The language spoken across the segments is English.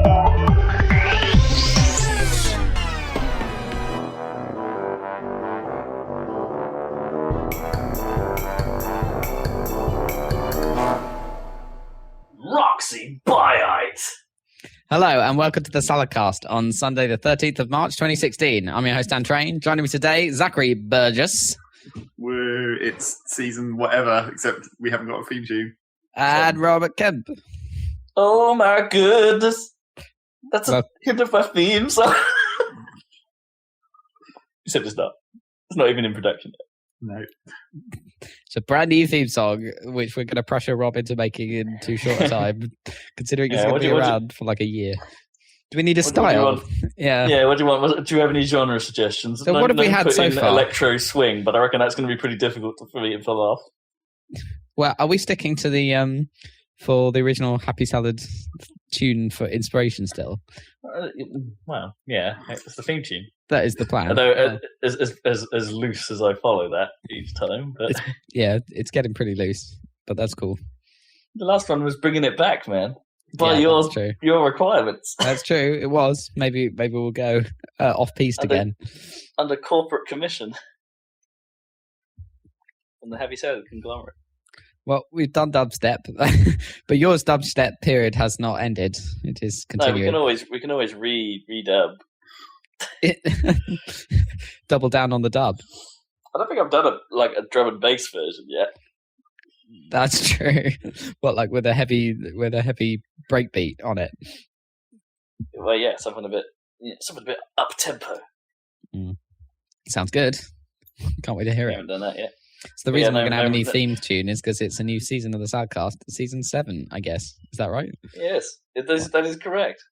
Roxy Biite! Hello and welcome to the Saladcast on Sunday the 13th of March 2016. I'm your host Dan Train. Joining me today, Zachary Burgess. Woo, it's season whatever, except we haven't got a theme tune. And Robert Kemp. Oh my goodness! That's a hint of my theme song. Except it's not. It's not even in production yet. No. It's a brand new theme song, which we're going to pressure Rob into making in too short a time, considering it's going to be around for like a year. Do we need a style? Yeah, what do you want? Do you have any genre suggestions? So what have we had so far? Electro swing, but I reckon that's going to be pretty difficult for me to pull off. Well, are we sticking to the for the original Happy Salad tune for inspiration still? Well, yeah, it's the theme tune. That is the plan. Although as loose as I follow that each time, but it's getting pretty loose, but that's cool. The last one was bringing it back, man. By your requirements. That's true. It was. Maybe we'll go off-piste again. Under corporate commission. On the Happy Salad conglomerate. Well, we've done dubstep, but yours dubstep period has not ended. It is continuing. No, we can always redub. Double down on the dub. I don't think I've done a drum and bass version yet. That's true. What, like with a heavy breakbeat on it? Well, yeah, something a bit up tempo. Sounds good. Can't wait to hear it. I haven't done that yet. So the reason we're going to have a new theme tune is because it's a new season of the Saladcast, season 7, I guess. Is that right? Yes, that is correct.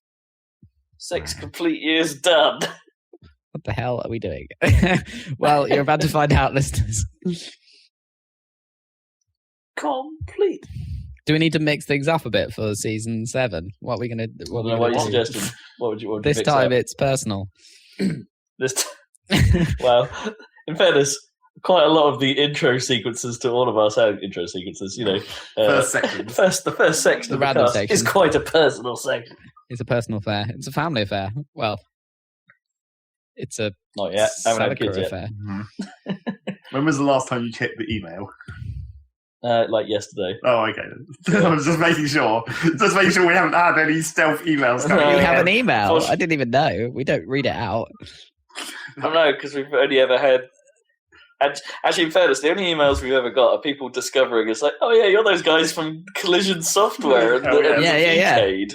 6 complete years done. What the hell are we doing? Well, you're about to find out, listeners. Complete. Do we need to mix things up a bit for season 7? What are we going to do? What are you suggesting? What would you this time it's personal. Well, in fairness, quite a lot of the intro sequences to all of our sound intro sequences, first section. The first section the of the cast section is quite a personal section. It's a personal affair. It's a family affair. Well, it's a not yet. I haven't had kids yet. Affair. Mm-hmm. When was the last time you checked the email? Like yesterday. Oh, okay. I was just making sure. Just making sure we haven't had any stealth emails coming in. You have an email? I didn't even know. We don't read it out. I know, because we've only ever had... Actually, in fairness, the only emails we've ever got are people discovering it's like, oh yeah, you're those guys from Collision Software and yeah.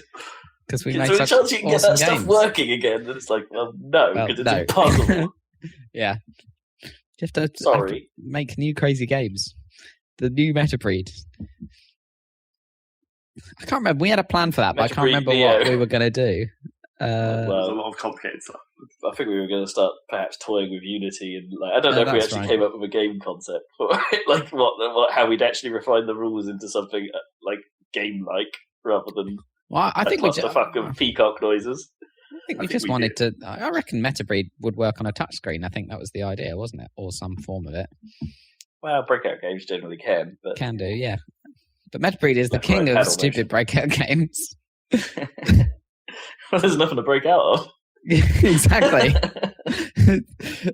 Because we make such chance you can get that games. stuff working again. And it's like, well, no, because it's impossible. Yeah. You have to make new crazy games. The new Metabreed. I can't remember. We had a plan for that, but I can't remember what we were going to do. There's a lot of complicated stuff. I think we were going to start perhaps toying with Unity, and I don't know if we actually came up with a game concept, like how we'd actually refine the rules into something like game-like rather than. Well, I think the fuck of peacock noises. I think we just wanted to. I reckon Metabreed would work on a touchscreen. I think that was the idea, wasn't it, or some form of it. Well, breakout games generally can, but can do, yeah. But Metabreed is the king of stupid breakout games. Well, there's nothing to break out of. Exactly.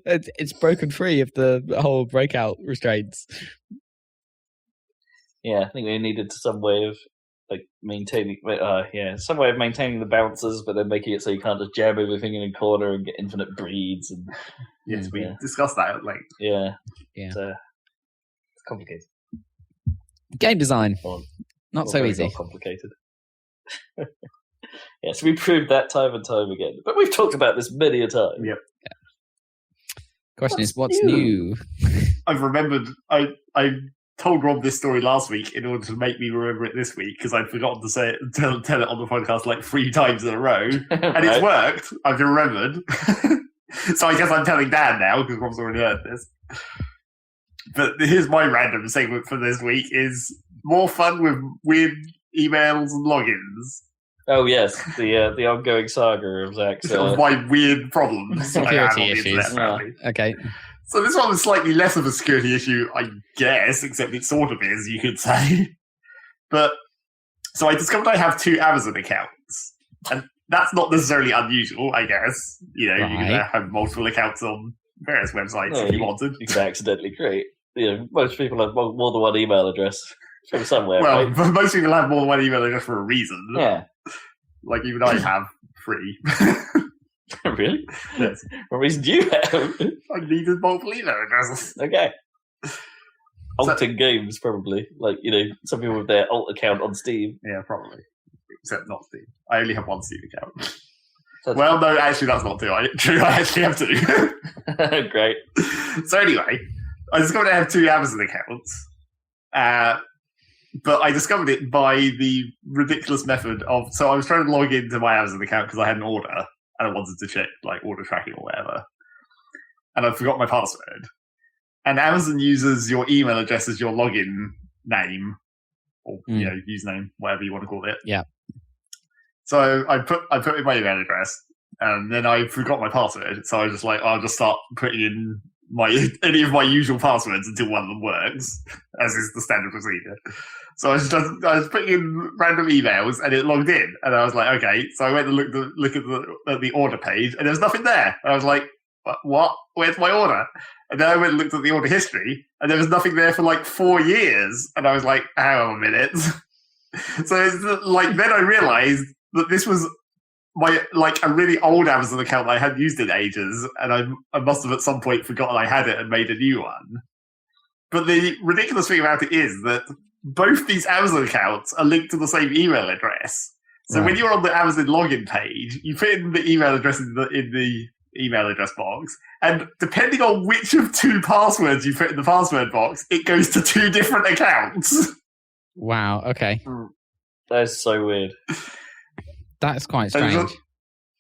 It's broken free of the whole breakout restraints. Yeah, I think we needed some way of maintaining the bounces, but then making it so you can't just jam everything in a corner and get infinite breeds. And yes, we discussed that at length. Yeah. It's complicated. Game design, not so easy. Not complicated. Yes, we proved that time and time again. But we've talked about this many a time. Yep. Question is, what's new? I've remembered. I told Rob this story last week in order to make me remember it this week because I'd forgotten to say it, tell it on the podcast like 3 times in a row, and it's worked. I've remembered. So I guess I'm telling Dan now because Rob's already heard this. But here's my random segment for this week: is more fun with weird emails and logins. Oh yes, the ongoing saga of Zach's my weird problems. Security issues. Okay. So this one was slightly less of a security issue, I guess, except it sort of is, you could say. But so I discovered I have 2 Amazon accounts, and that's not necessarily unusual, I guess. You know, Right. you can have multiple accounts on various websites if you wanted. You can accidentally create. Most people have more than one email address from somewhere. Well, right? most people have more than one email address for a reason. Yeah. Like even I have 3. Really? Yes. What reason do you have? I needed multiple email addresses. Okay. Alting games, probably. Like, some people with their alt account on Steam. Yeah, probably. Except not Steam. I only have one Steam account. Well, no, actually, that's not true. I actually have 2. Great. So anyway, I discovered I have 2 Amazon accounts. But I discovered it by the ridiculous method of... So I was trying to log into my Amazon account because I had an order, and I wanted to check, like, order tracking or whatever. And I forgot my password. And Amazon uses your email address as your login name, or username, whatever you want to call it. Yeah. So I put in my email address, and then I forgot my password. So I was just like, I'll just start putting in any of my usual passwords until one of them works, as is the standard procedure. So I was putting in random emails, and it logged in, and I was like, okay. So I went and look at the order page, and there was nothing there. And I was like, what? Where's my order? And then I went and looked at the order history, and there was nothing there for like 4 years. And I was like, hang on a minute. So it's like, then I realized that this was a really old Amazon account that I hadn't used in ages, and I must have at some point forgotten I had it and made a new one. But the ridiculous thing about it is that both these Amazon accounts are linked to the same email address. So when you're on the Amazon login page, you put in the email address in the email address box, and depending on which of 2 passwords you put in the password box, it goes to 2 different accounts. Wow, okay. That is so weird. That's quite strange.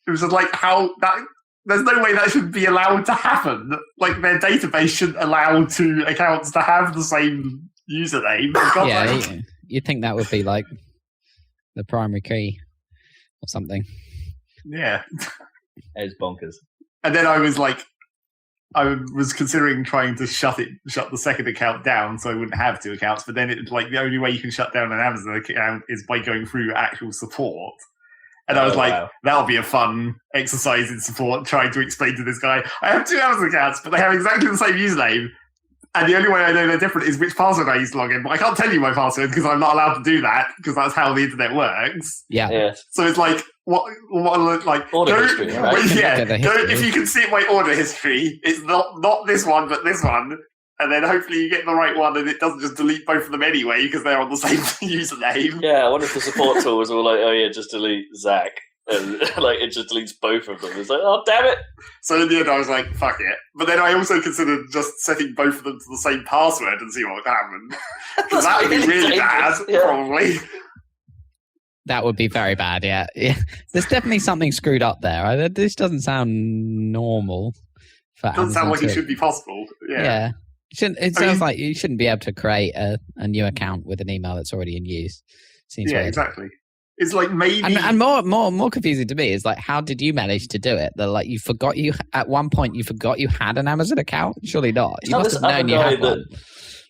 It was just like how that... There's no way that should be allowed to happen. Like, their database shouldn't allow 2 accounts to have the same username. Yeah, you'd think that would be like the primary key or something. Yeah. It's bonkers. And then I was considering trying to shut the second account down so I wouldn't have 2 accounts, but then it's like the only way you can shut down an Amazon account is by going through actual support. And I was that'll be a fun exercise in support, trying to explain to this guy, I have 2 Amazon accounts, but they have exactly the same username. And the only way I know they're different is which password I use to log in. But I can't tell you my password because I'm not allowed to do that, because that's how the internet works. Yeah. So it's like, what like... Order history, right? If you can see my order history, it's not this one, but this one. And then hopefully you get the right one and it doesn't just delete both of them anyway because they're on the same username. Yeah, I wonder if the support tool was all like, oh yeah, just delete Zach. And like it just deletes both of them. It's like, oh damn it! So in the end, I was like, fuck it. But then I also considered just setting both of them to the same password and see what would happen. Because that would be really bad, probably. That would be very bad. Yeah. There's definitely something screwed up there. This doesn't sound normal. It doesn't sound like it should be possible. Yeah. It sounds like you shouldn't be able to create a new account with an email that's already in use. Seems weird. Exactly. It's like maybe, and more confusing to me is like, how did you manage to do it? That like at one point you forgot you had an Amazon account? Surely not. You must have known you had one.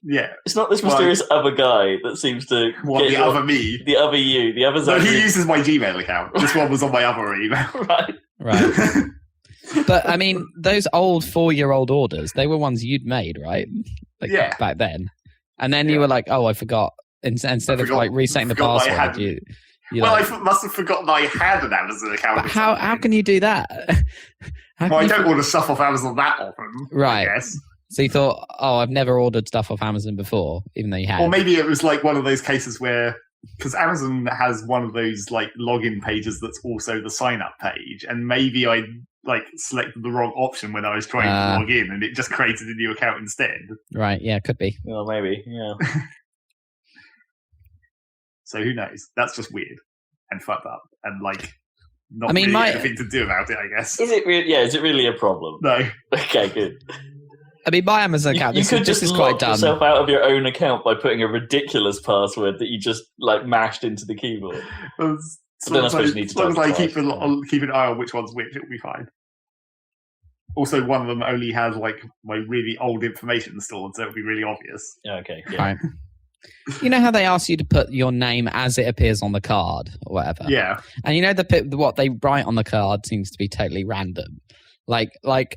Yeah, it's not this mysterious other guy that seems to the other me, the other you, the other. No, he uses my Gmail account. This one was on my other email. Right. But I mean, those old 4-year-old orders, they were ones you'd made, right? Back then. And then you were like, oh, I forgot. Instead of like resetting the password, I must have forgotten that I had an Amazon account. But how can you do that? I don't order stuff off Amazon that often. Right. I guess. So you thought, oh, I've never ordered stuff off Amazon before, even though you had. Or maybe it was like one of those cases where, because Amazon has one of those like login pages that's also the sign up page, and maybe I like selected the wrong option when I was trying to log in, and it just created a new account instead. Right? Yeah, could be. Well, maybe. Yeah. So who knows? That's just weird and fucked up, and like not really anything to do about it, I guess. Is it really? Yeah, is it really a problem? No. Okay, good. I mean, my Amazon account. You could just lock yourself out of your own account by putting a ridiculous password that you just like mashed into the keyboard. As long as I keep an eye on which one's which, it'll be fine. Also, one of them only has like my really old information stored, so it'll be really obvious. Okay. Yeah. Right. You know how they ask you to put your name as it appears on the card or whatever? Yeah. And you know what they write on the card seems to be totally random. Like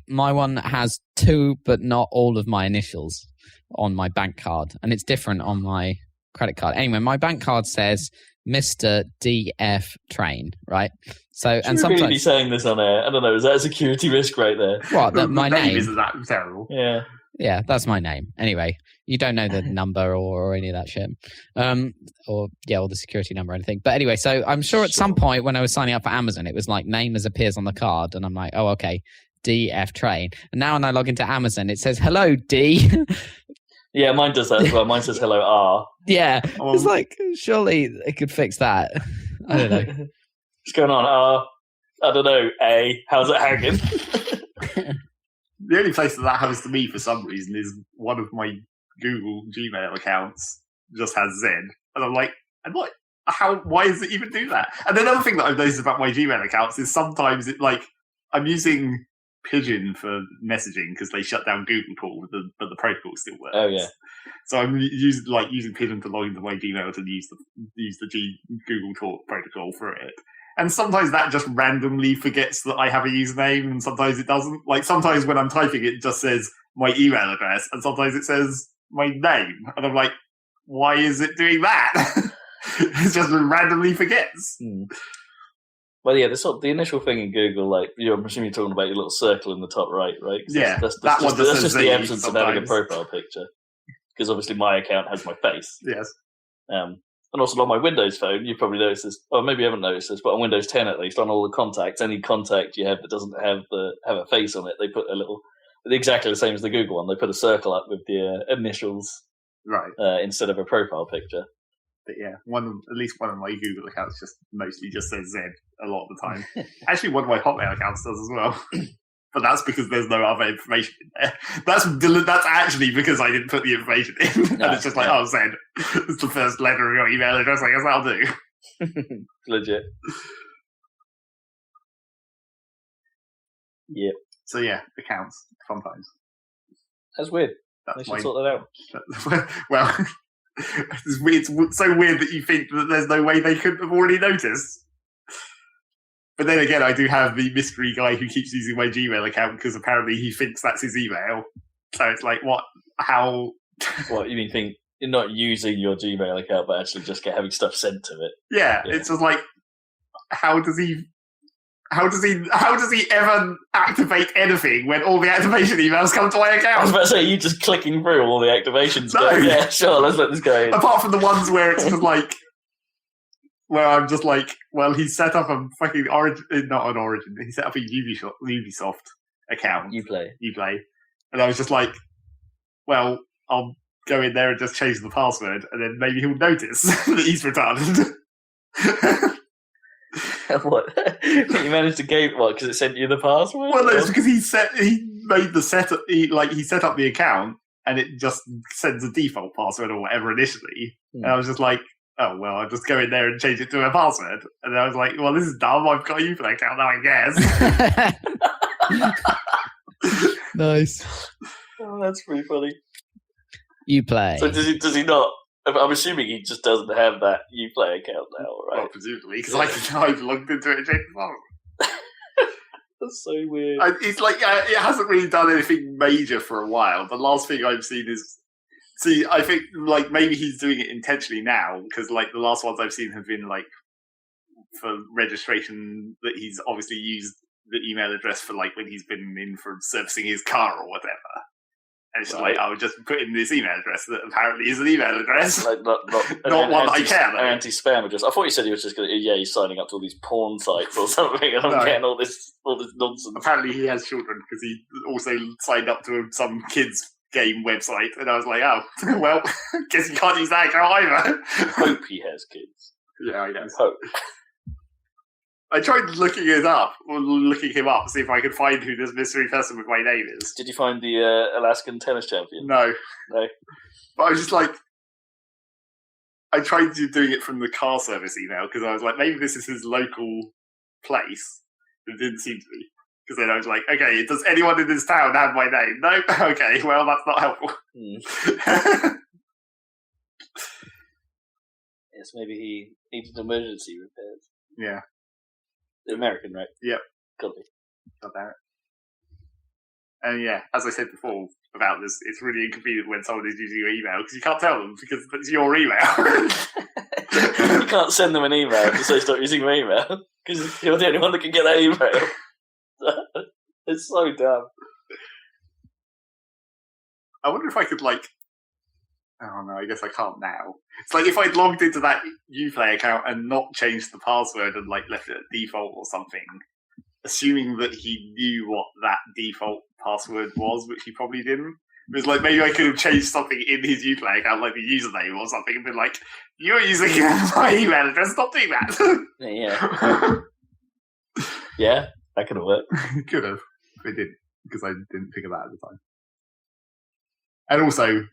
my one has 2 but not all of my initials on my bank card, and it's different on my credit card. Anyway, my bank card says Mr. DF Train, right? So, and sometimes really be saying this on air. I don't know. Is that a security risk right there? What? That my name isn't that terrible? Yeah. Yeah, that's my name. Anyway, you don't know the number or any of that shit. Or the security number or anything. But anyway, so I'm sure at some point when I was signing up for Amazon, it was like name as appears on the card. And I'm like, oh, okay, DF Train. And now when I log into Amazon, it says, hello, D. Yeah, mine does that as well. Mine says hello, R. Yeah. It's like, surely it could fix that. I don't know. What's going on, R? I don't know, A. How's it hanging? The only place that happens to me for some reason is one of my Google Gmail accounts just has Z. And I'm like, why does it even do that? And another thing that I've noticed about my Gmail accounts is sometimes I'm using Pigeon for messaging because they shut down Google Call, but the protocol still works. Oh yeah. So I'm using Pigeon to log into my Gmail to use the Google Talk protocol for it. And sometimes that just randomly forgets that I have a username, and sometimes it doesn't. Like sometimes when I'm typing, it just says my email address, and sometimes it says my name, and I'm like, why is it doing that? It just randomly forgets. Well, yeah, the initial thing in Google, like I'm assuming you're talking about your little circle in the top right? Yeah, that's just the absence of having a profile picture. Because obviously my account has my face. Yes. And also on my Windows phone, you've probably noticed this, or maybe you haven't noticed this, but on Windows 10 at least, on all the contacts, any contact you have that doesn't have a face on it, they put exactly the same as the Google one. They put a circle up with the initials, right, instead of a profile picture. But yeah, at least one of my Google accounts mostly just says Z a lot of the time. Actually, one of my Hotmail accounts does as well. But that's because there's no other information in there. That's actually because I didn't put the information in. And it's just like, Z. It's the first letter of your email address. I guess that'll do. Legit. Yep. So yeah, accounts, sometimes. That's weird. They should sort that out. Well, it's so weird that you think that there's no way they couldn't have already noticed. But then again, I do have the mystery guy who keeps using my Gmail account because apparently he thinks that's his email. So it's like, what? How? What, you think you're not using your Gmail account, but actually just having stuff sent to it? Yeah, it's just like, how does he ever activate anything when all the activation emails come to my account? I was about to say, you just clicking through all the activations. No. Going, yeah, sure, let's let this go in. Apart from the ones where it's just like, where I'm just like, well, he set up a fucking not an Origin. He set up a Ubisoft account. Uplay. And I was just like, well, I'll go in there and just change the password, and then maybe he'll notice that he's retarded. What? You managed to game what? Because it sent you the password? Well, no, it's because he set up the account, and it just sends a default password or whatever initially. And I was just like, oh, well, I'll just go in there and change it to a password. And I was like, well, this is dumb. I've got a Uplay account now, I guess. Nice. Oh, that's pretty funny. Uplay. So does he not? I'm assuming he just doesn't have that Uplay account now, right? Well, presumably, because I've logged into it and changed the password. That's so weird. It's like, it hasn't really done anything major for a while. The last thing I've seen is... See, I think like maybe he's doing it intentionally now because like the last ones I've seen have been like for registration that he's obviously used the email address for like when he's been in for servicing his car or whatever. And it's just like, I would just put in this email address that apparently is an email address. Like not one I can. Anti-spam address. I thought you said he was just going to, he's signing up to all these porn sites or something and I'm getting all this nonsense. Apparently he has children because he also signed up to some kids' game website, and I was like, oh, well, guess you can't use that account either. I hope he has kids. Yeah, I guess. Hope. I tried looking him up, to see if I could find who this mystery person with my name is. Did you find the Alaskan tennis champion? No. But I was just like, I tried doing it from the car service email, because I was like, maybe this is his local place. It didn't seem to be. Because then I was like, okay, does anyone in this town have my name? No? Okay, well, that's not helpful. Yes, maybe he needed emergency repairs. Yeah. The American, right? Yep. Got it. About it. And yeah, as I said before about this, it's really inconvenient when someone is using your email because you can't tell them because it's your email. You can't send them an email to say stop using my email because you're the only one that can get that email. It's so dumb. I wonder if I could oh no, I guess I can't now. It's like if I'd logged into that Uplay account and not changed the password and left it at default or something, assuming that he knew what that default password was, which he probably didn't. It was like maybe I could have changed something in his Uplay account, like the username or something, and been like, "You're using my email address, stop doing that." Yeah. Yeah, that could have worked. Could have. But it didn't, because I didn't think of that at the time. And also,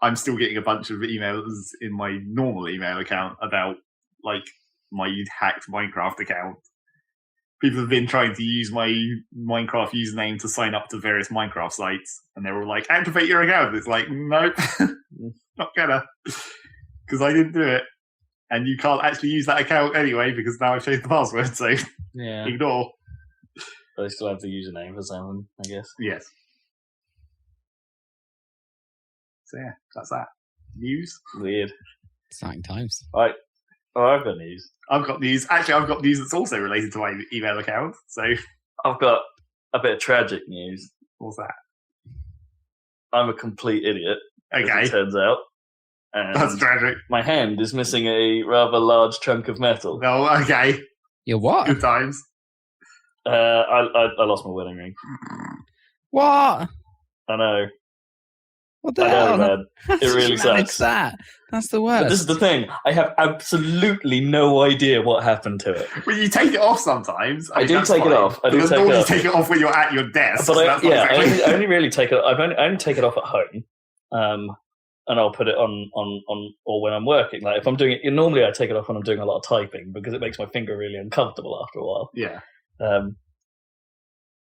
I'm still getting a bunch of emails in my normal email account about, my hacked Minecraft account. People have been trying to use my Minecraft username to sign up to various Minecraft sites, and they were like, activate your account. It's like, nope, not gonna, because I didn't do it. And you can't actually use that account anyway, because now I've changed the password, so ignore. But I still have the username for something, I guess. Yes. So yeah, that's that. News? Weird. Exciting times. Right. Oh, I've got news. I've got news. Actually, I've got news that's also related to my email account. So I've got a bit of tragic news. What's that? I'm a complete idiot. Okay. As it turns out. And that's tragic. My hand is missing a rather large chunk of metal. No, okay. You're what? Good times. I lost my wedding ring. What? I know. What the hell? Man. It really sucks. That? That's the worst. But this is the thing. I have absolutely no idea what happened to it. Well, you take it off sometimes. I do take it off. Because normally you take it off when you're at your desk. But I only really take it. I only take it off at home, and I'll put it on or when I'm working. Like if I'm doing it, normally I take it off when I'm doing a lot of typing because it makes my finger really uncomfortable after a while. Yeah.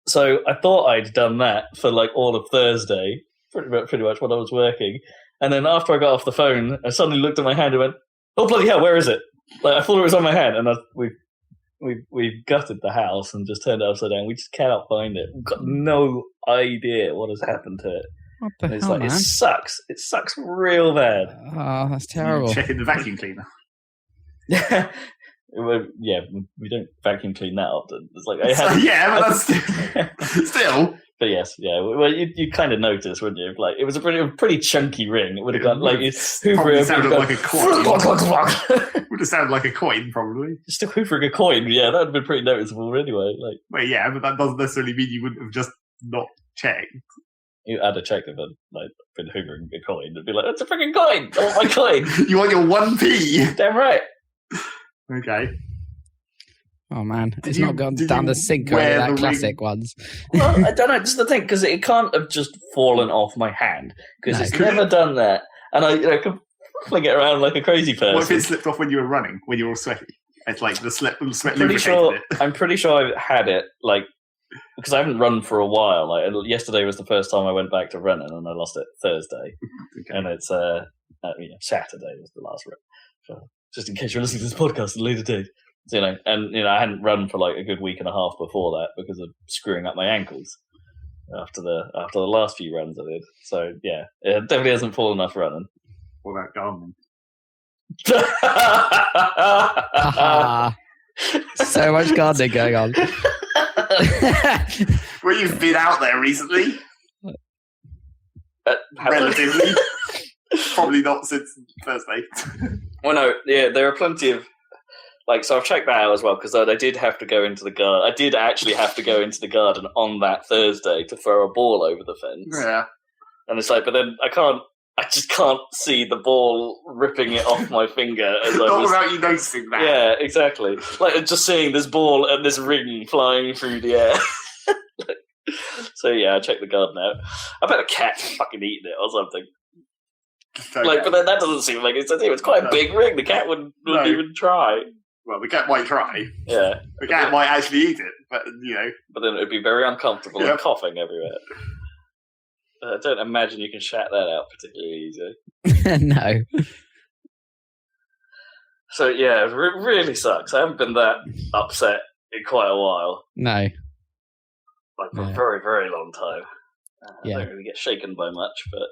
So I thought I'd done that for all of Thursday. Pretty much when I was working, and then after I got off the phone, I suddenly looked at my hand and went, "Oh bloody hell, where is it?" I thought it was on my hand, and we've gutted the house and just turned it upside down. We just cannot find it. We've got no idea what has happened to it. What the hell, man? It sucks. It sucks real bad. Oh, that's terrible. Checking the vacuum cleaner. Yeah, we don't vacuum clean that often. It's like but that's still. But yes, yeah. Well, you kind of notice, wouldn't you? It was a pretty chunky ring. It would have gone Hoover sounded like a coin. Would have sounded like a coin, probably. Just hoovering a coin, yeah, that would have been pretty noticeable anyway. Well, yeah, but that doesn't necessarily mean you wouldn't have just not checked. I'd have checked if I'd been hoovering a coin. It'd be like, that's a freaking coin! I want my coin! You want your 1p? Damn right! Okay. Oh man, it's not gone down the sink or that classic ones. Well, I don't know. This is the thing because it can't have just fallen off my hand because it's never done that, and I could fling it around like a crazy person. What if it slipped off when you were running, when you were all sweaty? It's like the sweat lubricated it. I'm pretty sure I had it because I haven't run for a while. Yesterday was the first time I went back to running, and I lost it Thursday, and it's Saturday was the last run. So just in case you're listening to this podcast at a later date. I hadn't run for a good week and a half before that because of screwing up my ankles after the last few runs I did. So yeah, it definitely hasn't fallen off running. What about gardening? So much gardening going on. Well, you've been out there recently. Relatively. Probably not since Thursday. Well, no, yeah, there are plenty of. So I've checked that out as well because I did have to go into the garden. I did actually have to go into the garden on that Thursday to throw a ball over the fence. Yeah. And it's but then I just can't see the ball ripping it off my finger. Not without you noticing that. Yeah, exactly. Just seeing this ball and this ring flying through the air. So yeah, I checked the garden out. I bet a cat's fucking eating it or something. Okay. But then that doesn't seem like it's quite a big ring. The cat wouldn't even try. Well, the cat might try. Yeah. The cat might actually eat it, but But then it would be very uncomfortable and coughing everywhere. I don't imagine you can shat that out particularly easily. No. So yeah, it really sucks. I haven't been that upset in quite a while. No. Like for a very, very long time. I don't really get shaken by much, but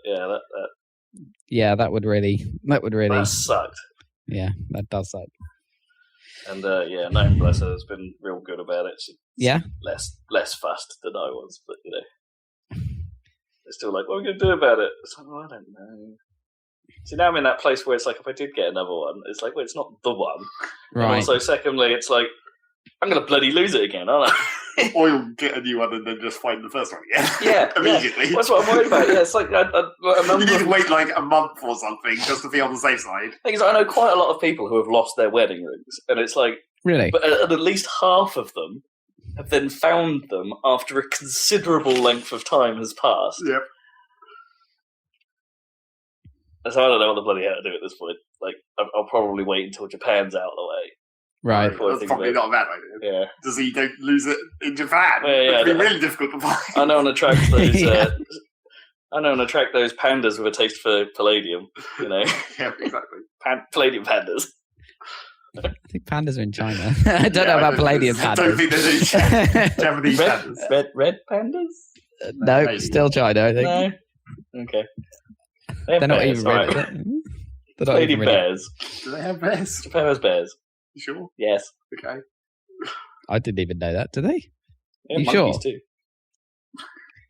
yeah, that would really that sucked. Yeah, that does suck. And Gnome, bless her, has been real good about it. She's less fussed than I was, but they're still like, what are we going to do about it? It's like, I don't know. See, now I'm in that place where it's like, if I did get another one, it's like, well, it's not the one. Right. And also, secondly, it's like, I'm going to bloody lose it again, aren't I? Or you'll get a new one and then just find the first one again. Yeah. Immediately. Yeah. That's what I'm worried about. Yeah, it's like, you need to wait like a month or something just to be on the safe side. Because I know quite a lot of people who have lost their wedding rings, and it's like, really? But at least half of them have then found them after a considerable length of time has passed. Yep. So I don't know what the bloody hell to do at this point. Like, I'll probably wait until Japan's out of the way. Right. That's probably not a bad idea. Yeah. So you don't lose it in Japan. Yeah, it'd be really difficult to find. I know on attract those. I know on attract those pandas with a taste for palladium. Yeah, exactly. Palladium pandas. I think pandas are in China. I don't know about palladium pandas. I don't think there's any Japanese pandas. Red pandas? No, maybe. Still China, I think. No. Okay. They're not even red. Right. They're not Lady even bears. Do they have bears? Japan has bears. You sure? Yes. Okay. I didn't even know that. Do they? Yeah, you monkeys sure? Too.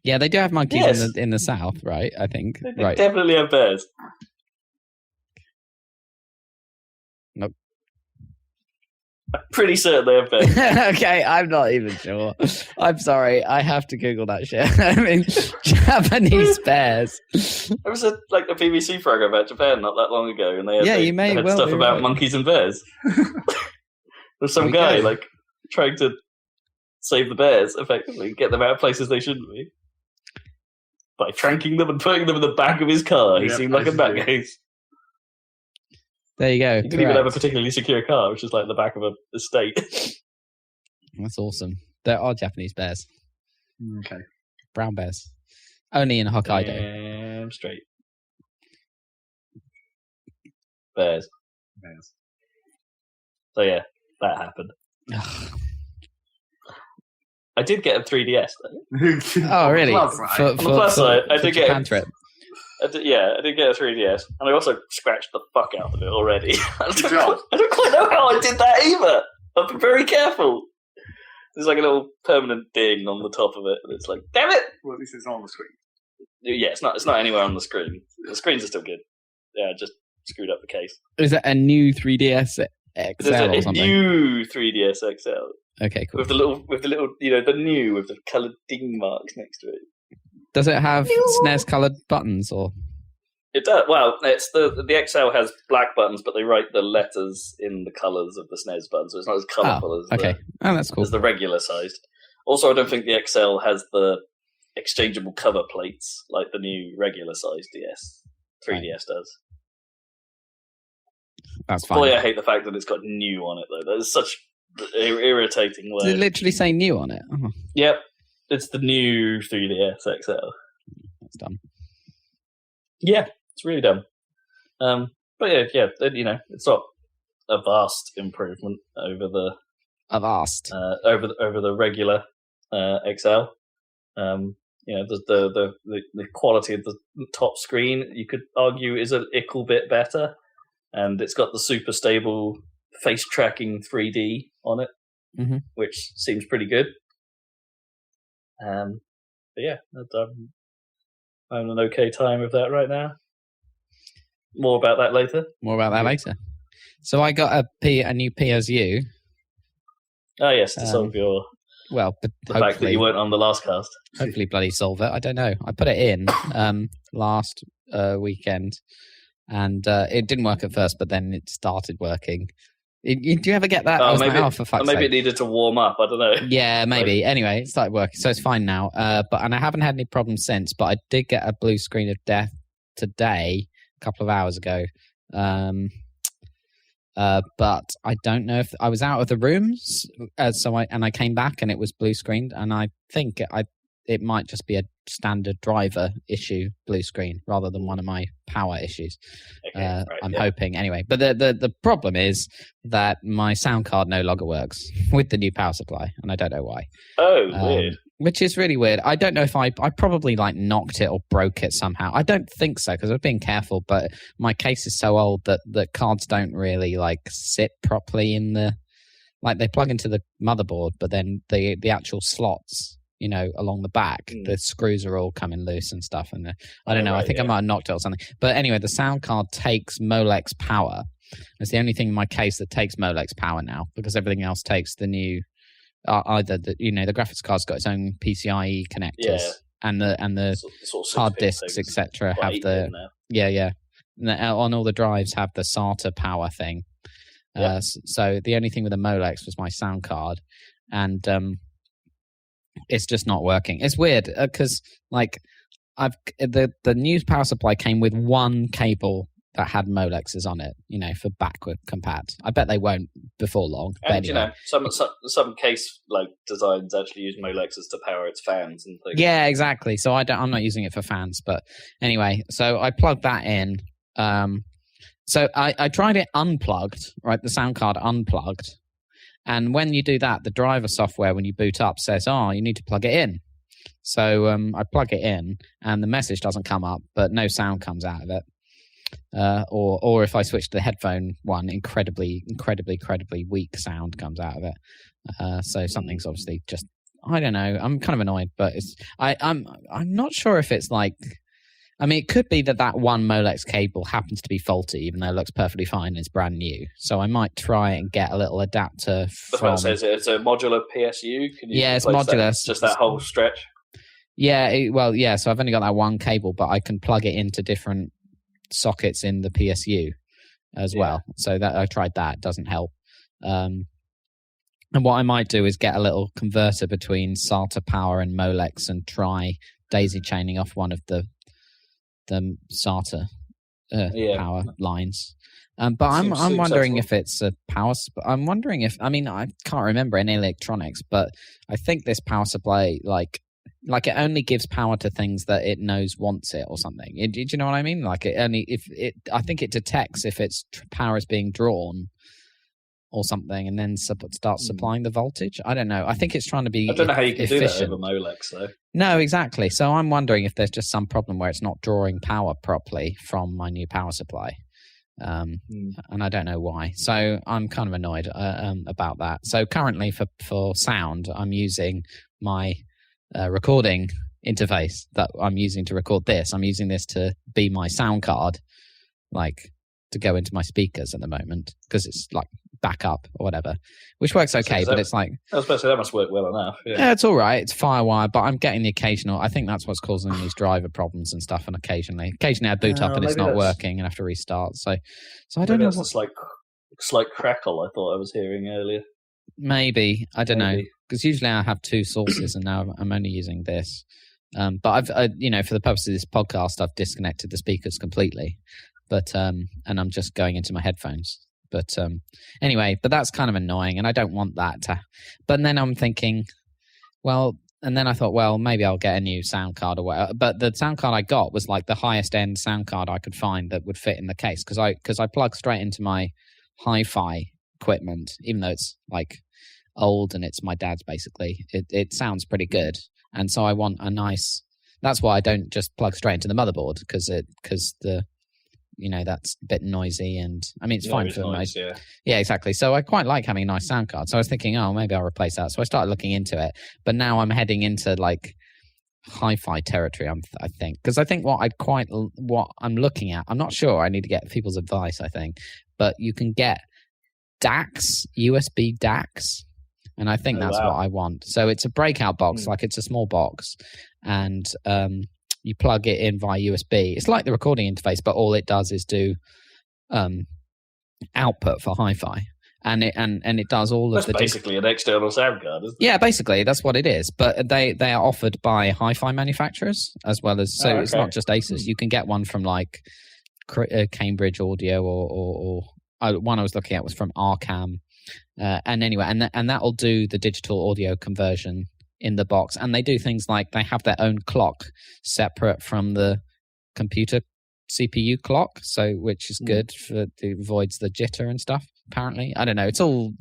Yeah, they do have monkeys Yes. in the south, right? I think. They right. definitely have bears. Nope. I'm pretty certain they have bears. Okay, I'm not even sure. I'm sorry. I have to Google that shit. I mean, Japanese bears. There was a BBC program about Japan not that long ago, and they had, well stuff be about right. monkeys and bears. There's some guy trying to save the bears, effectively, get them out of places they shouldn't be, by tranking them and putting them in the back of his car. He seemed like a nutcase. There you go. He didn't even have a particularly secure car, which is like the back of a estate. That's awesome. There are Japanese bears. Okay. Brown bears. Only in Hokkaido. Damn straight. Bears. So yeah, that happened. I did get a 3DS though. Oh really? On the plus side, I did get Japan trip. I did get a 3DS, and I also scratched the fuck out of it already. I job. don't quite know how I did that either. I've been very careful. There's like a little permanent ding on the top of it, and it's like, damn it! Well, at least it's on the screen. Yeah, it's not anywhere on the screen. The screens are still good. Yeah, I just screwed up the case. Is that a new 3DS XL or something? A new 3DS XL. Okay, cool. With the little, the new with the coloured ding marks next to it. Does it have SNES coloured buttons or? It does. Well, it's the XL has black buttons, but they write the letters in the colours of the SNES buttons, so it's not as colourful as that's cool. as the regular sized. Also, I don't think the XL has the exchangeable cover plates like the new regular sized 3DS does. That's fine. Boy, I hate the fact that it's got new on it though. That is such irritating way. Does it literally say new on it? Oh. Yep. It's the new 3DS XL. That's dumb. Yeah, it's really dumb. But yeah, it's not a vast improvement over the over the regular XL. The quality of the top screen, you could argue, is a ickle bit better, and it's got the super stable face tracking 3D on it, which seems pretty good. But yeah, I'm having an okay time with that right now. More about that later. So I got a new PSU. Oh yes, to solve your the fact that you weren't on the last cast. Hopefully, bloody solve it. I don't know. I put it in last weekend, and it didn't work at first, but then it started working. Do you ever get that? For fuck's maybe sake. It needed to warm up. I don't know. Yeah, maybe. Anyway, it started working, so it's fine now. And I haven't had any problems since. But I did get a blue screen of death today, a couple of hours ago. But I don't know if I was out of the rooms, so I came back and it was blue screened, and I think it might just be a standard driver issue blue screen rather than one of my power issues. Okay, I'm hoping anyway. But the problem is that my sound card no longer works with the new power supply, and I don't know why. Oh, weird. Which is really weird. I don't know if I probably like knocked it or broke it somehow. I don't think so because I've been careful, but my case is so old that the cards don't really like sit properly in the, like they plug into the motherboard, but then the actual slots, you know, along the back, the screws are all coming loose and stuff. And I don't know. I think I might have knocked it or something. But anyway, the sound card takes Molex power. It's the only thing in my case that takes Molex power now because everything else takes the new. Either the graphics card's got its own PCIe connectors and the sort of hard disks etc. have the on all the drives have the SATA power thing. So the only thing with the Molex was my sound card, and it's just not working. It's weird because like the new power supply came with one cable that had Molexes on it, you know, for backward compat. I bet they won't before long. And anyway, you know, some case like designs actually use Molexes to power its fans and things. Yeah, exactly. So I'm not using it for fans, but anyway, so I plugged that in. So I tried it unplugged, right? The sound card unplugged, and when you do that, the driver software when you boot up says, "Oh, you need to plug it in." So I plug it in, and the message doesn't come up, but no sound comes out of it. Or if I switch to the headphone one, incredibly weak sound comes out of it. So something's obviously just, I don't know. I'm kind of annoyed, but I'm not sure if it's like, I mean, it could be that one Molex cable happens to be faulty, even though it looks perfectly fine and it's brand new. So I might try and get a little adapter from. It says it's a modular PSU. Can you it's modular. Just that whole stretch. Yeah, so I've only got that one cable, but I can plug it into different sockets in the PSU as well. So that I tried that, doesn't help. And what I might do is get a little converter between SATA power and Molex and try daisy chaining off one of the SATA power lines. But I'm wondering if it's a power. I'm wondering if, I mean, I can't remember any electronics, but I think this power supply like it only gives power to things that it knows wants it or something. Do you know what I mean? Like it only I think it detects if its power is being drawn or something, and then starts supplying the voltage. I don't know. I think it's trying to be. I don't know how you can efficient. do that over Molex though. No, exactly. So I'm wondering if there's just some problem where it's not drawing power properly from my new power supply. And I don't know why. So I'm kind of annoyed about that. So currently for sound, I'm using my recording interface that I'm using to record this. I'm using this to be my sound card, like to go into my speakers at the moment because it's like backup or whatever, which works okay. But it's like I was supposed to say that must work well enough. Yeah, it's all right. It's Firewire, but I'm getting the occasional. I think that's what's causing these driver problems and stuff. And occasionally I boot up and it's not working and have to restart. So I don't know. It's like slight crackle. I thought I was hearing earlier. Maybe I don't know. Because usually I have two sources, and now I'm only using this. But I've, for the purpose of this podcast, I've disconnected the speakers completely. But and I'm just going into my headphones. But anyway, but that's kind of annoying, and I don't want that to. But then I'm thinking, and then I thought, maybe I'll get a new sound card or whatever. But the sound card I got was like the highest end sound card I could find that would fit in the case because I plug straight into my hi-fi equipment, even though it's like old and it's my dad's basically. It sounds pretty good, and so I want a nice. That's why I don't just plug straight into the motherboard because the that's a bit noisy, and I mean it's fine for noise. Yeah, exactly. So I quite like having a nice sound card. So I was thinking, maybe I'll replace that. So I started looking into it, but now I'm heading into like hi-fi territory. I think because I think what I'm looking at. I'm not sure. I need to get people's advice. I think, but you can get DACs, USB DACs. And I think that's what I want. So it's a breakout box, like it's a small box, and you plug it in via USB. It's like the recording interface, but all it does is do output for hi-fi, and it does all of the. That's basically an external sound card, isn't it? Yeah, basically that's what it is. But they are offered by hi-fi manufacturers as well as it's not just Asus. You can get one from like Cambridge Audio or one I was looking at was from Arcam. And anyway, and that'll do the digital audio conversion in the box, and they do things like they have their own clock separate from the computer CPU clock, so which is good it avoids the jitter and stuff. Apparently, I don't know. It's all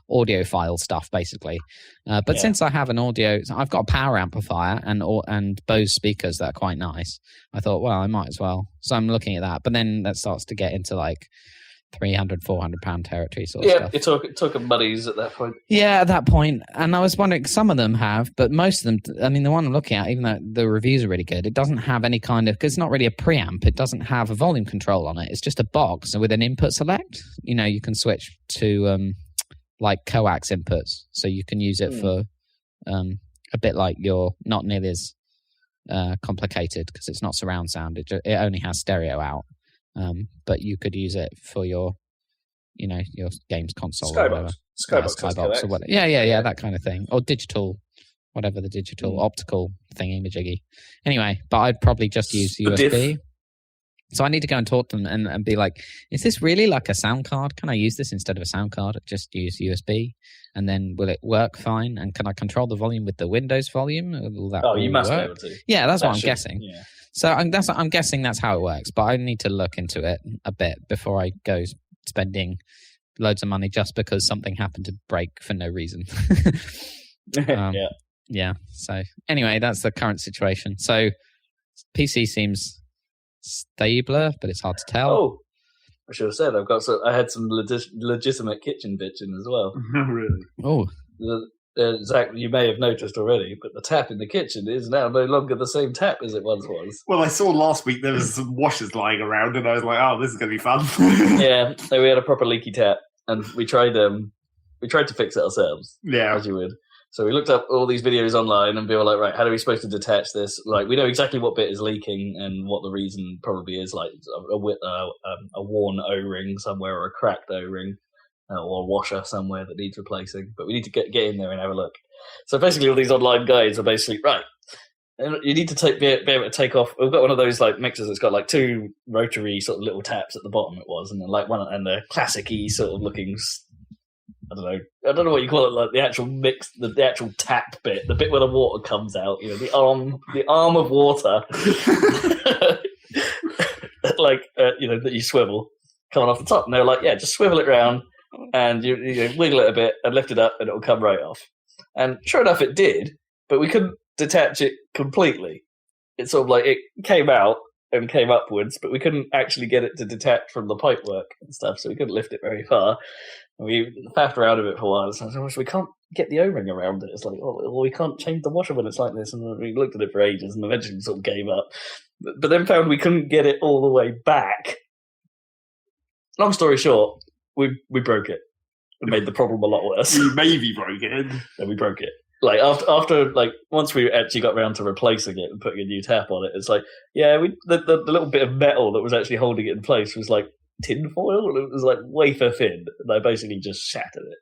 audiophile stuff basically. But since I have an audio, I've got a power amplifier and Bose speakers that are quite nice. I thought, well, I might as well. So I'm looking at that. But then that starts to get into like £300-400 territory sort of stuff. Yeah, you're talking buddies at that point. Yeah, at that point. And I was wondering, some of them have, but most of them, I mean, the one I'm looking at, even though the reviews are really good, it doesn't have any kind of, because it's not really a preamp, it doesn't have a volume control on it. It's just a box with an input select. You know, you can switch to like coax inputs. So you can use it for a bit like your, not nearly as complicated because it's not surround sound. It only has stereo out. But you could use it for your games console Skybox. or whatever. Skybox or whatever. Yeah, that kind of thing. Or digital, whatever the digital, optical thingy-majiggy. Anyway, but I'd probably just use USB. So I need to go and talk to them and be like, is this really like a sound card? Can I use this instead of a sound card? Just use USB? And then will it work fine? And can I control the volume with the Windows volume? Will that you must work? be able to. Yeah, that's what I'm guessing. Yeah. So I'm guessing that's how it works, but I need to look into it a bit before I go spending loads of money just because something happened to break for no reason. Yeah. So anyway, that's the current situation. So PC seems stabler, but it's hard to tell. Oh, I should have said I had some legitimate kitchen bitching as well. Really? Oh. Zach, you may have noticed already, but the tap in the kitchen is now no longer the same tap as it once was. Well, I saw last week there was some washers lying around, and I was like, "Oh, this is going to be fun." Yeah, so we had a proper leaky tap, and we tried to fix it ourselves. Yeah, as you would. So we looked up all these videos online, and we were like, "Right, how are we supposed to detach this? Like, we know exactly what bit is leaking and what the reason probably is, like a worn O-ring somewhere or a cracked O-ring." Or a washer somewhere that needs replacing, but we need to get in there and have a look. So basically, all these online guides are basically right. And you need to be able to take off. We've got one of those like mixers that's got like two rotary sort of little taps at the bottom. It was, and then like one and the classic-y sort of looking. I don't know what you call it. Like the actual mix, the actual tap bit, the bit where the water comes out. You know, the arm of water, like that you swivel coming off the top. And they're like, yeah, just swivel it round. And you wiggle it a bit and lift it up and it'll come right off. And sure enough, it did, but we couldn't detach it completely. It's sort of like it came out and came upwards, but we couldn't actually get it to detach from the pipework and stuff, so we couldn't lift it very far. And we faffed around a bit for a while, so we can't get the O-ring around it. It's like, we can't change the washer when it's like this. And we looked at it for ages and eventually sort of gave up. But then found we couldn't get it all the way back. Long story short, we broke it. It made the problem a lot worse. You maybe broke it. And we broke it. Like after once we actually got around to replacing it and putting a new tap on it, it's like, yeah, the little bit of metal that was actually holding it in place was like tin foil. It was like wafer thin. And I basically just shattered it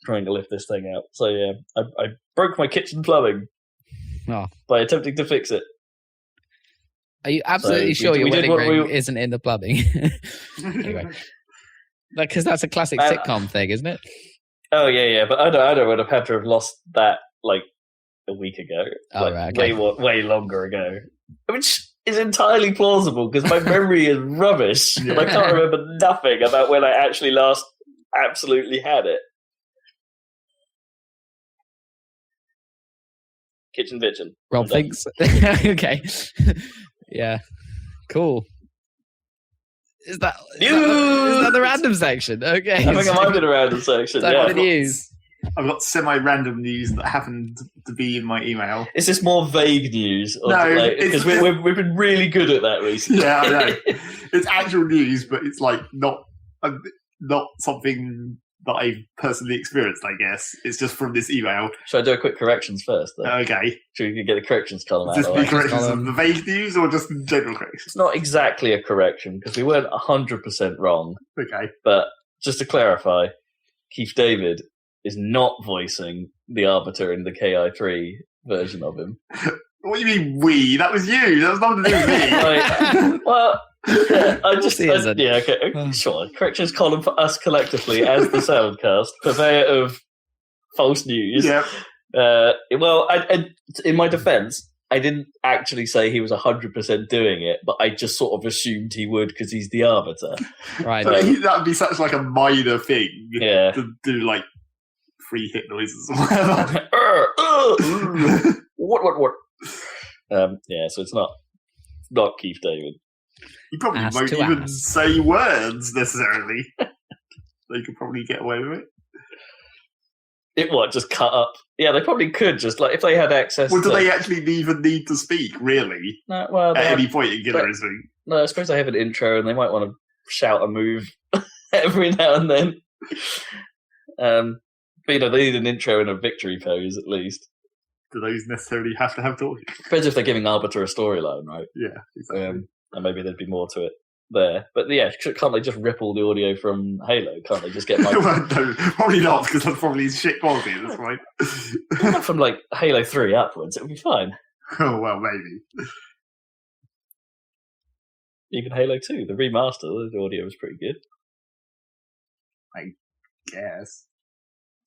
trying to lift this thing out. So yeah, I broke my kitchen plumbing by attempting to fix it. Are you absolutely sure your wedding ring isn't in the plumbing? Anyway. Because that's a classic sitcom thing, isn't it? Oh yeah, but I don't would have had to have lost that like a week ago, way longer ago, which is entirely plausible because my memory is rubbish and I can't remember nothing about when I actually last absolutely had it. Kitchen bitchin'. Rob thinks. Okay. Yeah. Cool. Is that the random section? Okay. I think I might be the random section. Yeah. The news. I've got semi-random news that happened to be in my email. Is this more vague news? No, because we've been really good at that recently. Yeah, I know. It's actual news, but it's like not something that I've personally experienced, I guess. It's just from this email. Should I do a quick corrections first, though? Okay. Should we get the corrections column out? Just be corrections of the vague news or just general corrections? It's not exactly a correction, because we weren't 100% wrong. Okay. But just to clarify, Keith David is not voicing the Arbiter in the KI3 version of him. What do you mean, we? That was you. That was nothing to do with me. Well... Yeah, okay, sure. Corrections column for us collectively as the Saladcast, purveyor of false news. Yep. Well, in my defence, I didn't actually say he was 100% doing it, but I just sort of assumed he would because he's the arbiter. Right. But that would be such like a minor thing to do, like free hit noises or whatever. What? So it's not Keith David. He probably won't even say words necessarily. They could probably get away with it. Just cut up? Yeah, they probably could just, like, if they had access do they actually even need to speak, really? No, well, at any point in Gillerism? No, I suppose they have an intro and they might want to shout a move every now and then. But, they need an intro and a victory pose, at least. Do those necessarily have to have talking? Depends if they're giving Arbiter a storyline, right? Yeah, exactly. And maybe there'd be more to it there. But yeah, can't they just rip all the audio from Halo? Can't they just get like... Well, no, probably not, because that's probably shit quality at this point. Not from like Halo 3 upwards, it would be fine. Oh, well, maybe. Even Halo 2, the remaster, the audio was pretty good. I guess.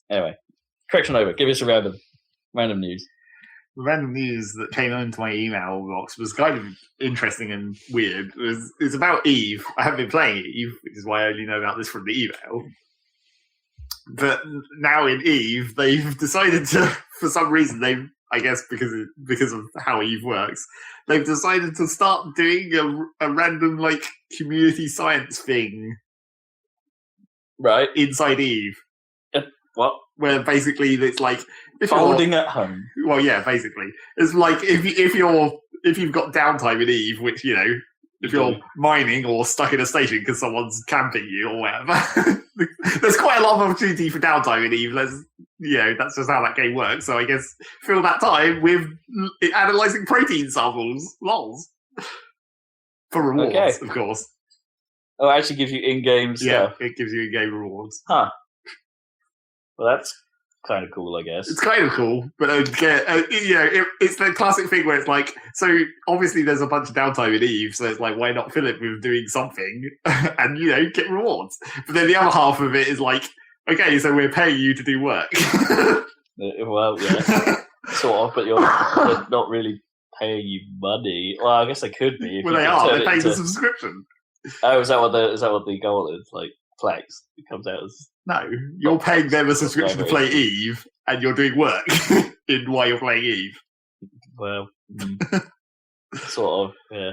Anyway, correction over. Give us a random news. The random news that came into my email box was kind of interesting and weird. It's about Eve. I haven't been playing Eve, which is why I only know about this from the email. But now in Eve, they've decided to, for some reason, I guess because of how Eve works, they've decided to start doing a random like community science thing, right, inside Eve. What? Where basically it's like folding at home. Well, yeah, basically it's like if you've got downtime in Eve, which if you're mining or stuck in a station because someone's camping you or whatever, there's quite a lot of opportunity for downtime in Eve. That's just how that game works. So I guess fill that time with analysing protein samples, lols, for rewards, of course. Oh, it actually gives you in-game stuff. Yeah, it gives you in-game rewards. Huh. Well, that's kind of cool, I guess. It's kind of cool, but it's the classic thing where it's like, so obviously there's a bunch of downtime in Eve, so it's like, why not fill it with doing something and, get rewards? But then the other half of it is like, okay, so we're paying you to do work. Well, yeah, sort of, but they're not really paying you money. Well, I guess they could be. Well, they are. They're paying the subscription. Oh, is that what the goal is? Like, Plex? It comes out as... No, you're paying them a subscription to play Eve, and you're doing work while you're playing Eve. Well, sort of, yeah.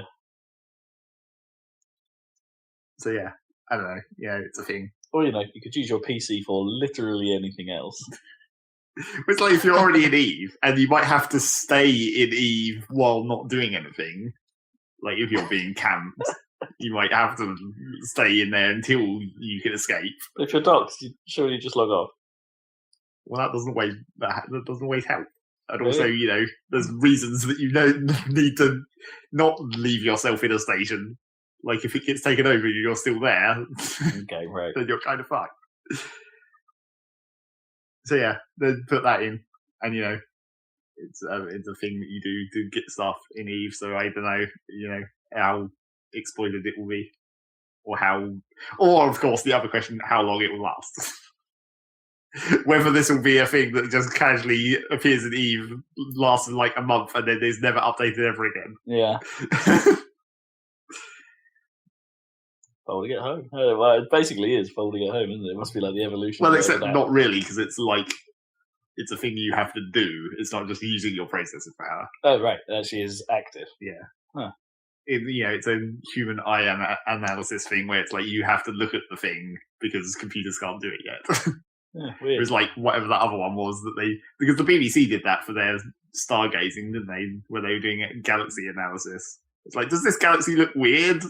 So yeah, I don't know. Yeah, it's a thing. Or you could use your PC for literally anything else. It's like if you're already in Eve, and you might have to stay in Eve while not doing anything. Like if you're being camped. You might have to stay in there until you can escape. But if you're docked, you surely just log off. Well, that doesn't always help. And also, there's reasons that you need to not leave yourself in a station. Like if it gets taken over and you're still there, okay, right, then you're kind of fucked. So yeah, then put that in, and it's a thing that you do to get stuff in Eve. So I don't know, how exploited it will be, or of course the other question, how long it will last. Whether this will be a thing that just casually appears in Eve, lasts like a month, and then is never updated ever again. Yeah. Folding at home. Oh, well, it basically is folding at home, isn't it? It must be like the evolution. Well, except not really, because it's like it's a thing you have to do. It's not just using your processor power. Oh, right. It actually is active. Yeah. Huh. It's a human eye analysis thing where it's like you have to look at the thing because computers can't do it yet. Yeah, weird. It was like whatever that other one was because the BBC did that for their stargazing, didn't they? Where they were doing a galaxy analysis. It's like, does this galaxy look weird?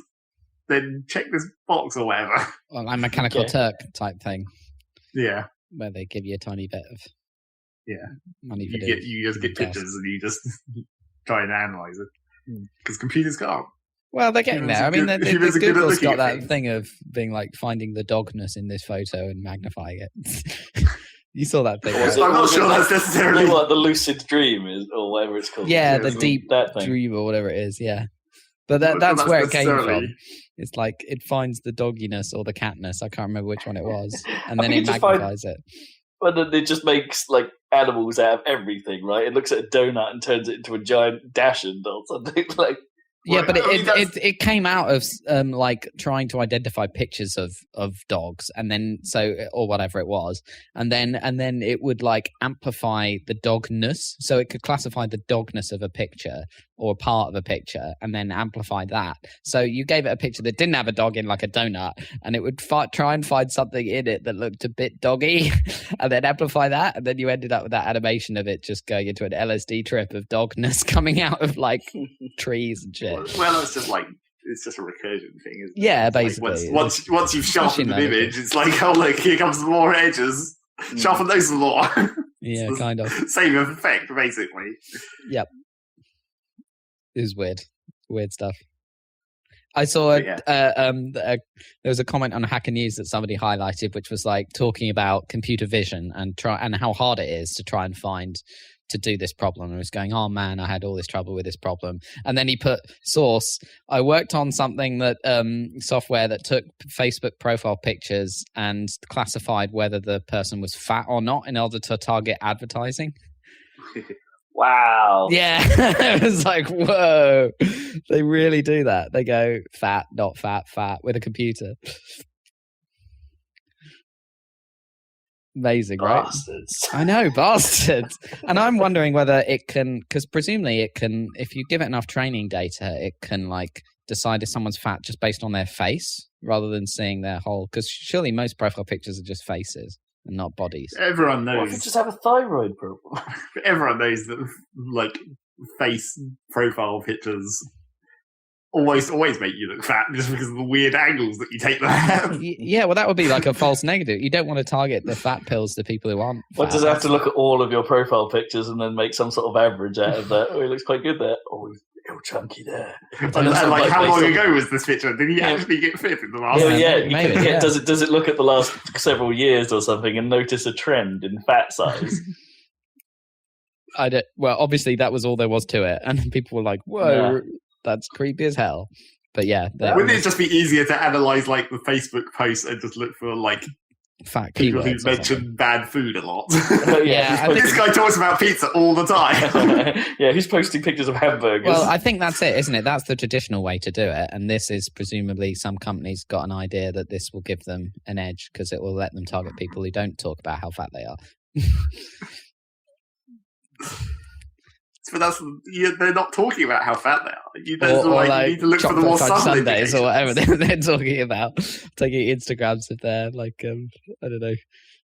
Then check this box or whatever. Well, like Mechanical Turk type thing. Yeah. Where they give you a tiny bit of money for you just get pictures and you just try and analyse it. Because computers can't. Well, they're getting there. I mean, Google's got that thing of being like finding the dogness in this photo and magnifying it. You saw that thing. Right? I'm not sure that's necessarily what the lucid dream is, or whatever it's called. Yeah, the deep dream or whatever it is. Yeah, but that's where it came from. It's like it finds the dogginess or the catness. I can't remember which one it was, and then it magnifies it. Well, then it just makes like animals out of everything, right? It looks at a donut and turns it into a giant Dachshund or something like. Yeah, but it came out of like trying to identify pictures of dogs, and then or whatever it was, and then it would like amplify the dogness, so it could classify the dogness of a picture or part of a picture, and then amplify that. So you gave it a picture that didn't have a dog in, like a donut, and it would try and find something in it that looked a bit doggy, and then amplify that, and then you ended up with that animation of it just going into an LSD trip of dogness coming out of like trees and shit. Well, it's just a recursion thing, isn't it? Yeah, basically. Like once you've sharpened an image, it's like, oh look, here comes some more edges. Sharpen those some more. Yeah, kind of. Same effect, basically. Yep. It was weird stuff. I saw there was a comment on Hacker News that somebody highlighted, which was like talking about computer vision and how hard it is to do this problem. And it was going, oh man, I had all this trouble with this problem. And then he put source. I worked on something that software that took Facebook profile pictures and classified whether the person was fat or not in order to target advertising. Wow. Yeah. It was like, whoa. They really do that. They go fat, not fat, fat with a computer. Amazing, right? Bastards. I know, bastards. And I'm wondering whether it can, because presumably it can, if you give it enough training data, it can like decide if someone's fat just based on their face rather than seeing their whole, because surely most profile pictures are just faces and not bodies. Everyone knows. What if you just have a thyroid problem? Everyone knows that like face profile pictures always make you look fat just because of the weird angles that you take them. Yeah, well, that would be like a false negative. You don't want to target the fat pills to people who aren't fat. What does it have to look at all of your profile pictures and then make some sort of average out of that? Oh, he looks quite good there. Oh, he's a little chunky there. And like, how long ago was this picture? Did he actually get fit in the last? Yeah. Does it look at the last several years or something and notice a trend in fat size? Well, obviously that was all there was to it, and people were like, "Whoa." Yeah. That's creepy as hell. But yeah. Wouldn't it just be easier to analyze like the Facebook posts and just look for like fat people who mention bad food a lot? Yeah. This guy talks about pizza all the time. Yeah, who's posting pictures of hamburgers? Well, I think that's it, isn't it? That's the traditional way to do it. And this is presumably some companies got an idea that this will give them an edge because it will let them target people who don't talk about how fat they are. But they're not talking about how fat they are. You need to look for the more subtle Sundays or whatever they're talking about. Taking Instagrams if they're like, I don't know.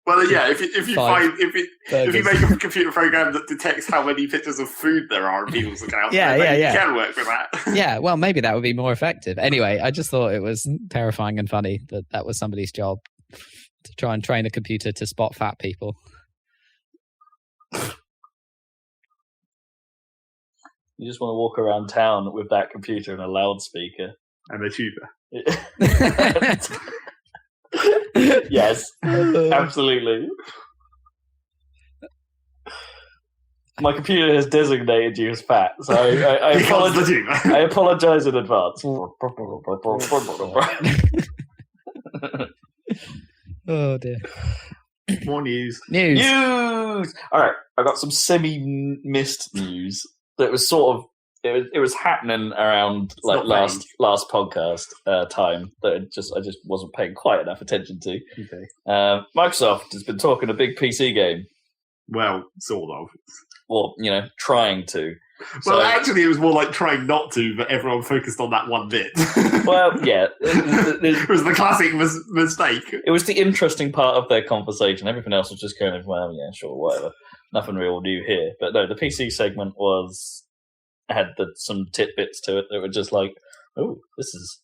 Well, yeah, if you make a computer program that detects how many pictures of food there are in people's accounts, you can work with that. Yeah, well, maybe that would be more effective. Anyway, I just thought it was terrifying and funny that was somebody's job to try and train a computer to spot fat people. You just want to walk around town with that computer and a loudspeaker. And a tuba. Yes, absolutely. My computer has designated you as fat, so I apologize in advance. Oh dear. More news. All right, I got some semi-missed news. That was sort of it was happening around like last podcast time that I just wasn't paying quite enough attention to. Okay. Microsoft has been talking a big PC game. Well, sort of. Or trying to. Well, actually, it was more like trying not to, but everyone focused on that one bit. Well, yeah, it was the classic mistake. It was the interesting part of their conversation. Everything else was just kind of, well, yeah, sure, whatever. Nothing real new here. But no, the PC segment had some tidbits to it that were just like, oh, this is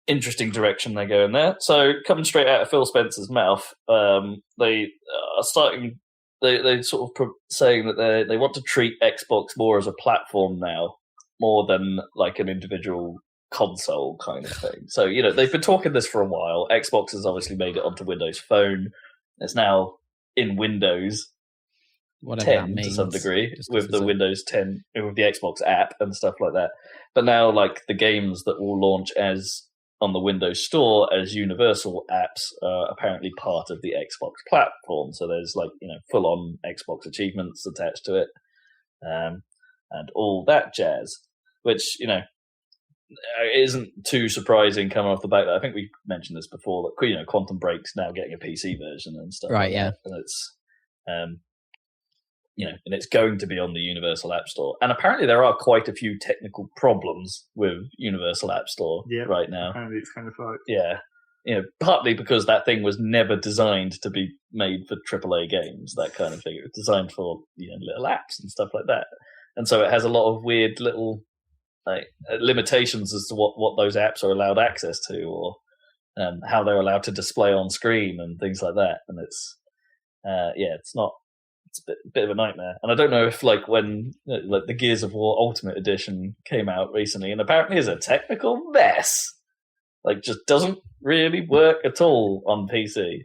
interesting direction they're going there. So coming straight out of Phil Spencer's mouth, they are starting. They sort of saying that they want to treat Xbox more as a platform now, more than like an individual console kind of thing. So they've been talking this for a while. Xbox has obviously made it onto Windows Phone. It's now in Windows. Whatever 10 to some degree with the Windows 10 with the Xbox app and stuff like that. But now like the games that will launch as on the Windows Store as universal apps are apparently part of the Xbox platform. So there's full-on Xbox achievements attached to it, and all that jazz, which isn't too surprising coming off the back. I think we mentioned this before that Quantum Break's now getting a PC version and stuff. Right? Yeah, and it's and it's going to be on the Universal App Store. And apparently there are quite a few technical problems with Universal App Store right now. Apparently it's kind of fucked. Yeah. Partly because that thing was never designed to be made for AAA games, that kind of thing. It was designed for, little apps and stuff like that. And so it has a lot of weird little limitations as to what those apps are allowed access to, or how they're allowed to display on screen and things like that. And it's it's a bit of a nightmare. And I don't know if when the Gears of War Ultimate Edition came out recently, and apparently is a technical mess, just doesn't really work at all on PC,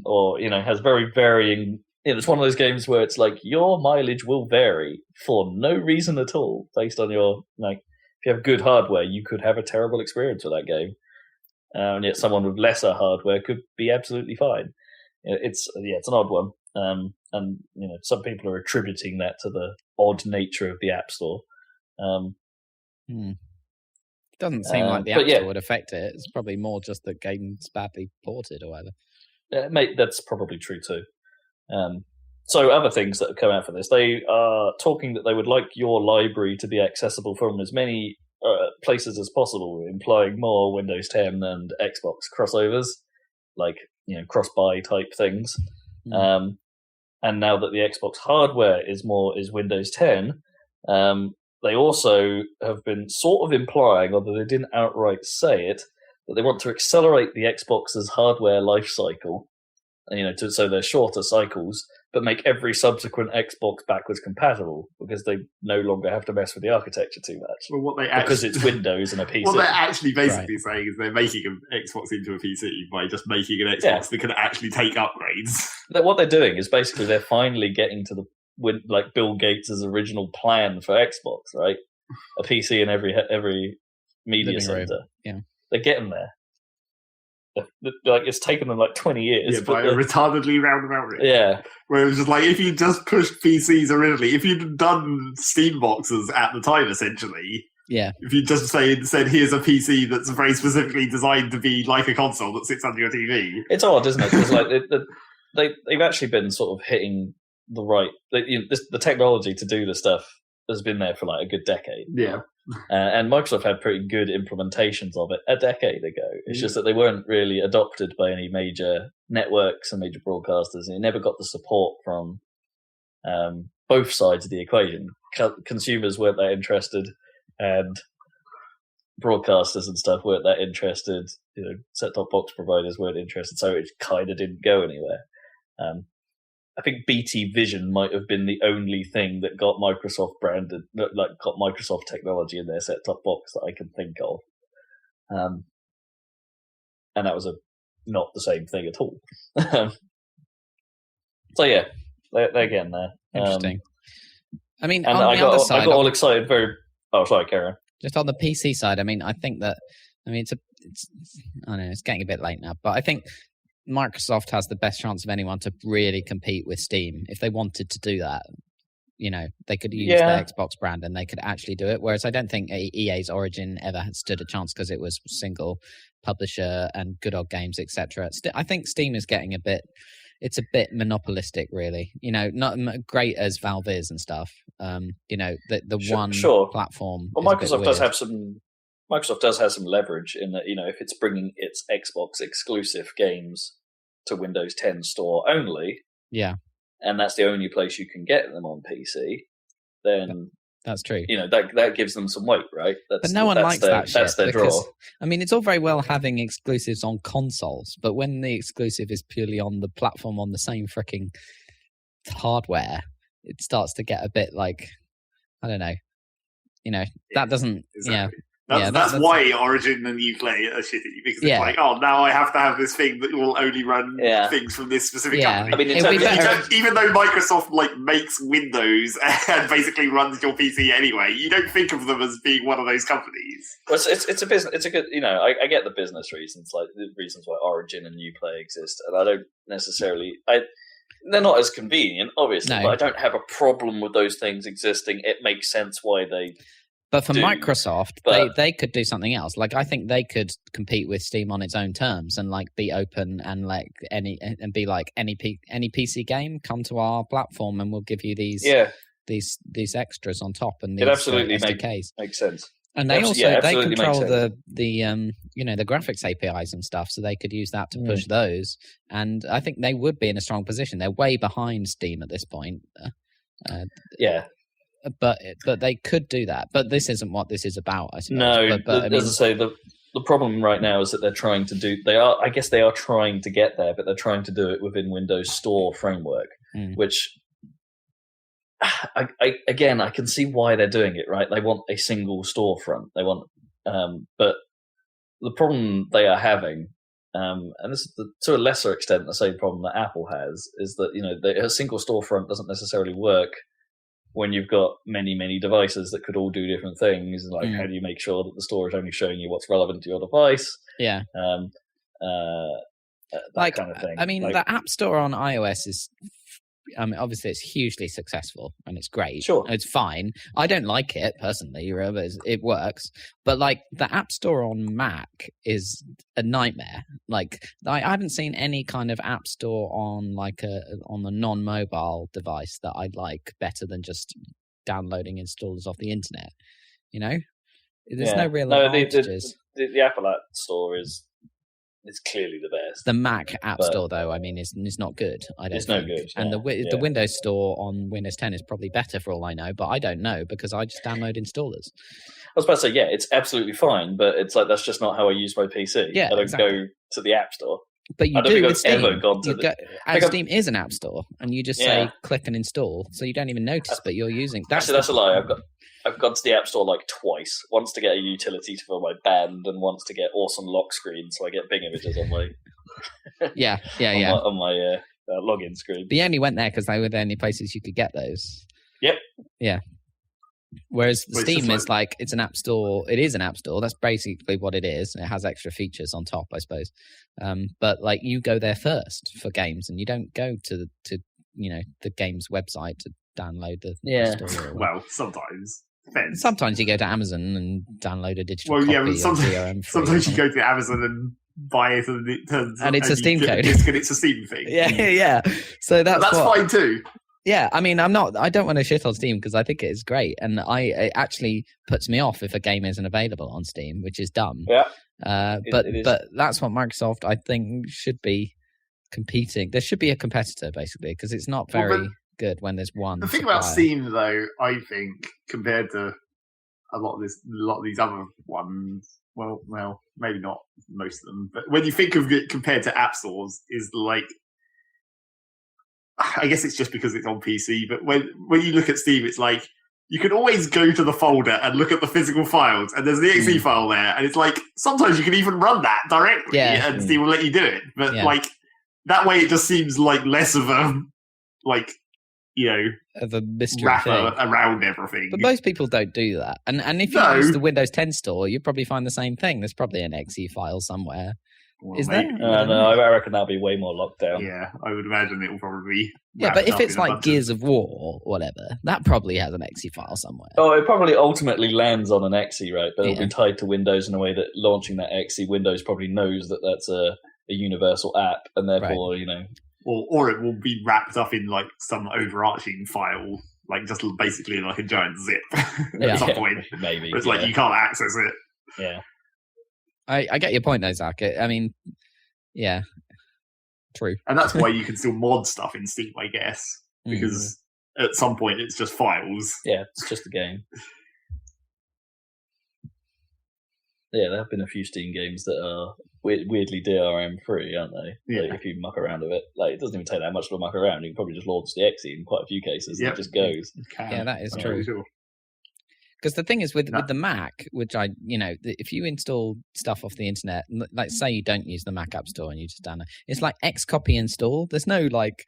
or has very varying. It's one of those games where it's your mileage will vary for no reason at all, based on your if you have good hardware, you could have a terrible experience with that game, and yet someone with lesser hardware could be absolutely fine. It's an odd one, and some people are attributing that to the odd nature of the App Store. Doesn't seem like the App Store would affect it. It's probably more just the game's badly ported or whatever. Mate, that's probably true too. So other things that have come out for this, they are talking that they would like your library to be accessible from as many places as possible, implying more Windows 10 and Xbox crossovers, cross-buy type things. And now that the Xbox hardware is Windows 10, they also have been sort of implying, although they didn't outright say it, that they want to accelerate the Xbox's hardware life cycle, so they're shorter cycles, but make every subsequent Xbox backwards compatible, because they no longer have to mess with the architecture too much. Because it's Windows and a PC. What they're actually basically saying is they're making an Xbox into a PC by just making an Xbox that can actually take upgrades. What they're doing is basically they're finally getting to Bill Gates' original plan for Xbox, right? A PC in every media center. Yeah, they're getting there. It's taken them 20 years. Yeah, by a retardedly roundabout route. Yeah. Where it was just if you just pushed PCs originally, if you'd done Steam boxes at the time, essentially. Yeah. If you just said, here's a PC that's very specifically designed to be like a console that sits under your TV. It's odd, isn't it? Because they've actually been sort of hitting the right. The technology to do the stuff has been there for a good decade. Yeah. And Microsoft had pretty good implementations of it a decade ago. It's just that they weren't really adopted by any major networks and major broadcasters, and it never got the support from both sides of the equation. Consumers weren't that interested, and broadcasters and stuff weren't that interested. Set-top box providers weren't interested, so it kind of didn't go anywhere. I think BT Vision might have been the only thing that got Microsoft branded, got Microsoft technology in their set-top box that I can think of. And that was not the same thing at all. So yeah, they're getting there. Interesting. I mean, and on the other side, I got all excited. Sorry, Karen. Just on the PC side, I think that I don't know, it's getting a bit late now, but I think Microsoft has the best chance of anyone to really compete with Steam. If they wanted to do that, they could use the Xbox brand and they could actually do it. Whereas I don't think EA's Origin ever had stood a chance because it was single publisher and good old games, etc. I think Steam is getting it's a bit monopolistic, really. Not great as Valve is and stuff. One platform. Well, Microsoft does have some leverage in that, if it's bringing its Xbox exclusive games to Windows 10 store only, and that's the only place you can get them on PC, then that's true. That gives them some weight, right? But no one likes that shit. That's their draw. It's all very well having exclusives on consoles, but when the exclusive is purely on the platform on the same freaking hardware, it starts to get a bit I don't know. That doesn't. Exactly. That's why Origin and Uplay are shitty, because it's like, oh, now I have to have this thing that will only run things from this specific company. I mean, even though Microsoft makes Windows and basically runs your PC anyway, you don't think of them as being one of those companies. Well, it's a business. It's a good, I get the business reasons, like the reasons why Origin and Uplay exist, and I don't necessarily. They're not as convenient, obviously, but I don't have a problem with those things existing. It makes sense why they. But for Microsoft, they could do something else. Like, I think they could compete with Steam on its own terms and be open and any PC game, come to our platform and we'll give you these extras on top and these it absolutely SDKs. Makes sense. And they they control the graphics APIs and stuff, so they could use that to push those. And I think they would be in a strong position. They're way behind Steam at this point. But they could do that. But this isn't what this is about, I suppose. No, but as I say, the problem right now is that they're trying to do. They are trying to get there, but they're trying to do it within Windows Store framework, which. I can see why they're doing it, right? They want a single storefront. They want, but the problem they are having, and this is to a lesser extent the same problem that Apple has, is that a single storefront doesn't necessarily work when you've got many devices that could all do different things. Like, how do you make sure that the store is only showing you what's relevant to your device? Yeah. That kind of thing. I mean, the App Store on iOS is. Obviously, it's hugely successful and it's great. Sure, it's fine. I don't like it personally, but it works. But the App Store on Mac is a nightmare. I haven't seen any kind of App Store on on a non-mobile device that I like better than just downloading installers off the internet. There's no real advantages. The Apple App Store is. It's clearly the best. The Mac App Store, though, I mean, is not good. It's no good. And the Windows Store on Windows 10 is probably better for all I know, but I don't know because I just download installers. I was about to say, it's absolutely fine, but it's like that's just not how I use my PC. Yeah, I don't go to the App Store. But you do with Steam. And Steam is an App Store, and you just say click and install, so you don't even notice, but you're using. That's a lie. I've gone to the App Store twice. Once to get a utility for my band, and once to get awesome lock screen, so I get Bing images on my on my login screen. But you only went there because they were the only places you could get those. Yep. Yeah. Whereas Steam is it's an app store. It is an app store. That's basically what it is. It has extra features on top, I suppose. But you go there first for games, and you don't go to the game's website to download the store. Well, sometimes. Depends. Sometimes you go to Amazon and download a digital copy. Sometimes you go to Amazon and buy it, and it's a Steam code. It's a Steam thing. Yeah. So that's fine too. Yeah, I mean, I don't want to shit on Steam because I think it is great, and it actually puts me off if a game isn't available on Steam, which is dumb. Yeah. But that's what Microsoft, I think, should be competing. There should be a competitor basically because it's not very good when there's one. The thing about Steam, though, I think, compared to a lot of these other ones, well, maybe not most of them, but when you think of it compared to app stores, is I guess it's just because it's on PC. But when you look at Steam, it's you can always go to the folder and look at the physical files, and there's the exe file there, and it's sometimes you can even run that directly, and Steam will let you do it. But that way, it just seems less of a of a mystery wrapper thing around everything. But most people don't do that. And if you use the Windows 10 store, you probably find the same thing. There's probably an exe file somewhere. Well, is there? No, I reckon that'll be way more locked down. Yeah, I would imagine it will probably be. Yeah, but if it's Gears of War or whatever, that probably has an exe file somewhere. Oh, it probably ultimately lands on an exe, right? But it'll be tied to Windows in a way that launching that exe, Windows probably knows that that's a universal app, and therefore, Or it will be wrapped up in some overarching file, just basically a giant zip at some point. Maybe. It's you can't access it. Yeah. I get your point though, Zach. I mean, yeah, true. And that's why you can still mod stuff in Steam, I guess, because at some point it's just files. Yeah, it's just a game. Yeah, there have been a few Steam games that are weirdly DRM free, aren't they? Yeah. If you muck around with it, it doesn't even take that much to muck around. You can probably just launch the exe in quite a few cases, and it just goes. Yeah, that is true. Sure. Because the thing is with the Mac, which if you install stuff off the internet, like say you don't use the Mac App Store and you just download, it's like Xcopy install. There's no like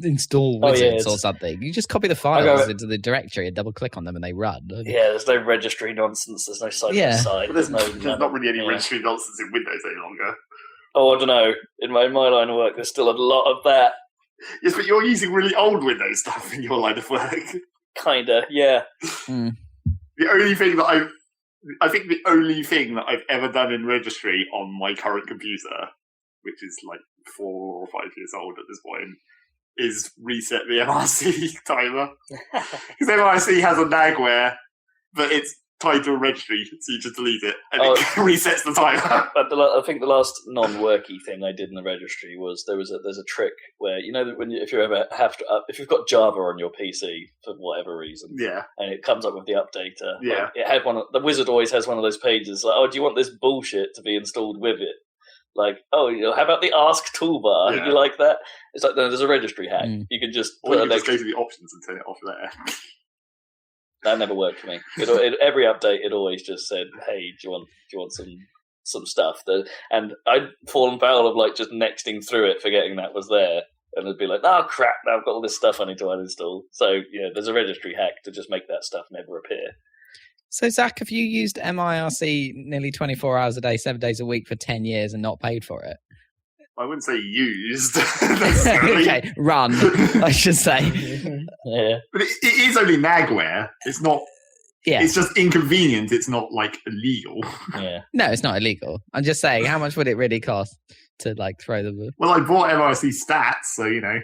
install wizards or something. You just copy the files into the directory and double click on them and they run. Yeah, there's no registry nonsense. There's no side by side. There's not really any registry nonsense in Windows any longer. Oh, I don't know. In my line of work, there's still a lot of that. Yes, but you're using really old Windows stuff in your line of work. Kinda, yeah. Mm. The only thing that the only thing that I've ever done in registry on my current computer, which is like 4 or 5 years old at this point, is reset the MRC timer. Because MRC has a nagware, but it's tied to a registry, so you just delete it, and it resets the timer. But I think the last non-worky thing I did in the registry was there's a trick where if you've got Java on your PC for whatever reason, and it comes up with the updater, it had the wizard always has one of those pages like, oh, do you want this bullshit to be installed with it? Like, oh, how about the Ask toolbar? Yeah. You like that? It's like, no, there's a registry hack. You can just go to the options and turn it off there. That never worked for me. Every update, it always just said, "Hey, do you want some stuff?" And I'd fallen foul of like just nexting through it, forgetting that was there, and it'd be like, "Oh crap! Now I've got all this stuff I need to uninstall." So there's a registry hack to just make that stuff never appear. So, Zach, have you used MIRC nearly 24 hours a day, 7 days a week for 10 years and not paid for it? I wouldn't say used. Okay, run, I should say. Yeah. But it is only nagware. It's not... Yeah. It's just inconvenient. It's not, like, illegal. Yeah. No, it's not illegal. I'm just saying, how much would it really cost to, like, throw them? Well, I bought MIRC stats, so, Okay.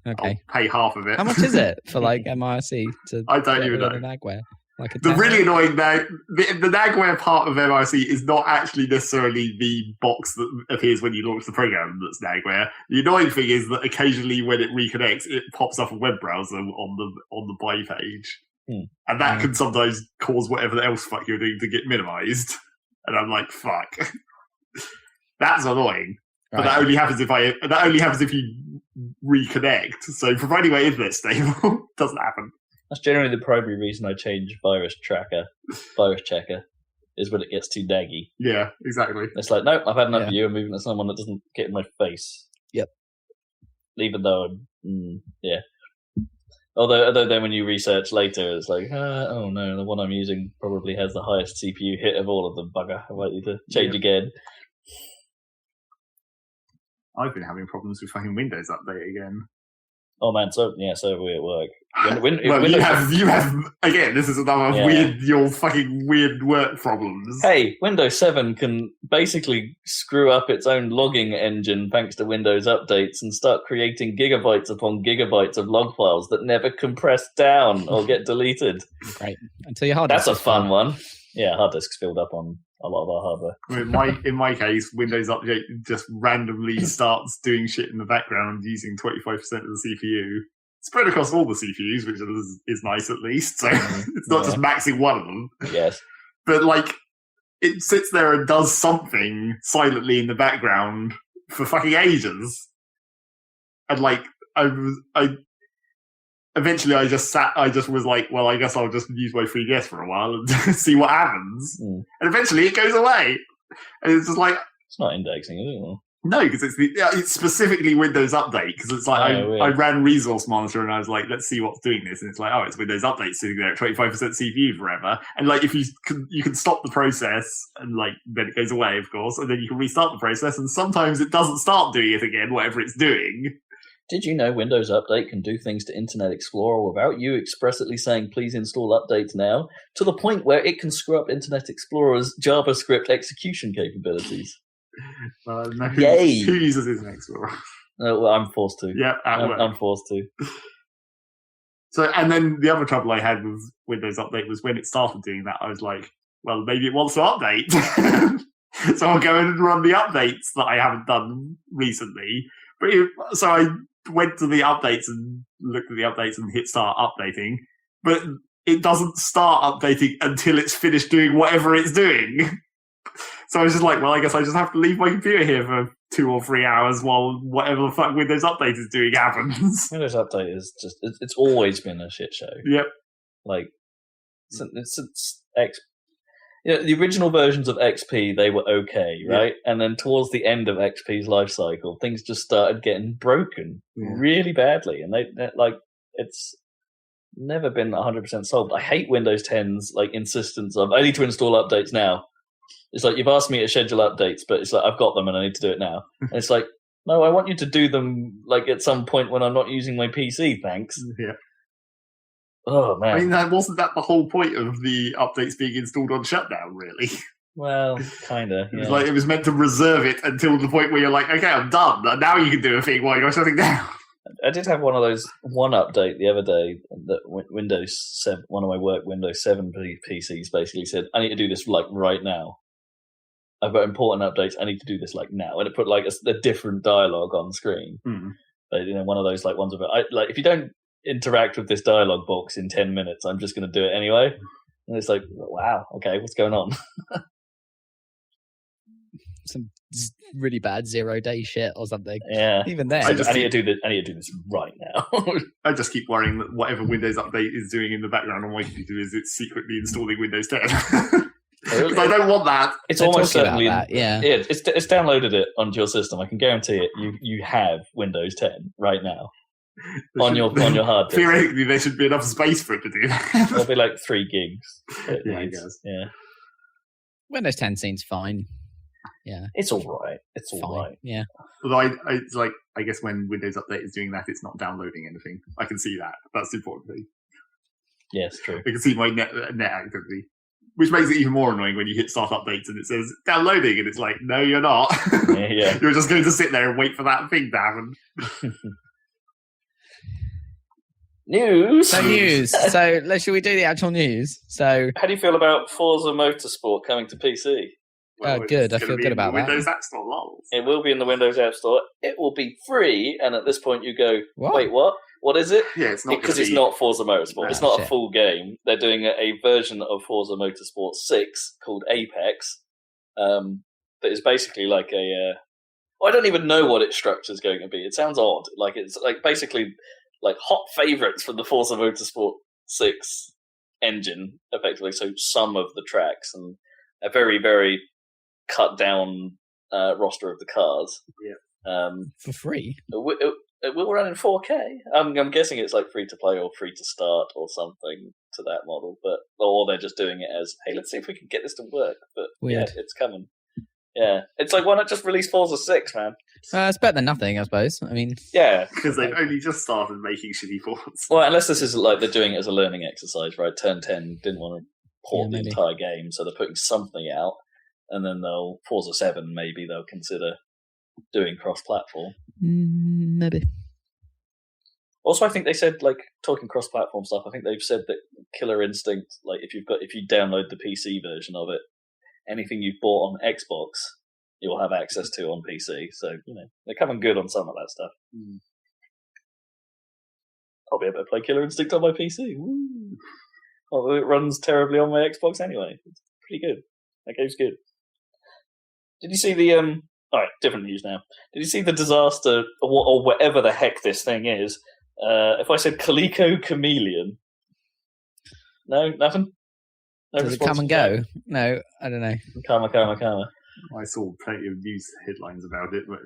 I'll pay half of it. How much is it for, like, MIRC to I don't even know. Nagware? Like the really annoying the nagware part of MIRC is not actually necessarily the box that appears when you launch the program that's nagware. The annoying thing is that occasionally when it reconnects, it pops up a web browser on the buy page, and that can sometimes cause whatever else fuck you're doing to get minimized. And I'm like, fuck, that's annoying. But that only happens if you reconnect. So providing my internet's stable, doesn't happen. That's generally the primary reason I change virus checker, is when it gets too daggy. Yeah, exactly. It's like, nope, I've had enough of you. I'm moving to someone that doesn't get in my face. Yep. Even though yeah. Although then when you research later, it's like, oh no, the one I'm using probably has the highest CPU hit of all of them. Bugger, I might need to change again. I've been having problems with fucking Windows Update again. Oh man, so have we at work. You have again. This is another your fucking weird work problems. Hey, Windows 7 can basically screw up its own logging engine thanks to Windows updates and start creating gigabytes upon gigabytes of log files that never compress down or get deleted. Great. Until your hard disk. That's a fun one. Yeah, hard disk's filled up on a lot of our hardware. In my case, Windows Update just randomly starts doing shit in the background using 25% of the CPU. Spread across all the CPUs, which is nice at least. So it's not just maxing one of them. Yes. But like, it sits there and does something silently in the background for fucking ages. And like, eventually I just was like, well, I guess I'll just use my 3DS for a while and see what happens. And eventually it goes away. And it's just like... It's not indexing, is it? No, because it's specifically Windows Update, because it's like I ran Resource Monitor and I was like, let's see what's doing this, and it's like, oh, it's Windows Update sitting there at 25% CPU forever, and like if you can stop the process and like then it goes away, of course, and then you can restart the process, and sometimes it doesn't start doing it again, whatever it's doing. Did you know Windows Update can do things to Internet Explorer without you expressly saying, please install updates now, to the point where it can screw up Internet Explorer's JavaScript execution capabilities? No, Yay! Who uses Internet Explorer? Well, I'm forced to. Yeah, I'm forced to. So, and then the other trouble I had with Windows Update was when it started doing that, I was like, well, maybe it wants to update. So I'll go in and run the updates that I haven't done recently. So I went to the updates and looked at the updates and hit start updating, but it doesn't start updating until it's finished doing whatever it's doing. So I was just like, well, I guess I just have to leave my computer here for 2 or 3 hours while whatever the fuck Windows Update is doing happens. Windows Update is just, it's always been a shit show. Yep. Like, since X. The original versions of XP, they were okay, right? And then towards the end of XP's life cycle, things just started getting broken really badly, and it's never been 100% solved. I hate Windows 10's insistence of I need to install updates now. It's like you've asked me to schedule updates, but it's like I've got them and I need to do it now. And it's like, no, I want you to do them at some point when I'm not using my PC. Thanks. Yeah. Oh man! I mean, wasn't that the whole point of the updates being installed on shutdown? Really? Well, kinda. It was it was meant to reserve it until the point where you're like, okay, I'm done. Now you can do a thing while you're shutting down. I did have one update the other day that Windows 7, one of my work Windows 7 PCs basically said, I need to do this right now. I've got important updates. I need to do this now, and it put a different dialogue on screen. But, one of those ones of it. If you don't interact with this dialogue box in 10 minutes, I'm just going to do it anyway. And it's like, wow, okay, what's going on? Some really bad 0-day shit or something. Yeah, even then, I need to do this right now. I just keep worrying that whatever Windows update is doing in the background on my computer is it's secretly installing Windows 10. Because I don't want that. It's almost certainly it's downloaded it onto your system. I can guarantee it. You have Windows 10 right now on your hard disk. Theoretically, there should be enough space for it to do that. There'll be 3 gigs. I guess. Yeah. Windows 10 seems fine. Yeah, it's all right. It's all right. Yeah. Although I guess when Windows Update is doing that, it's not downloading anything. I can see that. That's the important thing. Yes, true. I can see my net activity, which makes it even more annoying when you hit start updates and it says downloading, and it's like, no, you're not. Yeah. You're just going to sit there and wait for that thing to happen. News. So should we do the actual news? So, how do you feel about Forza Motorsport coming to PC? Well, good. I feel good about that. Windows App Store, lols. It will be in the Windows App Store. It will be free, and at this point you go, what? Wait, what? What is it? Yeah, it's not because it's not Forza Motorsport. It's not a full game. They're doing a version of Forza Motorsport 6 called Apex. That is basically I don't even know what its structure is going to be. It sounds odd. It's basically hot favourites from the Forza Motorsport 6 engine, effectively. So some of the tracks and a very, very cut down roster of the cars. Yeah. For free. It will run in 4K. I'm guessing it's free to play or free to start or something to that model, or they're just doing it as, hey, let's see if we can get this to work. But weird. Yeah, it's coming. Yeah, it's why not just release Forza 6, man? It's better than nothing, I suppose. I mean, yeah, because they've only just started making shitty ports. Well, unless this is they're doing it as a learning exercise, right? Turn 10 didn't want to port the entire game, so they're putting something out, and then Forza 7 maybe they'll consider doing cross-platform. Maybe. Also, I think they said, talking cross-platform stuff, I think they've said that Killer Instinct, if you download the PC version of it, anything you've bought on Xbox, you'll have access to on PC. So, they're coming good on some of that stuff. I'll be able to play Killer Instinct on my PC. Woo. Although it runs terribly on my Xbox anyway. It's pretty good. That game's good. Did you see the... Alright, different news now. Did you see the disaster, or whatever the heck this thing is? If I said Calico Chameleon? No? Nothing? No Does it come and go? No, I don't know. Karma. I saw plenty of news headlines about it, but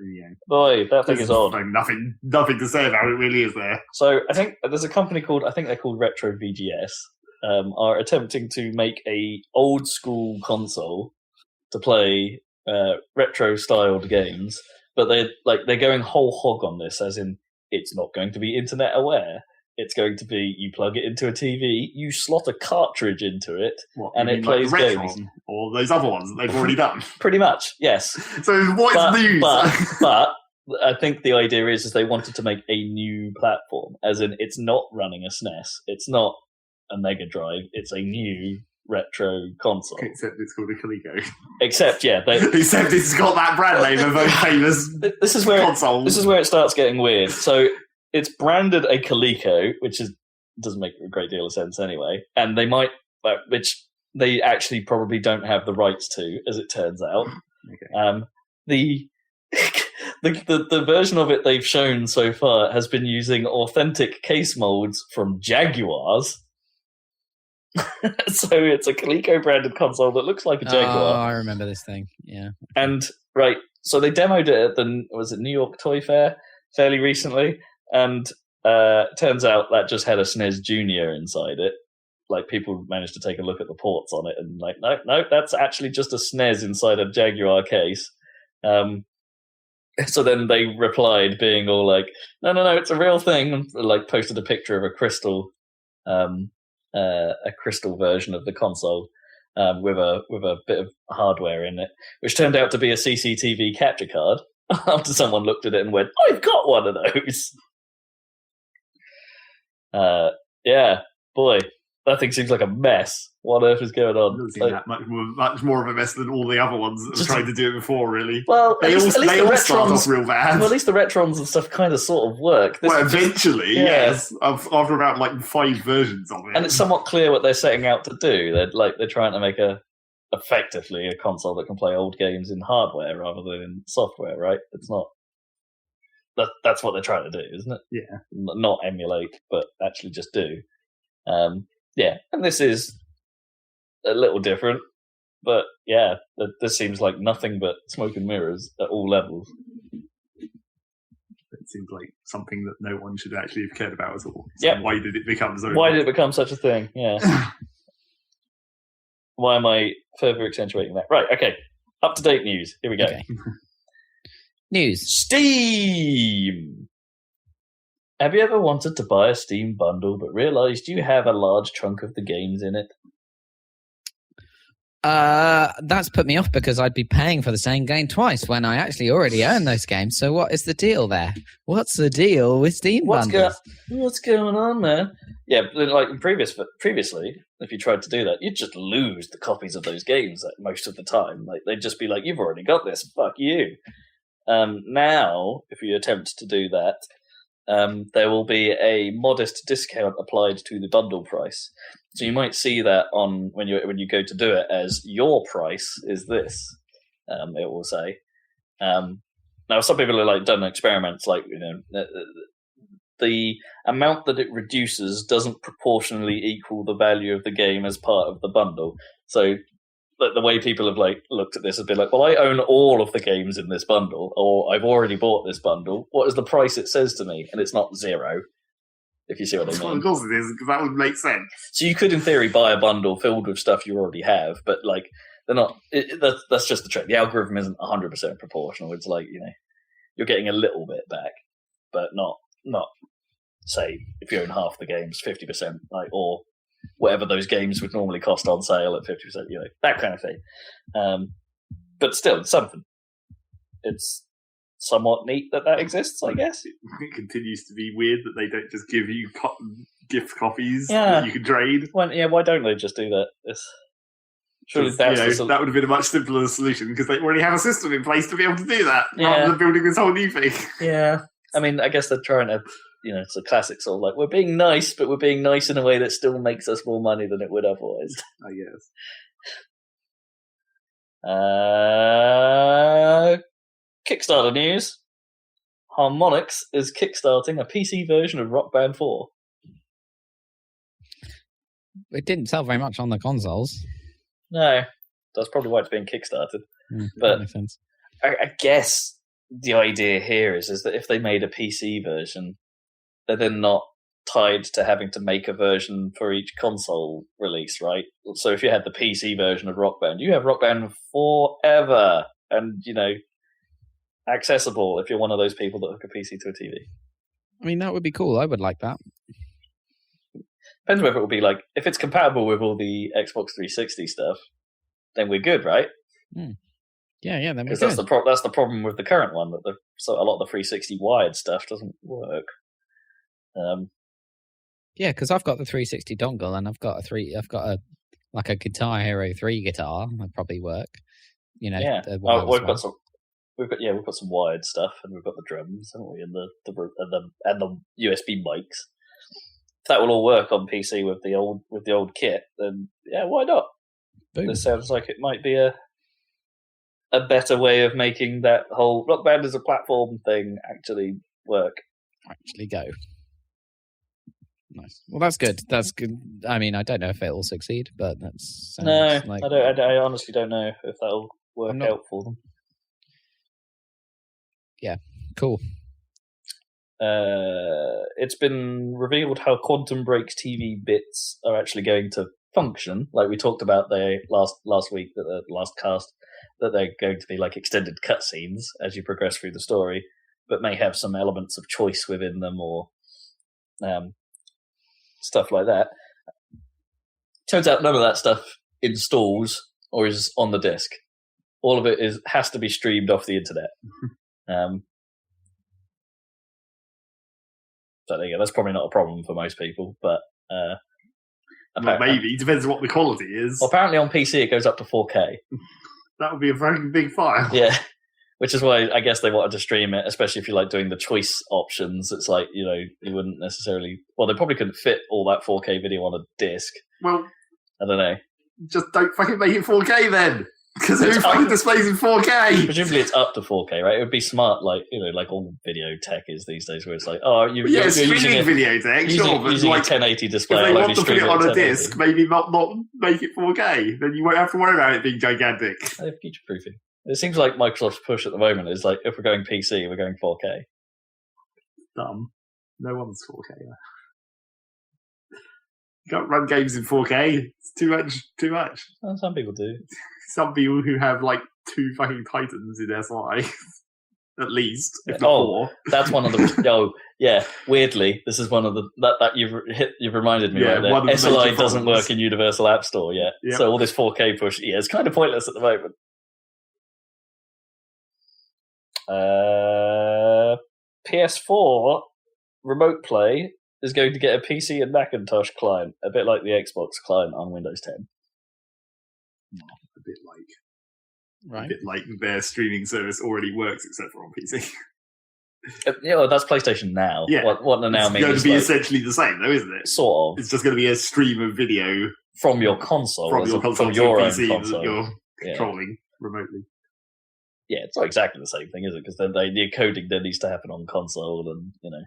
boy, that thing is odd. Nothing to say about it, really, is there? So I think there's a company called they're called Retro VGS, are attempting to make a old school console to play retro styled games, but they're going whole hog on this, as in it's not going to be internet aware. It's going to be you plug it into a TV, you slot a cartridge into it, and it plays games. Or those other ones that they've already done. Pretty much, yes. So what's news? But I think the idea is they wanted to make a new platform, as in it's not running a SNES, it's not a Mega Drive, it's a new retro console. Except it's called a Coleco. Except it's got that brand name of a famous console. This is where it starts getting weird. So it's branded a Coleco, which doesn't make a great deal of sense anyway, and which they actually probably don't have the rights to, as it turns out. Okay. The version of it they've shown so far has been using authentic case molds from Jaguars. So it's a Coleco branded console that looks like a Jaguar. Oh, I remember this thing. Yeah. And so they demoed it at the New York Toy Fair fairly recently, and turns out that just had a SNES Junior inside it. Like, people managed to take a look at the ports on it and like, no, that's actually just a SNES inside a Jaguar case. So then they replied, being all like, no, it's a real thing, and like posted a picture of a crystal version of the console with a bit of hardware in it, which turned out to be a CCTV capture card. After someone looked at it and went, "I've got one of those." Yeah, boy, that thing seems like a mess. What on earth is going on? It doesn't seem that much more of a mess than all the other ones that have tried to do it before, really. Well, they all start off real bad. Well, at least the Retrons and stuff kind of sort of work. Eventually, yes. After about like 5 versions of it. And it's somewhat clear what they're setting out to do. They're trying to make effectively a console that can play old games in hardware rather than in software, right? It's not... That's what they're trying to do, isn't it? Yeah. Not emulate, but actually just do. Yeah, and this is a little different, but yeah, this seems like nothing but smoke and mirrors at all levels. It seems like something that no one should actually have cared about at all. So yeah. Why did it become so? Why did it become such a thing? Yeah. Why am I further accentuating that? Right, okay. Up-to-date news. Here we go. Okay. News. Steam! Have you ever wanted to buy a Steam bundle but realised you have a large chunk of the games in it? That's put me off because I'd be paying for the same game twice when I actually already own those games. So what is the deal there? What's the deal with Steam bundles? What's going on there? Yeah, like previously, if you tried to do that, you'd just lose the copies of those games most of the time. Like, they'd just be like, "You've already got this. Fuck you." Now, if you attempt to do that, there will be a modest discount applied to the bundle price. So you might see that on when you go to do it as your price is this. It will say. Now, some people have done experiments, the amount that it reduces doesn't proportionally equal the value of the game as part of the bundle. So the way people have looked at this has been like, well, I own all of the games in this bundle, or I've already bought this bundle. What is the price it says to me? And it's not 0, if you see what I mean. Well, of course it is, because that would make sense. So you could, in theory, buy a bundle filled with stuff you already have, but they're not. That's just the trick. The algorithm isn't 100% proportional. It's you're getting a little bit back, but not say if you own half the games, 50%, or whatever those games would normally cost on sale at 50%, that kind of thing. But still, it's something. It's somewhat neat that exists, I guess. It continues to be weird that they don't just give you gift copies that you can trade. Why don't they just do that? Surely that would have been a much simpler solution, because they already have a system in place to be able to do that, rather than building this whole new thing. Yeah. I mean, I guess they're trying to... it's a classic sort of we're being nice, but we're being nice in a way that still makes us more money than it would otherwise. I guess. Kickstarter news. Harmonix is kickstarting a PC version of Rock Band 4. It didn't sell very much on the consoles. No. That's probably why it's being kickstarted. But that makes sense. I guess the idea here is that if they made a PC version, they're then not tied to having to make a version for each console release, right? So if you had the PC version of Rock Band, you have Rock Band forever, and accessible if you're one of those people that hook a PC to a TV. I mean, that would be cool. I would like that. Depends whether it will be if it's compatible with all the Xbox 360 stuff, then we're good, right? Yeah, then we're good. Because that's the problem with the current one, that a lot of the 360 wired stuff doesn't work. Yeah, because I've got the 360 dongle, and I've got a Guitar Hero 3 guitar. That'd probably work. We've got some wired stuff, and we've got the drums, haven't we? And the USB mics. If that will all work on PC with the old kit, then yeah, why not? Boom. This sounds like it might be a better way of making that whole Rock Band as a platform thing actually work. Actually go. Nice. Well, that's good. That's good. I mean, I don't know if it'll succeed, but that's no. Like, I honestly don't know if that'll work out for them. Yeah, cool. It's been revealed how Quantum Break's TV bits are actually going to function. Like we talked about last week, the last cast, that they're going to be like extended cutscenes as you progress through the story, but may have some elements of choice within them or stuff like that. Turns out none of that stuff installs or is on the disc. All of it has to be streamed off the internet. So there you go. That's probably not a problem for most people, but well, maybe it depends on what the quality is. Well, apparently on PC it goes up to 4K. That would be a very big file. Yeah, which is why I guess they wanted to stream it, especially if you like doing the choice options. It's like, you know, you wouldn't necessarily. Well, they probably couldn't fit all that 4K video on a disc. Well, I don't know. Just don't fucking make it 4K then. Because who fucking displays in 4K? Presumably it's up to 4K, right? It would be smart, like, you know, like all video tech is these days, where it's like, oh, you're streaming video tech, sure, but using like, a 1080 display. If they want to put it on a disc, maybe not make it 4K. Then you won't have to worry about it being gigantic. Future proofing. It seems like Microsoft's push at the moment is like, if we're going PC, we're going 4K. Dumb. No one's 4K. You can't run games in 4K. It's too much. Well, some people do. Some people who have like 2 fucking Titans in SI, at least, if not more. That's one of the. Weirdly, this is one of the that you've reminded me right there. SLI doesn't work in Universal App Store yet, so all this 4K push, it's kind of pointless at the moment. PS4 Remote Play is going to get a PC and Macintosh client, a bit like the Xbox client on Windows 10. A bit like their streaming service already works, except for on PC. That's PlayStation Now. Yeah. What the now means it's going to be essentially the same, though, isn't it? Sort of. It's just going to be a stream of video from your console, from your own PC console that you're controlling remotely. Yeah, it's not exactly the same thing, is it? Because then the coding then needs to happen on console, and you know,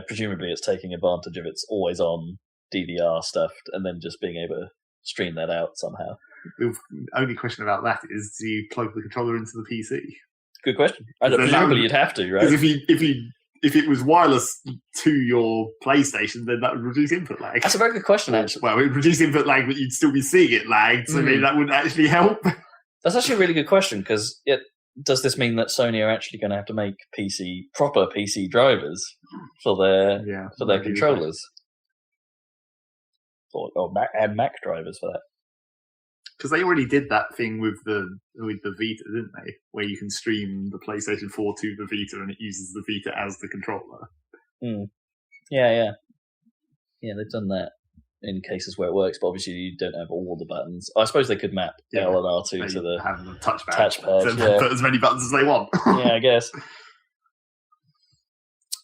presumably it's taking advantage of its always-on DVR stuff, and then just being able to stream that out somehow. The only question about that is, do you plug the controller into the PC? Good question. Presumably you'd have to, right? Because if it was wireless to your PlayStation, then that would reduce input lag. That's a very good question, actually. Well, it would reduce input lag, but you'd still be seeing it lagged, so maybe that wouldn't actually help. That's actually a really good question, because does this mean that Sony are actually going to have to make proper PC drivers for their controllers? Or Mac drivers for that? Because they already did that thing with the Vita, didn't they? Where you can stream the PlayStation 4 to the Vita, and it uses the Vita as the controller. Yeah, they've done that in cases where it works, but obviously you don't have all the buttons. I suppose they could map L and R2 to the have the touchpad. So put as many buttons as they want. Yeah, I guess.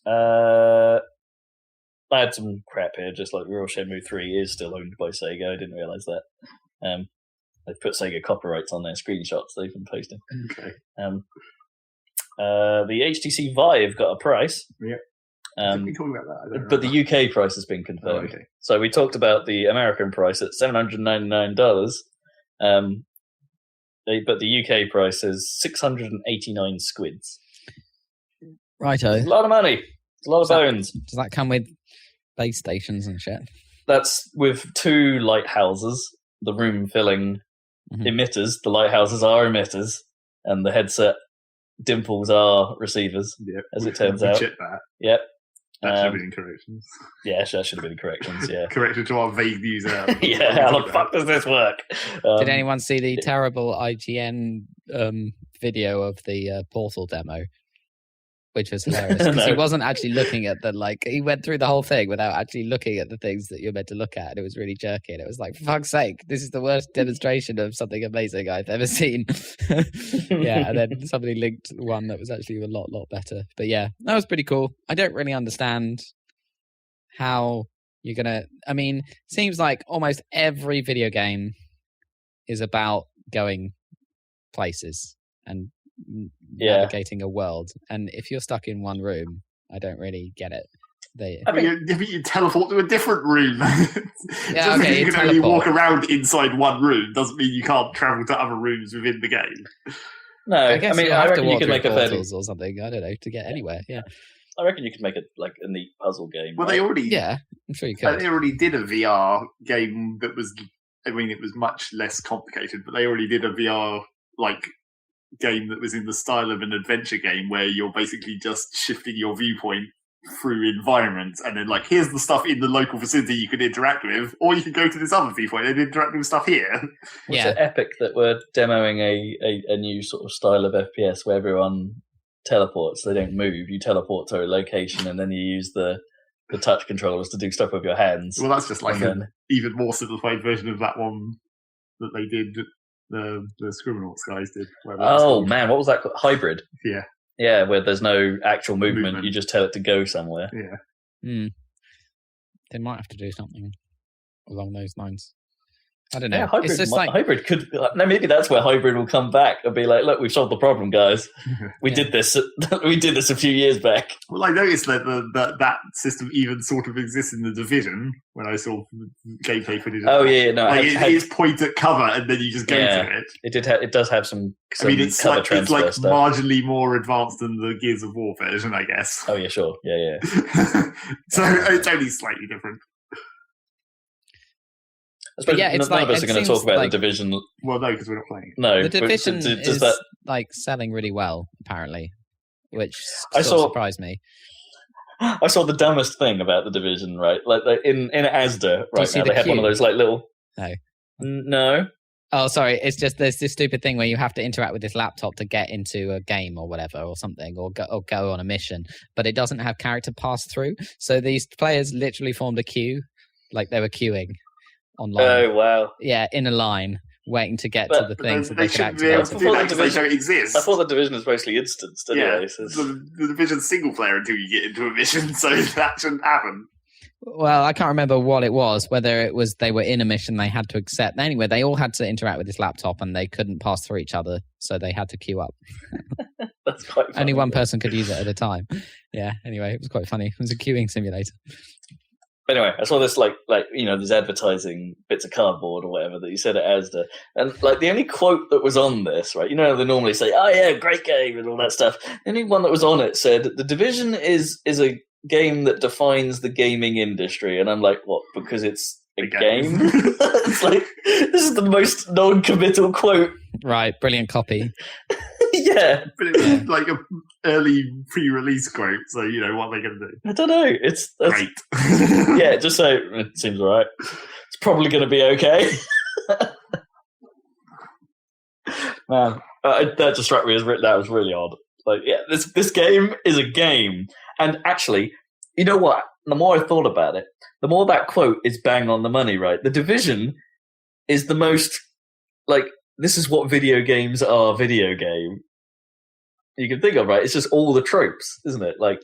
I had some crap here, just like Real Shenmue 3 is still owned by Sega. I didn't realise that. They've put Sega copyrights on their screenshots they've been posting. Okay. The HTC Vive got a price. Yeah. Didn't we talk about that? But the UK price has been confirmed. Oh, okay. So we talked about the American price at $799. But the UK price is 689 squids. Righto. It's a lot of money. It's a lot of bones. Does that come with base stations and shit? That's with 2 lighthouses, the room-filling emitters. The lighthouses are emitters, and the headset dimples are receivers, as it turns out. Check that. Yep. That should have been in corrections. Yeah, that should have been in corrections, yeah. Corrected to our vague views out. Yeah, how the fuck does this work? Did anyone see the terrible IGN video of the Portal demo? Which was hilarious, because he wasn't actually looking at he went through the whole thing without actually looking at the things that you're meant to look at, and it was really jerky, and it was like, for fuck's sake, this is the worst demonstration of something amazing I've ever seen. Yeah, and then somebody linked one that was actually a lot better. But yeah, that was pretty cool. I don't really understand how you're gonna, seems like almost every video game is about going places and navigating a world, and if you're stuck in one room, I don't really get it. You teleport to a different room. Yeah, okay, you can only walk around inside one room doesn't mean you can't travel to other rooms within the game. No, I reckon you could make a portals or something. I don't know, to get anywhere. Yeah, I reckon you could make a neat puzzle game. Well, they already, I'm sure you could. They already did a VR game that was. I mean, it was much less complicated, but they already did a VR game that was in the style of an adventure game where you're basically just shifting your viewpoint through environments, and then here's the stuff in the local vicinity you can interact with, or you can go to this other viewpoint and interact with stuff here. It's epic that we're demoing a new sort of style of FPS where everyone teleports. They don't move. You teleport to a location, and then you use the touch controllers to do stuff with your hands. Well, that's just an even more simplified version of that one that they did. The Scribblenauts guys did. Oh man, what was that called? Hybrid. Yeah. Yeah, where there's no actual movement. You just tell it to go somewhere. Yeah. They might have to do something along those lines. I don't know. Yeah, hybrid could. No, maybe that's where hybrid will come back and be like, "Look, we've solved the problem, guys. We did this. We did this a few years back." Well, I noticed that that system even sort of exists in the Division when I saw gameplay footage. It is point at cover, and then you just go to it. It does have some. It's cover transfer stuff. Marginally more advanced than the Gears of War version, I guess. Oh yeah, sure, yeah. So it's only slightly different. But none of us are going to talk about the Division. Well, no, because we're not playing. No, the Division is selling really well, apparently, which surprised me. I saw the dumbest thing about the Division, right? In Asda, right now they have one of those little. No. Oh, sorry. It's just there's this stupid thing where you have to interact with this laptop to get into a game or whatever or something, or go on a mission, but it doesn't have character pass through. So these players literally formed a queue, like they were queuing online. Oh wow! Yeah, in a line, waiting to get to the things that they could activate. They don't exist. I thought the Division was mostly instanced anyway. Yeah, the Division's single player until you get into a mission, so that shouldn't happen. Well, I can't remember what it was, whether it was they were in a mission they had to accept. Anyway, they all had to interact with this laptop and they couldn't pass through each other, so they had to queue up. That's quite funny. Only one person could use it at a time. Yeah, anyway, it was quite funny. It was a queuing simulator. Anyway, I saw this these advertising bits of cardboard or whatever that you said at Asda, and the only quote that was on this, right? They normally say, "Oh yeah, great game" and all that stuff. The only one that was on it said, "The Division is a game that defines the gaming industry," and I'm like, "What? Because it's a game?" It's this is the most non-committal quote. Right, brilliant copy. Yeah, but it was an early pre-release quote, so what are they going to do? I don't know. It's great. Yeah, just say it seems alright. It's probably going to be okay. Man, that just struck me as written. That was really odd. This game is a game, and actually, you know what? The more I thought about it, the more that quote is bang on the money. Right, the Division is the most this is what video games are. Video game. You can think of, right? It's just all the tropes, isn't it? I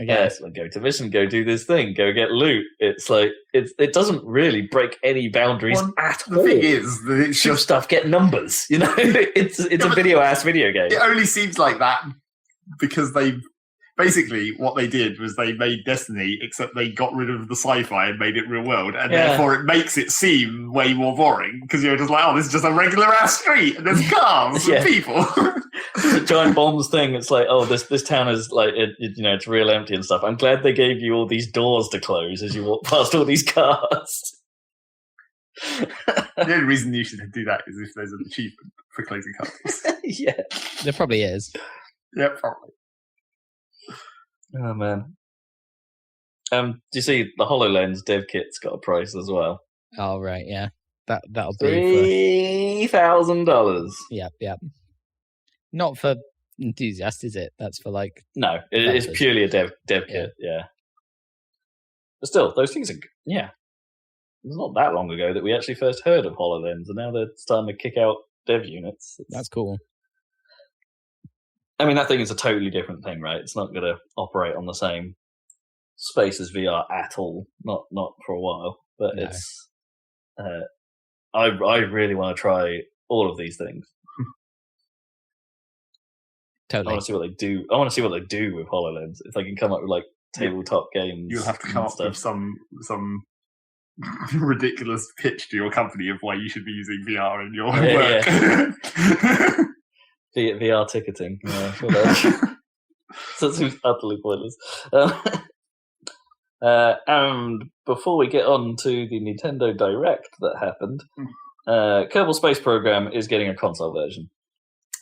guess go to mission, go do this thing, go get loot. It's it doesn't really break any boundaries at all. The thing is, it's your stuff get numbers. It's a video game. It only seems like that because they basically what they did was they made Destiny, except they got rid of the sci-fi and made it real world, and therefore it makes it seem way more boring because you're just this is just a regular ass street and there's cars and people. The giant bombs thing. It's this town is it's real empty and stuff. I'm glad they gave you all these doors to close as you walk past all these cars. The only reason you should do that is if there's an achievement for closing cars. Yeah, there probably is. Yeah, probably. Oh man. Do you see the HoloLens dev kit's got a price as well? Oh right, yeah. That'll be $3,000. Yep. Not for enthusiasts, is it? That's for no, it is purely a dev kit. Yeah, but still, those things are It was not that long ago that we actually first heard of HoloLens, and now they're starting to kick out dev units. That's cool. I mean, that thing is a totally different thing, right? It's not going to operate on the same space as VR at all. Not for a while. But no. It's. I really want to try all of these things. Totally. I want to see what they do. I want to see what they do with HoloLens. If they can come up with tabletop games. You'll have to come up with some ridiculous pitch to your company of why you should be using VR in your work. Yeah. VR ticketing. Yeah, sure. That seems utterly pointless. And before we get on to the Nintendo Direct that happened, Kerbal Space Program is getting a console version.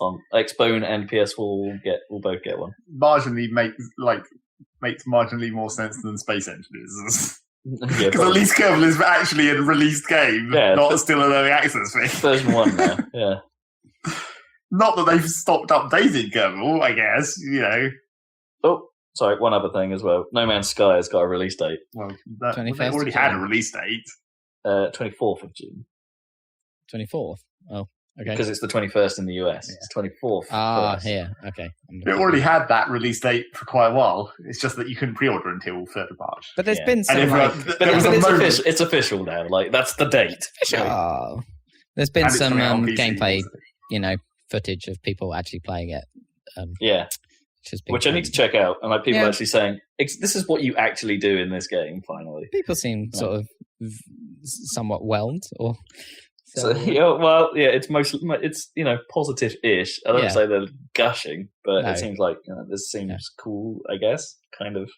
On Xbone and PS4 will both get one. Marginally makes marginally more sense than Space Engine is. Because at least Kerbal is actually a released game, not still an early access thing. Version 1 now, yeah. Not that they've stopped updating Kerbal, I guess, Oh, sorry, one other thing as well. No Man's Sky has got a release date. Well, they already had a release date. 24th of June. 24th? Oh, okay. Because it's the 21st in the US. Yeah. It's 24th. Ah, here. Okay. It already had that release date for quite a while. It's just that you couldn't pre-order until 3rd of March. But there's been some... it's official now. Like, that's the date. Oh. There's been some gameplay, footage of people actually playing it. Which I need to check out. And like people actually saying, this is what you actually do in this game, finally. People seem sort of somewhat whelmed or... it's mostly positive-ish. I don't say they're gushing, but it seems like this seems cool. I guess, kind of.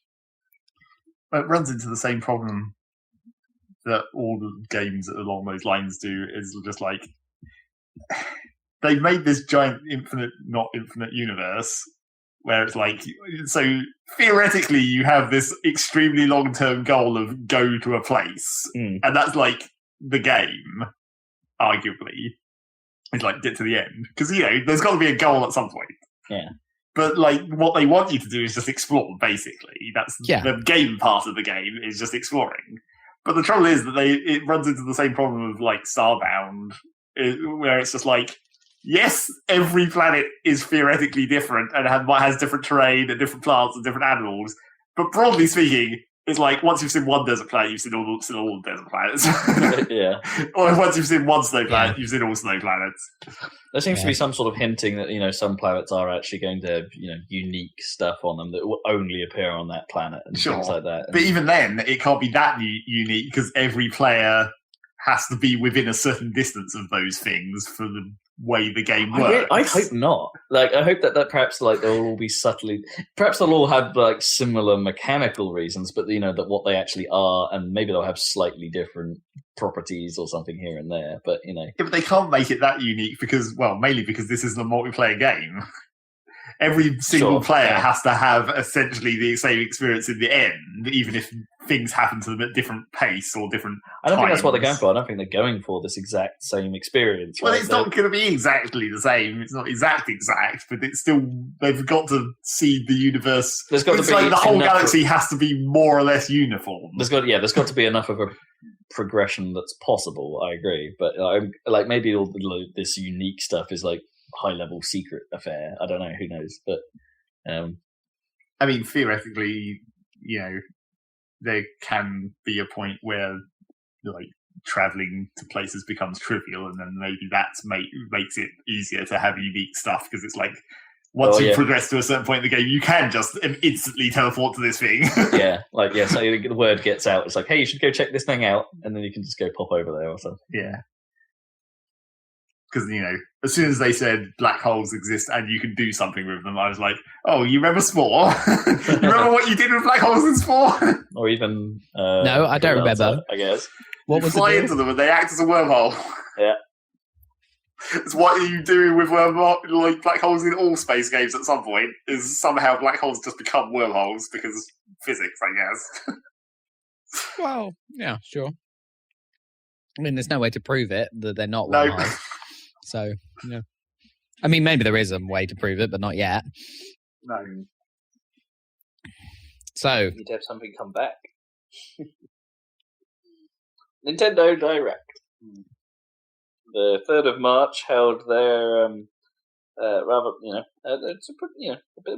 It runs into the same problem that all the games along those lines do. Is just like they've made this giant not infinite universe where it's like so theoretically you have this extremely long-term goal of go to a place, and that's like the game. Arguably, is like get to the end because there's got to be a goal at some point. Yeah, but like what they want you to do is just explore. Basically, that's the game part of the game is just exploring. But the trouble is that it runs into the same problem of like Starbound, where it's just like yes, every planet is theoretically different and has different terrain and different plants and different animals. But broadly speaking, it's like once you've seen one desert planet, you've seen all the desert planets. Yeah. Or once you've seen one snow planet, you've seen all snow planets. There seems to be some sort of hinting that some planets are actually going to have unique stuff on them that will only appear on that planet and things like that. But even then, it can't be that unique because every player has to be within a certain distance of those things for the way the game works. I hope not. Like, I hope that perhaps like they'll all be perhaps they'll all have like similar mechanical reasons, but that what they actually are, and maybe they'll have slightly different properties or something here and there. But yeah, but they can't make it that unique mainly because this isn't a multiplayer game. Every single player has to have essentially the same experience in the end, even if things happen to them at different pace or different I don't think that's what they're going for. I don't think they're going for this exact same experience. Well, it's not going to be exactly the same. It's not exact, but it's still, they've got to see the universe. There's got to be the whole galaxy has to be more or less uniform. There's got to be enough of a progression that's possible. I agree. But like maybe all this unique stuff is like high-level secret affair. I don't know. Who knows? But I mean, theoretically, there can be a point where like traveling to places becomes trivial, and then maybe that makes it easier to have unique stuff because it's like once you progress to a certain point in the game, you can just instantly teleport to this thing. So the word gets out. It's like, hey, you should go check this thing out, and then you can just go pop over there or something. Yeah. Because, as soon as they said black holes exist and you can do something with them, I was like, oh, you remember Spore? You remember what you did with black holes in Spore? Or even... no, I don't remember. I guess. What was fly into them and they act as a wormhole. Yeah. It's what you do with like black holes in all space games at some point, is somehow black holes just become wormholes because physics, I guess. Well, yeah, sure. I mean, there's no way to prove it, that they're not wormholes. So, I mean, maybe there is a way to prove it, but not yet. No. So, you need to have something come back. Nintendo Direct. The 3rd of March held their it's a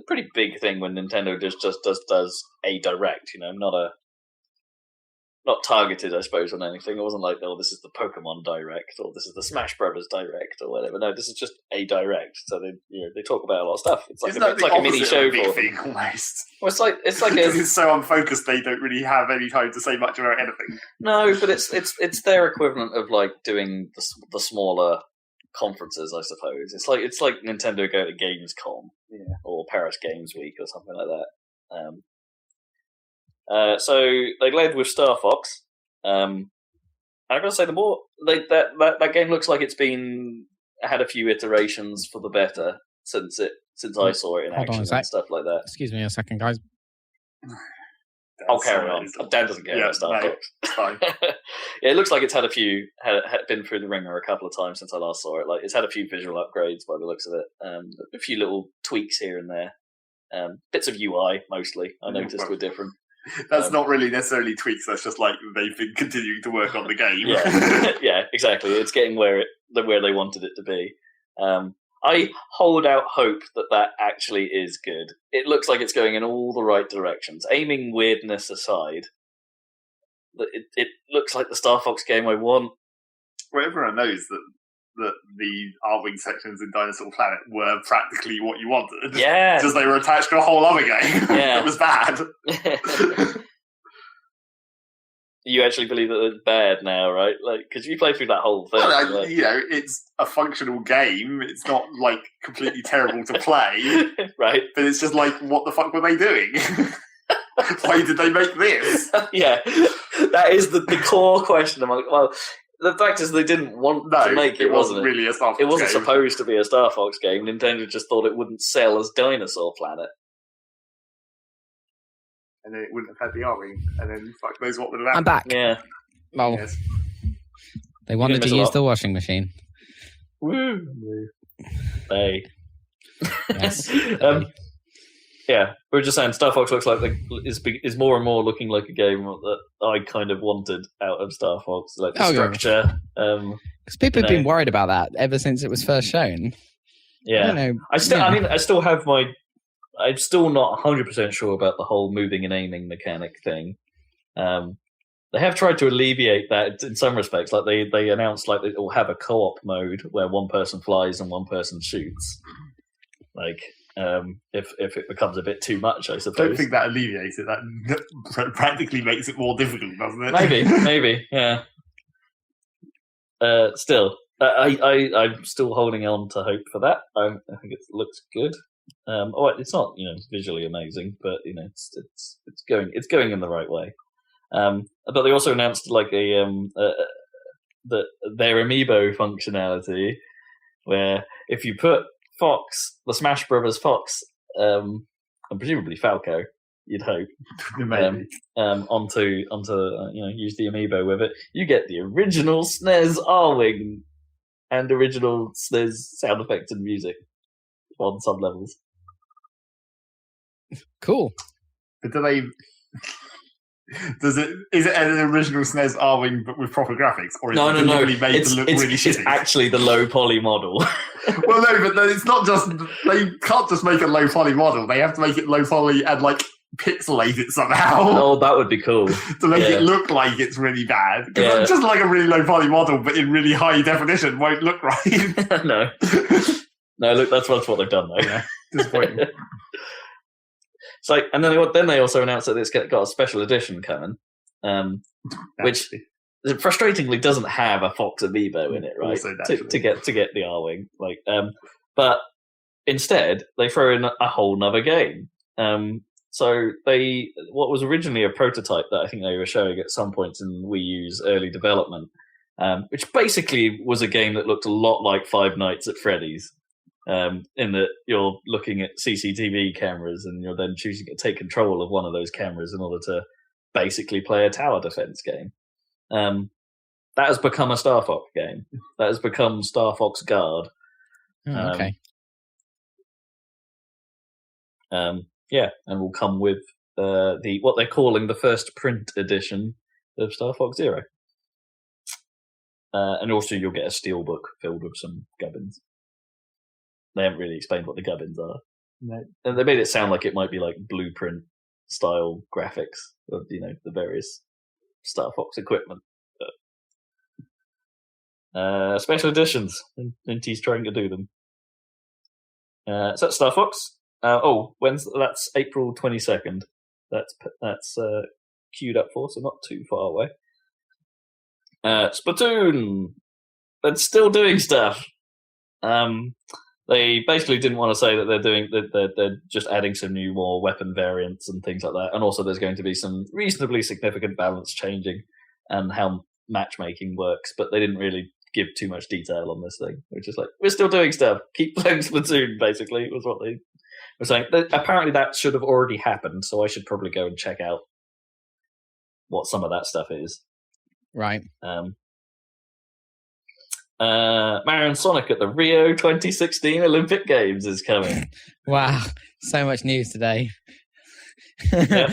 pretty big thing when Nintendo just does a Direct. Not not targeted, I suppose, on anything. It wasn't like, oh, this is the Pokemon Direct or this is the Smash Brothers Direct or whatever. No, this is just a Direct. So they talk about a lot of stuff. It's like a mini show for thing almost. Well, it's like it's so unfocused. They don't really have any time to say much about anything. No, but it's their equivalent of like doing the smaller conferences, I suppose. It's like Nintendo go to Gamescom, or Paris Games Week or something like that. So they led with Star Fox. I gotta say, the more that game looks like it's had a few iterations for the better since I saw it in action and stuff like that. Excuse me a second, guys. I'll carry on. Dan doesn't care about Star Fox. Fine. Yeah, it looks like it's had been through the ringer a couple of times since I last saw it. Like, it's had a few visual upgrades by the looks of it, a few little tweaks here and there, bits of UI mostly. I noticed were different. That's not really necessarily tweaks. That's just like they've been continuing to work on the game. Yeah, exactly. It's getting where they wanted it to be. I hold out hope that actually is good. It looks like it's going in all the right directions. Aiming weirdness aside, it looks like the Star Fox game I want. Well, everyone knows that the R-Wing sections in Dinosaur Planet were practically what you wanted. Yeah. Just they were attached to a whole other game. Yeah. It was bad. You actually believe that it's bad now, right? Like, because you play through that whole thing. Well, it's a functional game. It's not, like, completely terrible to play. Right. But it's just like, what the fuck were they doing? Why did they make this? Yeah. That is the core question. Well, the fact is they didn't want to make it, wasn't it? Really a Star Fox game. It wasn't supposed to be a Star Fox game. Nintendo just thought it wouldn't sell as Dinosaur Planet. And then it wouldn't have had the R-Wing. And then fuck knows what would have happened. I'm back. Yeah. Well, yes. They wanted to use the washing machine. Woo. Hey. Yes. Yeah, we were just saying Star Fox looks like is more and more looking like a game that I kind of wanted out of Star Fox, like the structure. Because people have been worried about that ever since it was first shown. Yeah, I don't know. I'm still not 100% sure about the whole moving and aiming mechanic thing. They have tried to alleviate that in some respects. Like they announced, like, it will have a co-op mode where one person flies and one person shoots. Like, if it becomes a bit too much, I suppose. I don't think that alleviates it. That practically makes it more difficult, doesn't it? Maybe, yeah. Still, I'm still holding on to hope for that. I think it looks good. It's not visually amazing, but it's going in the right way. But they also announced like their amiibo functionality, where if you put Fox, the Smash Brothers Fox, and presumably Falco, you'd hope, onto use the amiibo with it, you get the original SNES R-Wing and original SNES sound effects and music on some levels. Cool. But is it an original SNES R-Wing but with proper graphics, or is it deliberately made to look really shitty? It's actually the low poly model. Well, no, but it's not just. They can't just make a low poly model. They have to make it low poly and like pixelate it somehow. Oh, that would be cool to make it look like it's really bad. Because just like a really low poly model, but in really high definition, won't look right. No, look, that's what they've done though. Yeah, disappointing. It's like, and then they also announced that it's got a special edition coming, which frustratingly doesn't have a Fox amiibo in it, right? To get the R-Wing, like, but instead they throw in a whole nother game. So what was originally a prototype that I think they were showing at some points in Wii U's early development, which basically was a game that looked a lot like Five Nights at Freddy's. In that you're looking at CCTV cameras and you're then choosing to take control of one of those cameras in order to basically play a tower defense game. That has become a Star Fox game. That has become Star Fox Guard. Oh, okay. Yeah, and will come with what they're calling the first print edition of Star Fox Zero. And also you'll get a steelbook filled with some gubbins. They haven't really explained what the gubbins are. No. And they made it sound like it might be like blueprint style graphics of the various Star Fox equipment. Special editions. Inti's trying to do them. So that's Star Fox. That's April 22nd. That's queued up for, so not too far away. Splatoon. They're still doing stuff. They basically didn't want to say that they're just adding some more weapon variants and things like that. And also there's going to be some reasonably significant balance changing and how matchmaking works, but they didn't really give too much detail on this thing. Which is like, we're still doing stuff. Keep playing Splatoon, basically, was what they were saying. Apparently that should have already happened, so I should probably go and check out what some of that stuff is. Right. Mario and Sonic at the Rio 2016 Olympic Games is coming. Wow, so much news today. Yep.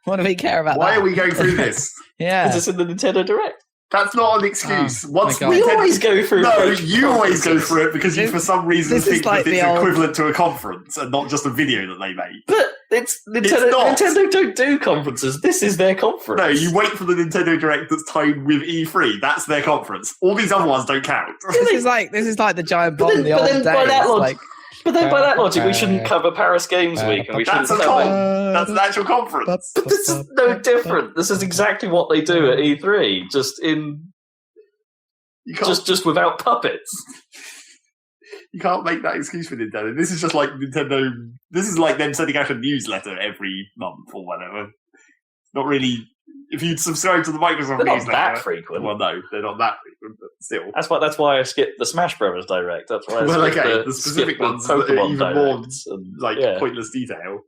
What do we care about? Why are we going through this? Yeah, because it's in the Nintendo Direct. That's not an excuse. We always go through. No, you always go through it because you, for some reason, think like that it's equivalent to a conference and not just a video that they made. But it's Nintendo. Nintendo don't do conferences. This is their conference. No, you wait for the Nintendo Direct that's timed with E3. That's their conference. All these other ones don't count. This is like the giant bomb in the old days. By that logic, we shouldn't cover Paris Games Week, and we shouldn't cover. That's an actual conference. But this is no different. This is exactly what they do at E3, just without puppets. You can't make that excuse for Nintendo. This is just like Nintendo. This is like them sending out a newsletter every month or whatever. It's not really. If you subscribe to the Microsoft newsletter, not that frequent. Well, no, they're not that frequent, but still. That's why I skipped the Smash Brothers Direct. That's why I skipped the specific ones that are even more pointless detail.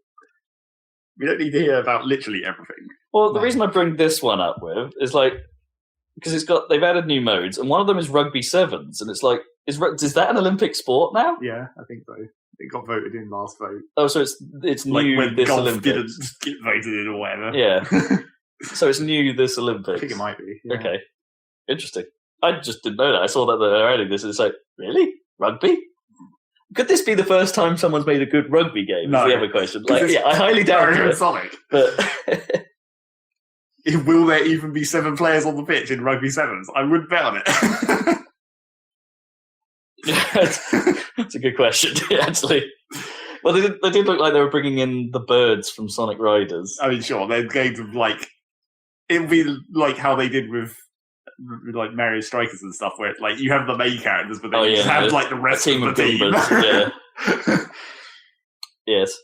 We don't need to hear about literally everything. Well, the reason I bring this one up with is because they've added new modes, and one of them is Rugby Sevens, and it's like, is that an Olympic sport now? Yeah, I think so. It got voted in last vote. Oh, so it's new when this golf Olympics. didn't get voted in or whatever. Yeah. So it's new this Olympics. I think it might be. Yeah. Okay. Interesting. I just didn't know that. I saw that they're adding this, and it's like, really? Rugby? Could this be the first time someone's made a good rugby game? No. Is the other question. I highly doubt it. Sonic. But will there even be 7 players on the pitch in Rugby Sevens? I would bet on it. That's a good question, actually. Well, they did look like they were bringing in the birds from Sonic Riders. I mean, sure, they're going to it'll be like how they did with like Mario Strikers and stuff, where it's you have the main characters, but then you just have the rest of the team. Yeah. Yes.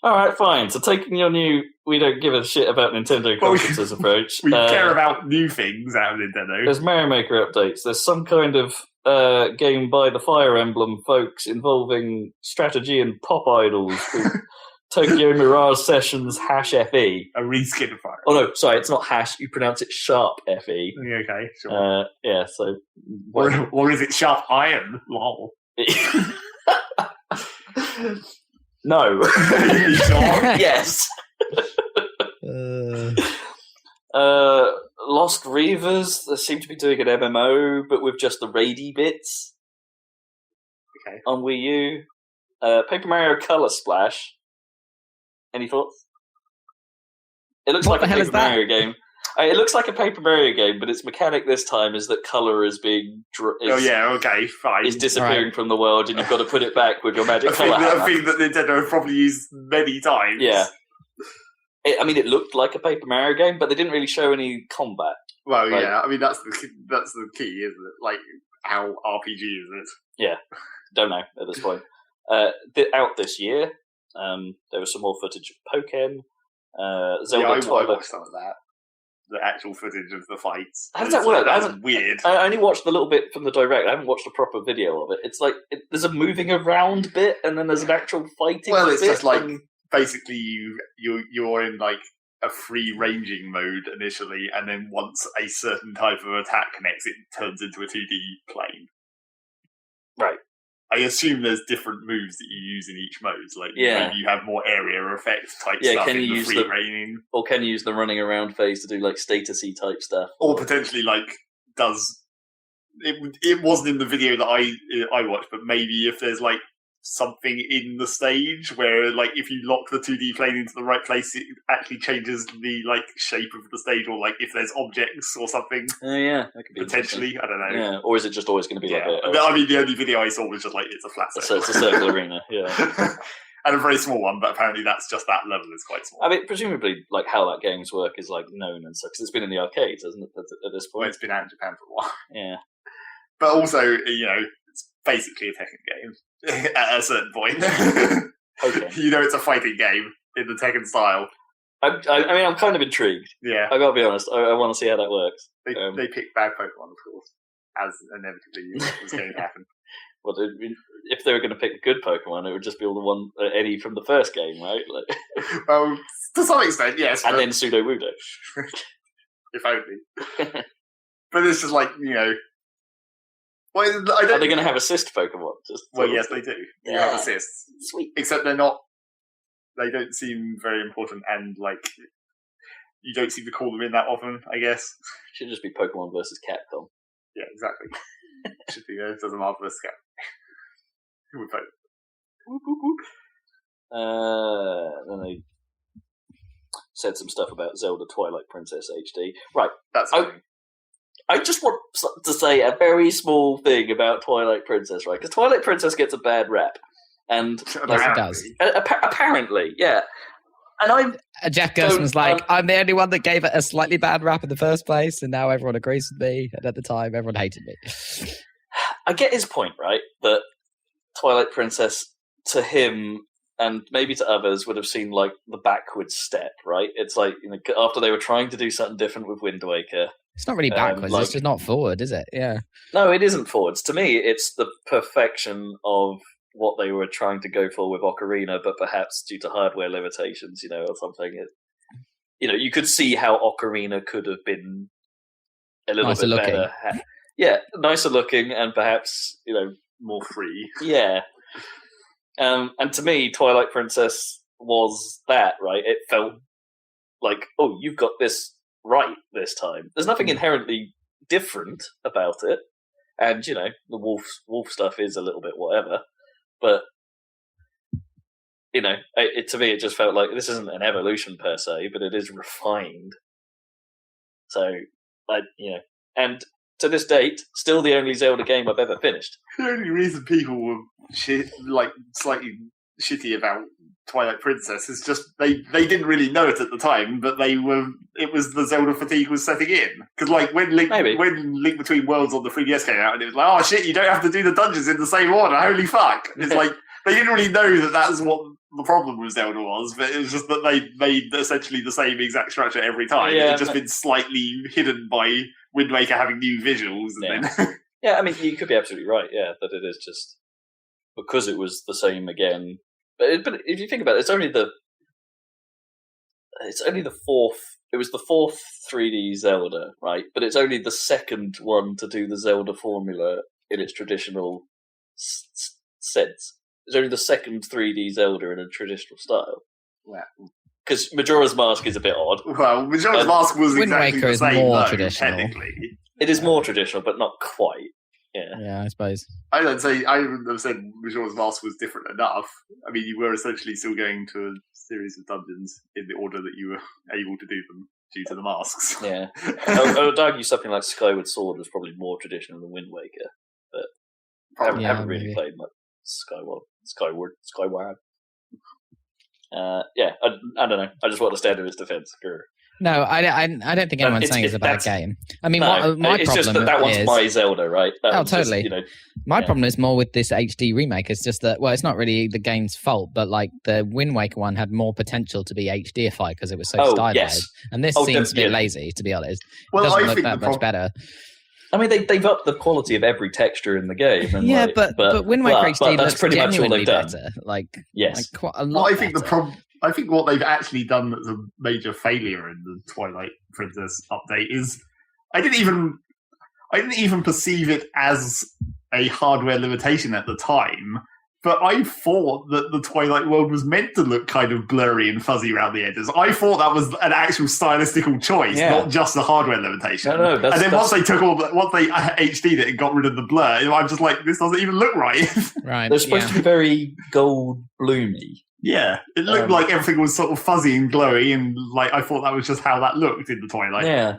All right, fine. So taking your new, we don't give a shit about Nintendo conferences approach. We care about new things out of Nintendo. There's Mario Maker updates. There's some kind of game by the Fire Emblem folks involving strategy and pop idols. Tokyo Mirage Sessions #FE. A reskin of Fire. Oh no, sorry, it's not hash. You pronounce it sharp FE. Okay, sure. Yeah, so or is it sharp iron? Lol. No. Sure? Yes. Lost Reavers. They seem to be doing an MMO, but with just the raidy bits. Okay. On Wii U. Paper Mario Color Splash. Any thoughts? It looks like a Paper Mario game. It looks like a Paper Mario game, but its mechanic this time is that color is being... okay, fine. Is disappearing from the world, and you've got to put it back with your magic color hammer. A thing that Nintendo have probably used many times. Yeah. It looked like a Paper Mario game, but they didn't really show any combat. Well, yeah, I mean, that's the key, isn't it? How RPG is it? Yeah, don't know at this point. Out this year, there was some more footage of Pokken. Zelda I Twilight. watched some of that. The actual footage of the fights. How does that work? That's weird. I only watched the little bit from the Direct. I haven't watched a proper video of it. It's there's a moving around bit, and then there's an actual fighting Well, it's bit, just basically you're in a free ranging mode initially, and then once a certain type of attack connects, it turns into a 2D plane. Right. I assume there's different moves that you use in each mode. Maybe you have more area effect type stuff in the free ranging. Or can you use the running around phase to do statusy type stuff? Or potentially does... It wasn't in the video that I watched, but maybe if there's something in the stage where, like, if you lock the 2D plane into the right place, it actually changes the like shape of the stage, or like if there's objects or something. Yeah, that could be potentially. I don't know. Yeah, or is it just always going to be like I mean, the only video I saw was just like it's a flat circle. So it's a circle arena. Yeah. And a very small one, but apparently that's just that level is quite small. I mean, presumably, like how that game's work is like known and stuff because it's been in the arcades, hasn't it? At this point, well, it's been out in Japan for a while. Yeah, but also, it's basically a Tekken game at a certain point. Okay, it's a fighting game in the Tekken style. I mean, I'm kind of intrigued. Yeah, I gotta be honest. I want to see how that works. They picked bad Pokemon, of course, as inevitably was going to happen. Well, if they were going to pick a good Pokemon, it would just be all the one any from the first game, right? Like, well, to some extent, yes. And then Pseudo Wudo. If only. But it's just like, well, Are they going to have assist Pokemon? Yes, they do. They have assists. Sweet. Except they don't seem very important, and like, you don't seem to call them in that often, I guess. Should just be Pokemon versus Capcom. Yeah, exactly. Should be it doesn't matter versus Capcom. Who would vote? Whoop, whoop, whoop. Then they said some stuff about Zelda Twilight Princess HD. Right. I just want to say a very small thing about Twilight Princess, right? Because Twilight Princess gets a bad rap. And yes, it does. Apparently, yeah. And Jeff Gerson's I'm the only one that gave it a slightly bad rap in the first place, and now everyone agrees with me. And at the time, everyone hated me. I get his point, right? That Twilight Princess, to him, and maybe to others, would have seemed like the backwards step, right? It's like, after they were trying to do something different with Wind Waker. It's not really backwards, it's just not forward, is it? Yeah. No, it isn't forwards. To me, it's the perfection of what they were trying to go for with Ocarina, but perhaps due to hardware limitations, or something. You could see how Ocarina could have been a little nicer bit looking. better. Yeah, nicer looking and perhaps, more free. Yeah. And to me, Twilight Princess was that, right? It felt like, oh, you've got this right this time. There's nothing inherently different about it. And, the wolf stuff is a little bit whatever. But, to me, it just felt like this isn't an evolution per se, but it is refined. So, and to this date, still the only Zelda game I've ever finished. The only reason people were slightly shitty about Twilight Princess is just they didn't really know it at the time, but it was the Zelda fatigue was setting in. Because when Link Between Worlds on the 3DS came out, and it was like, oh shit, you don't have to do the dungeons in the same order, holy fuck. It's like, they didn't really know that that's what the problem with Zelda was, but it was just that they made essentially the same exact structure every time. Yeah, it had just been slightly hidden by Wind Waker having new visuals. And then yeah, I mean, you could be absolutely right, that it is just because it was the same again. But if you think about it, it's only the fourth. It was the fourth 3D Zelda, right? But it's only the second one to do the Zelda formula in its traditional sense. It's only the second 3D Zelda in a traditional style. Wow. Because Majora's Mask is a bit odd. Well, Majora's Mask was Wind exactly Waker the is same, more traditional. Technically. It is more traditional, but not quite. Yeah, I suppose. I wouldn't have said Majora's Mask was different enough. I mean, you were essentially still going to a series of dungeons in the order that you were able to do them due to the masks. Yeah. I would argue something like Skyward Sword was probably more traditional than Wind Waker, but I haven't really played much Skyward. I don't know. I just want to stand in its defense. No, I don't think anyone's saying it's a bad game. I mean, my it's problem just that one's my Zelda, right? Totally. Just, my problem is more with this HD remake. It's just that, it's not really the game's fault, but like the Wind Waker one had more potential to be HDified because it was so stylized. Yes. And this seems a bit lazy, to be honest. It doesn't look that much better. I mean, they've upped the quality of every texture in the game. And but Wind Waker HD looks pretty much all they've done. Better. Yes. Quite a lot better. I think what they've actually done that's a major failure in the Twilight Princess update is I didn't even perceive it as a hardware limitation at the time, But I thought that the Twilight world was meant to look kind of blurry and fuzzy around the edges. I thought that was an actual stylistical choice, not just a hardware limitation. No, and then once they HD'd it and got rid of the blur, I'm just like, this doesn't even look right. Right. They're supposed to be very gold bloomy. Yeah, it looked like everything was sort of fuzzy and glowy, and like I thought that was just how that looked in the Twilight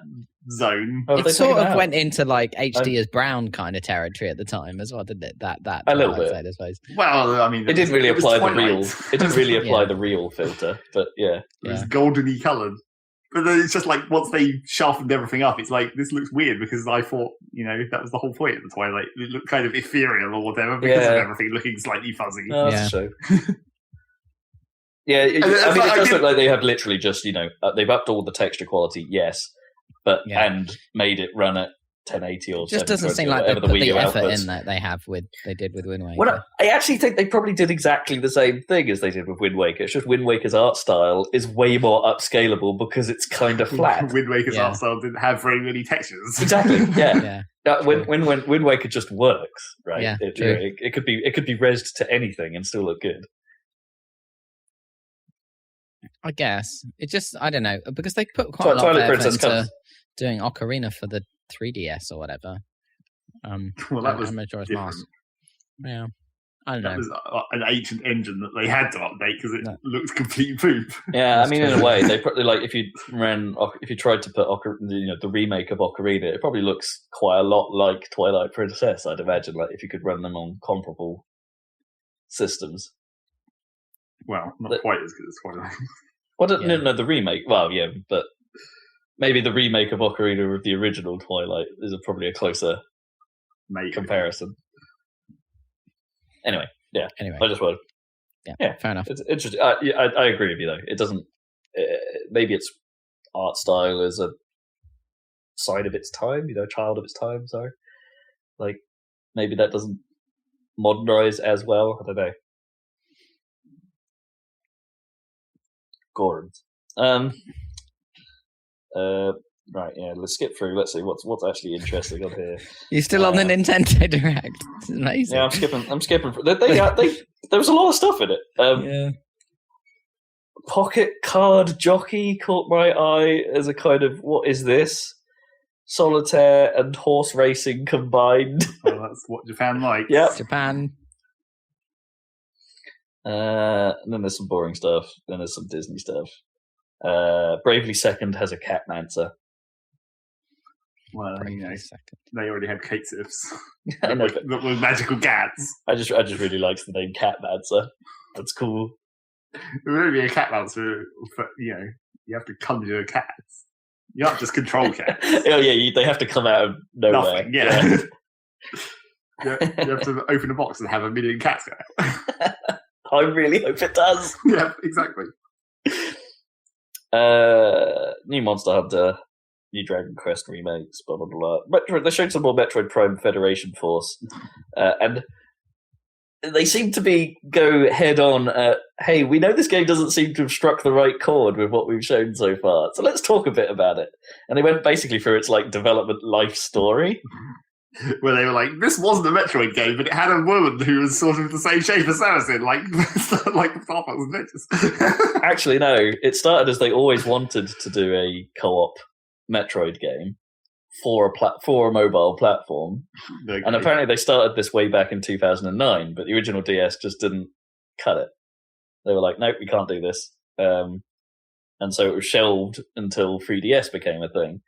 zone. It sort of went into like HD as brown kind of territory at the time as well, didn't it? That a little bit, I suppose. Well, I mean, it didn't really apply the real. It didn't really apply the real filter, but it was goldeny coloured. But then it's just like once they sharpened everything up, it's like this looks weird because I thought that was the whole point of the Twilight. It looked kind of ethereal or whatever because of everything looking slightly fuzzy. No, that's true. Yeah, it does look like they have literally just, they've upped all the texture quality, yes, but and made it run at 1080 or. It just doesn't seem like they put the effort in that they did with Wind Waker. Well, I actually think they probably did exactly the same thing as they did with Wind Waker. It's just Wind Waker's art style is way more upscalable because it's kind of flat. Wind Waker's art style didn't have very many textures. Exactly. Yeah. When Wind Waker just works, right? Yeah, it could be rezzed to anything and still look good. I guess it just I don't know because they put quite a lot of effort into doing Ocarina for the 3DS or whatever. Well, that was Majora's Mask. Yeah, I don't know. That was an ancient engine that they had to update because it looked complete poop. Yeah, I mean, in a way, they probably if you tried to put the remake of Ocarina, it probably looks quite a lot like Twilight Princess. I'd imagine, like if you could run them on comparable systems. Well, not quite as good as Twilight. No, the remake. Well, yeah, but maybe the remake of Ocarina of the original Twilight is probably a closer comparison. Anyway, I just wanted. Yeah, fair enough. It's interesting. I agree with you though. It doesn't. Maybe its art style is a sign of its time. Child of its time. Sorry, like maybe that doesn't modernize as well. I don't know. Gorons. Right, let's skip through. Let's see what's actually interesting on here. You're still on the Nintendo Direct. It's amazing. Yeah, I'm skipping. There was a lot of stuff in it. Pocket Card Jockey caught my eye as a kind of what is this? Solitaire and horse racing combined. Oh, that's what Japan likes. Yep. Japan. And then there's some boring stuff. Then there's some Disney stuff. Bravely Second has a Catmancer. Well, they already had Kate Sips that were magical cats. I just really liked the name Catmancer. That's cool. It would only be a Catmancer, but you have to conjure cats. You can't just control cats. They have to come out of nowhere. Nothing, yeah. You have to open a box and have 1 million cats out. I really hope it does. Yeah, exactly. New Monster Hunter, new Dragon Quest remakes, blah blah blah. They showed some more Metroid Prime Federation Force, and they seem to go head on. Hey, we know this game doesn't seem to have struck the right chord with what we've shown so far, so let's talk a bit about it. And they went basically through its development life story. Where they were like, this wasn't a Metroid game, but it had a woman who was sort of the same shape as Samus like Star Fox Adventures. Actually, no. It started as they always wanted to do a co-op Metroid game for a mobile platform. Okay. And apparently they started this way back in 2009, but the original DS just didn't cut it. They were like, nope, we can't do this. And so it was shelved until 3DS became a thing.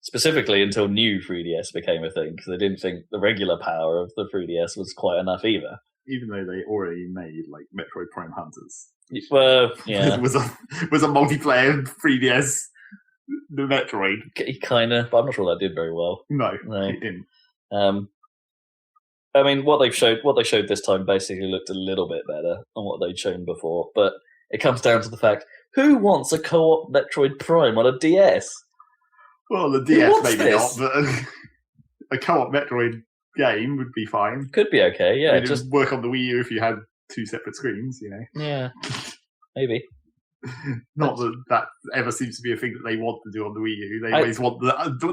Specifically until new 3DS became a thing, because they didn't think the regular power of the 3DS was quite enough either. Even though they already made Metroid Prime Hunters. Well, yeah. was a multiplayer 3DS the Metroid. Kind of, but I'm not sure that did very well. No, it didn't. I mean, what they showed this time basically looked a little bit better than what they'd shown before, but it comes down to the fact, who wants a co-op Metroid Prime on a DS? Well, the DS maybe not, but a co-op Metroid game would be fine. Could be okay, yeah. Just work on the Wii U if you had 2 separate screens, Yeah, maybe. Not that ever seems to be a thing that they want to do on the Wii U.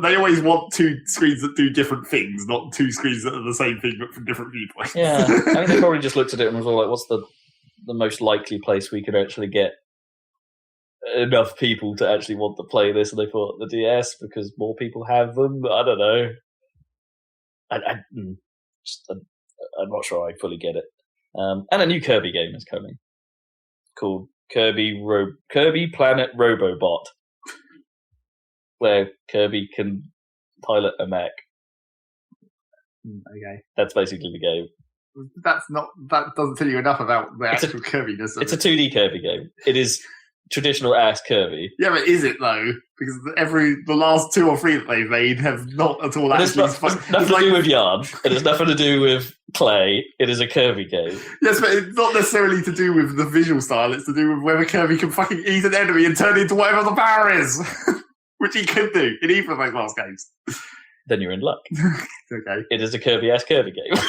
They always want two screens that do different things, not two screens that are the same thing but from different viewpoints. Yeah, I think they probably just looked at it and was all like, "What's the most likely place we could actually get enough people to actually want to play this?" And they thought the DS because more people have them. I don't know. I'm not sure I fully get it. And a new Kirby game is coming called Kirby Planet Robobot, where Kirby can pilot a mech. Okay, that's basically the game. That doesn't tell you enough about the actual Kirby, does it? It's a 2D Kirby game. It is traditional ass Kirby. Yeah, but is it though? Because the last 2 or 3 that they've made have not at all actually. It's nothing to do with yarn. It has nothing to do with clay. It is a Kirby game. Yes, but it's not necessarily to do with the visual style. It's to do with whether Kirby can fucking eat an enemy and turn into whatever the power is, which he could do in either of those last games. Then you're in luck. Okay. It is a Kirby-ass Kirby game.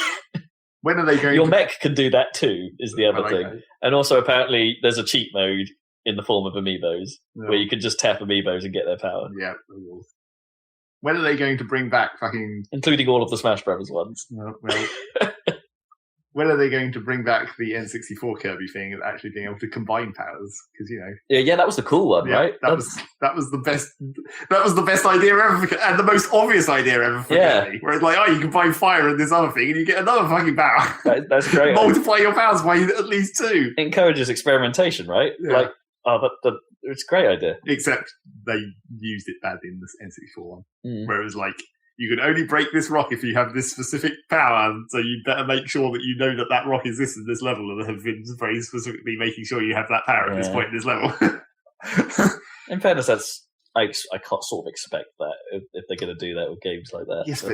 When are they going? Your mech can do that too. Is the other thing, and also apparently there's a cheat mode in the form of amiibos, where you can just tap amiibos and get their power. Yeah. When are they going to bring back including all of the Smash Brothers ones? Well, when are they going to bring back the N64 Kirby thing of actually being able to combine powers? Because Yeah, that was the cool one, right? That was the best. That was the best idea ever, and the most obvious idea ever for Kirby. Where it's like, you combine fire and this other thing, and you get another fucking power. That's great. Multiply your powers by at least 2. It encourages experimentation, right? Yeah. It's a great idea. Except they used it bad in this N64 one, where it was like, you can only break this rock if you have this specific power, so you better make sure that you know that rock is this and this level, and have been very specifically making sure you have that power at this point in this level. In fairness, I can't sort of expect that if they're going to do that with games like that. Yes, but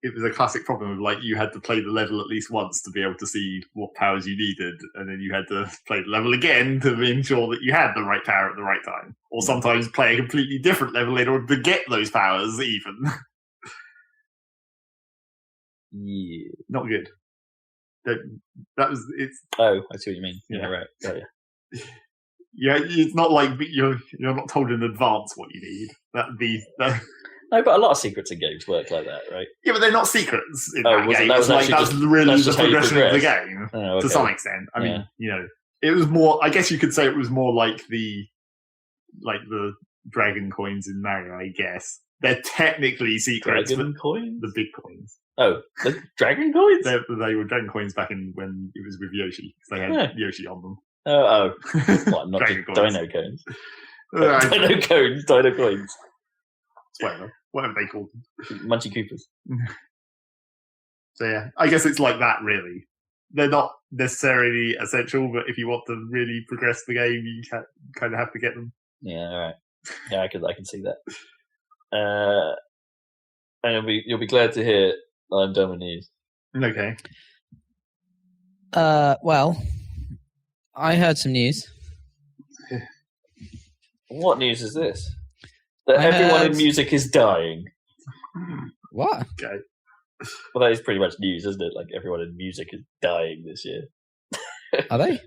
it was a classic problem of you had to play the level at least once to be able to see what powers you needed, and then you had to play the level again to ensure that you had the right power at the right time, or sometimes play a completely different level in order to get those powers even. Yeah, not good. It's. Oh, I see what you mean. Yeah, right. Oh, yeah. Yeah, it's not like you're not told in advance what you need. That'd be. No, but a lot of secrets in games work like that, right? Yeah, but they're not secrets in that game. That's really the progression of the game to some extent. I mean, it was more. I guess you could say it was more like the dragon coins in Mario. I guess they're technically secrets. Dragon coins, the big coins. Oh, the dragon coins. They were dragon coins back when it was with Yoshi. They had Yoshi on them. Oh, what? Not Dino coins. Dino coins. Dino coins. Whatever they call them. Munchy Coopers. So yeah, I guess it's like that really. They're not necessarily essential, but if you want to really progress the game, you kind of have to get them. Yeah, all right. Yeah, I can see that. And you'll be glad to hear I'm done with news. Okay. Well, I heard some news. What news is this? That everyone in music is dying. What? Okay. Well, that is pretty much news, isn't it? Like, everyone in music is dying this year. Are they?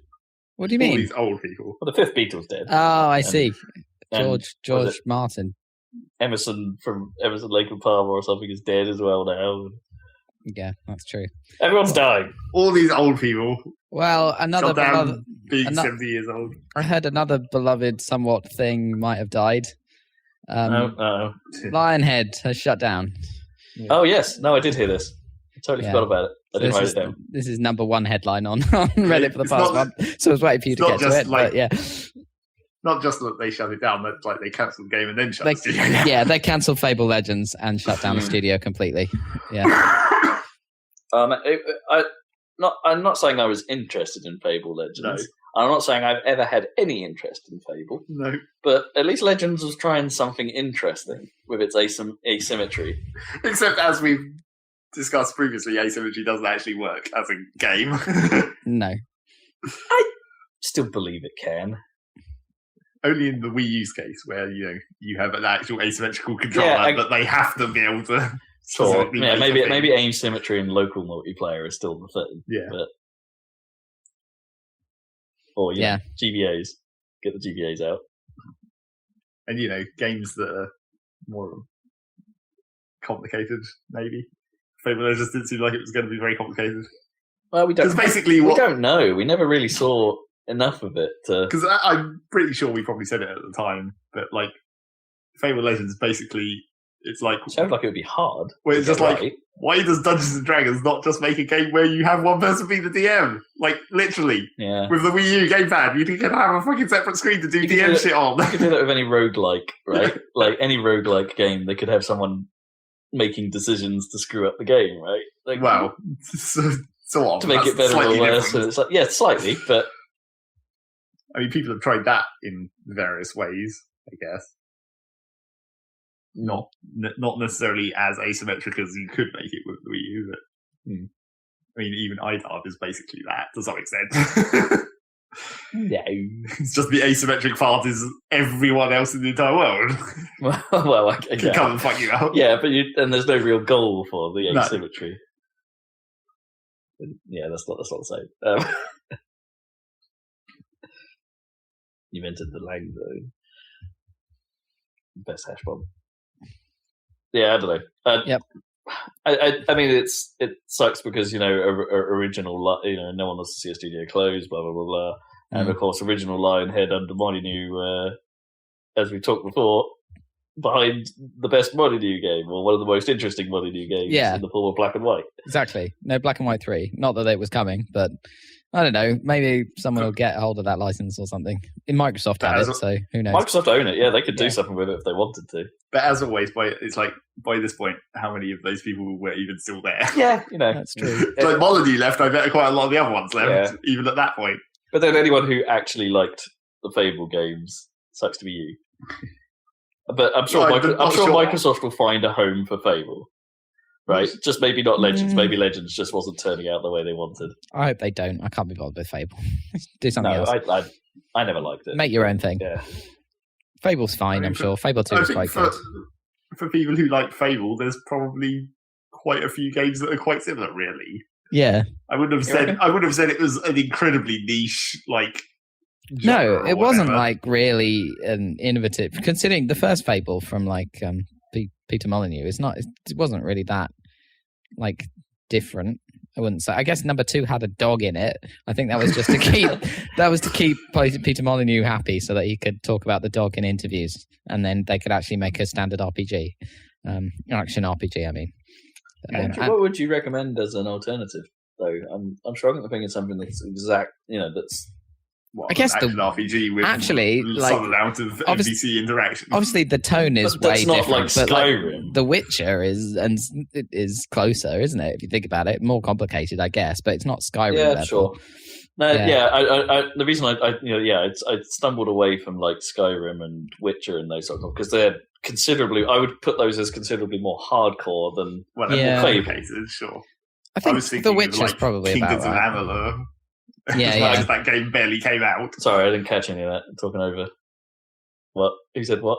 What do you mean? All these old people. Well, the 5th Beatles dead. Oh, I see. George Martin. Emerson from Emerson, Lake and Palmer or something is dead as well now. Yeah, that's true. Everyone's dying. All these old people. Well, being 70 years old. I heard another beloved somewhat thing might have died. Lionhead has shut down. Yeah. Oh, yes. No, I did hear this. I totally forgot about it. I didn't write it down. This is number 1 headline on Reddit for the past month. So I was waiting for you to get to it. But yeah. Not just that they shut it down, but like they cancelled the game and then shut the studio down. Yeah, they cancelled Fable Legends and shut down the studio completely. Yeah. I'm not saying I was interested in Fable Legends. No. I'm not saying I've ever had any interest in Fable. No. But at least Legends was trying something interesting with its asymmetry. Except, as we've discussed previously, asymmetry doesn't actually work as a game. No. I still believe it can. Only in the Wii U's case, where you have an actual asymmetrical controller, but they have to be able to. Sure. Yeah, maybe asymmetry and local multiplayer is still the thing. Yeah. But or GBAs. Get the GBAs out. And games that are more complicated, maybe. Fable Legends didn't seem like it was going to be very complicated. Well, we don't. Because basically, we don't know. We never really saw enough of it. Because I'm pretty sure we probably said it at the time, but like Fable Legends, basically, it's like it sounds like it would be hard. Well, it's just like, why does Dungeons and Dragons not just make a game where you have one person be the DM? Like literally, with the Wii U gamepad, you can have a fucking separate screen to do DM shit on. You could do that with any roguelike, right? Like any roguelike game, they could have someone making decisions to screw up the game, right? Like, well, so on. To make it better or worse. So it's like, slightly, but I mean, people have tried that in various ways, I guess. Not necessarily as asymmetric as you could make it with the Wii U, but I mean, even IDARB is basically that to some extent. No, it's just the asymmetric part is everyone else in the entire world. well, okay, can come and fuck you out. Yeah, but and there's no real goal for the asymmetry. No. Yeah, that's not the same. You entered the lang zone. Best hash bomb. Yeah, I don't know. Yep. I mean, it sucks because original, no one wants to see a studio close, blah blah blah blah, and of course, original Lionhead under Molyneux, as we talked before, behind the best Molyneux game or one of the most interesting Molyneux games in the form of Black and White. Exactly. No, Black and White 3. Not that it was coming, but I don't know. Maybe someone will get a hold of that license or something. Microsoft had it, so who knows? Microsoft own it. Yeah, they could do something with it if they wanted to. But as always, by this point, how many of those people were even still there? Yeah, that's true. Like Molyneux left, I bet quite a lot of the other ones left, even at that point. But then anyone who actually liked the Fable games, sucks to be you. But I'm sure Microsoft will find a home for Fable. Right? Just maybe not Legends. Maybe Legends just wasn't turning out the way they wanted. I hope they don't. I can't be bothered with Fable. Do something else. I never liked it. Make your own thing. Yeah. Fable's fine, I'm sure. Fable 2 is quite good. For people who like Fable, there's probably quite a few games that are quite similar, really. Yeah. I would have said it was an incredibly niche, like. No, it wasn't like really an innovative. Considering the first Fable from like Peter Molyneux, it wasn't really that like different. I wouldn't say. I guess number 2 had a dog in it. I think that was just to keep Peter Molyneux happy, so that he could talk about the dog in interviews, and then they could actually make a standard RPG, action RPG. I mean, what would you recommend as an alternative? Though I'm struggling to think of something that's exact. That's. I guess the RPG with some amount of NPC interaction. Obviously, the tone is way different. Like Skyrim. The Witcher is closer, isn't it? If you think about it, more complicated, I guess, but it's not Skyrim. Yeah, sure. No, I the reason I stumbled away from like Skyrim and Witcher and those sort of because they're considerably. I would put those as considerably more hardcore than more complicated. Sure. I think The Witcher's probably Kingdoms about right. of Amalur. Yeah. That game barely came out. Sorry, I didn't catch any of that. I'm talking over. What? Who said what?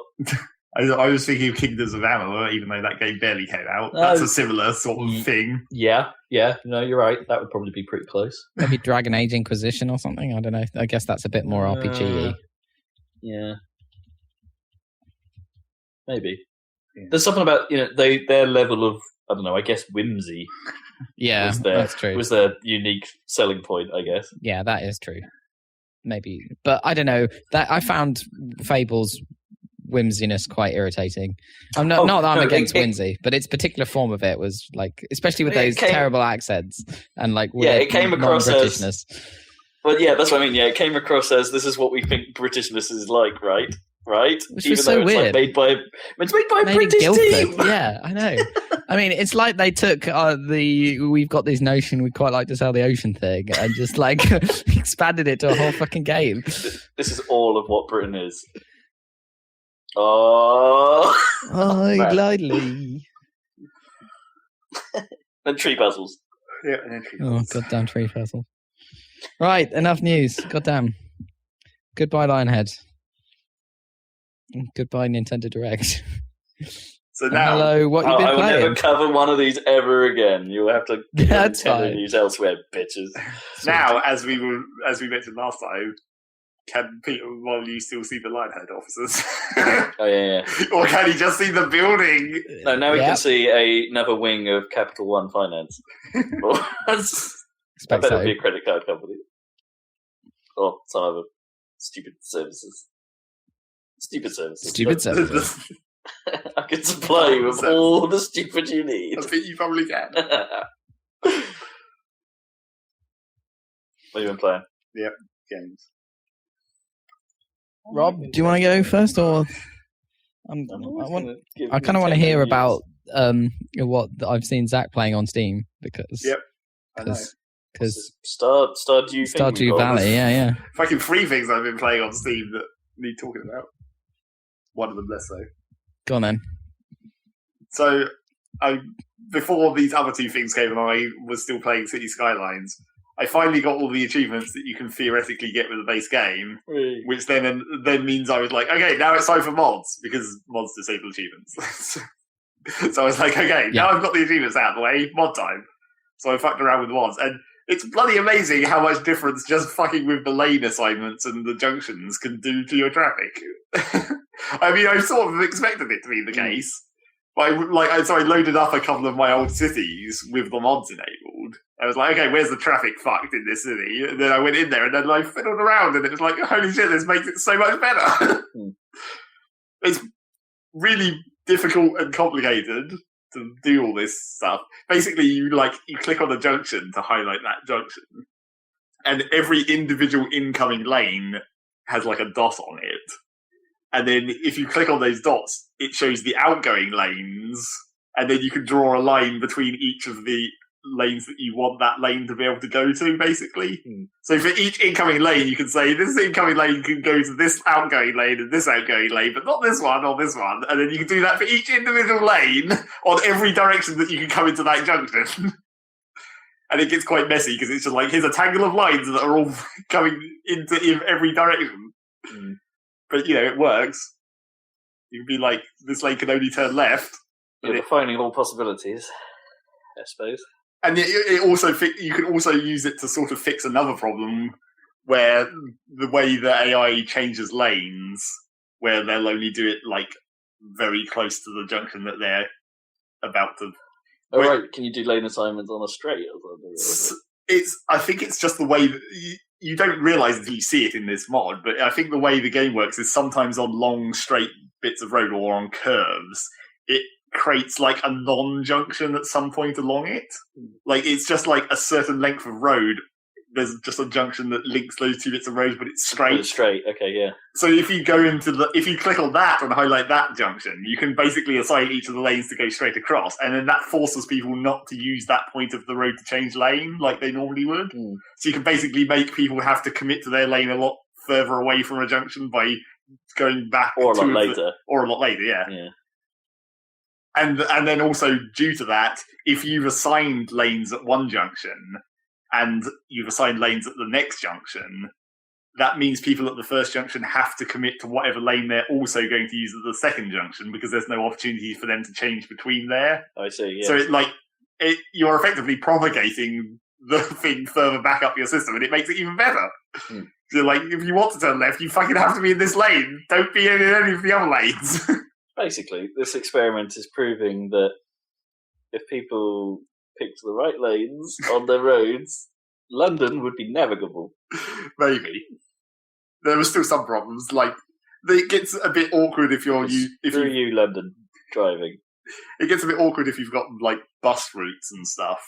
I was thinking of Kingdoms of Amalur, even though that game barely came out. That's a similar sort of thing. Yeah. No, you're right. That would probably be pretty close. Maybe Dragon Age Inquisition or something. I don't know. I guess that's a bit more RPG-y. Yeah. Maybe. Yeah. There's something about their level of, I don't know, I guess whimsy. Yeah, that's true. Was their unique selling point, I guess. Yeah, that is true. Maybe, but I don't know. That I found Fable's whimsiness quite irritating. I'm not that I'm against whimsy, but its particular form of it was like, especially with those terrible accents and like it came across as. Well, yeah, that's what I mean. Yeah, it came across as this is what we think Britishness is like, right? Right? Which was so weird. It's made by a British team. Yeah, I know. I mean, it's like they took we've got this notion we quite like to sail the ocean thing and just like expanded it to a whole fucking game. This is all of what Britain is. Oh, gladly. And tree puzzles. Yeah, and tree puzzles. Oh, goddamn tree puzzle. Right, enough news. Goddamn. Goodbye, Lionhead. Goodbye, Nintendo Direct. So now, hello, what you've been playing? I will never cover one of these ever again. You'll have to get Nintendo news elsewhere, bitches. Now, as we mentioned last time, can you still see the Lionhead officers? Oh, yeah. Or can he just see the building? No, now he can see another wing of Capital One Finance. I bet it'll be a credit card company. Or some other stupid services. Stupid services. I can supply you with all the stupid you need. I think you probably can. What have you been playing? Yep, games. Rob, do you want to go first, or I kind of want to hear about what I've seen Zach playing on Steam because Stardew Valley, yeah. Fucking 3 things I've been playing on Steam that need talking about. One of them less so. Go on then. So, before these other 2 things came and I was still playing City Skylines, I finally got all the achievements that you can theoretically get with the base game, which then means I was like, okay, now it's time for mods, because mods disable achievements. So I was like, okay, now I've got the achievements out of the way, mod time. So I fucked around with mods, and it's bloody amazing how much difference just fucking with the lane assignments and the junctions can do to your traffic. I mean, I sort of expected it to be the case. But I loaded up a couple of my old cities with the mods enabled. I was like, okay, where's the traffic fucked in this city? And then I went in there and then I fiddled around and it was like, holy shit, this makes it so much better. It's really difficult and complicated to do all this stuff. Basically, you click on a junction to highlight that junction. And every individual incoming lane has like a dot on it. And then if you click on those dots, it shows the outgoing lanes, and then you can draw a line between each of the lanes that you want that lane to be able to go to, basically. So for each incoming lane, you can say, this incoming lane can go to this outgoing lane and this outgoing lane, but not this one or this one. And then you can do that for each individual lane on every direction that you can come into that junction. And it gets quite messy, because it's just like, here's a tangle of lines that are all coming into every direction. But, it works. You can be like, this lane can only turn left. You're defining all possibilities, I suppose. And it also you can also use it to sort of fix another problem, where the way the AI changes lanes, where they'll only do it, very close to the junction that they're about to... Oh, right. Can you do lane assignments on a straight or something? I think it's just the way that... You don't realise until you see it in this mod, but I think the way the game works is sometimes on long, straight bits of road or on curves, it creates a non-junction at some point along it. It's just a certain length of road. There's just a junction that links those 2 bits of road, but it's straight. It's straight, okay, yeah. So if you go if you click on that and highlight that junction, you can basically assign each of the lanes to go straight across, and then that forces people not to use that point of the road to change lane like they normally would. So you can basically make people have to commit to their lane a lot further away from a junction by going back. Or a lot later. Yeah. And then also, due to that, if you've assigned lanes at one junction, and you've assigned lanes at the next junction, that means people at the first junction have to commit to whatever lane they're also going to use at the second junction, because there's no opportunity for them to change between there. I see, yeah. So you're effectively propagating the thing further back up your system, and it makes it even better. So if you want to turn left, you fucking have to be in this lane. Don't be in any of the other lanes. Basically, this experiment is proving that if people picked the right lanes on their roads, London would be navigable. Maybe. There were still some problems. It gets a bit awkward if you're... you London driving. It gets a bit awkward if you've got, bus routes and stuff.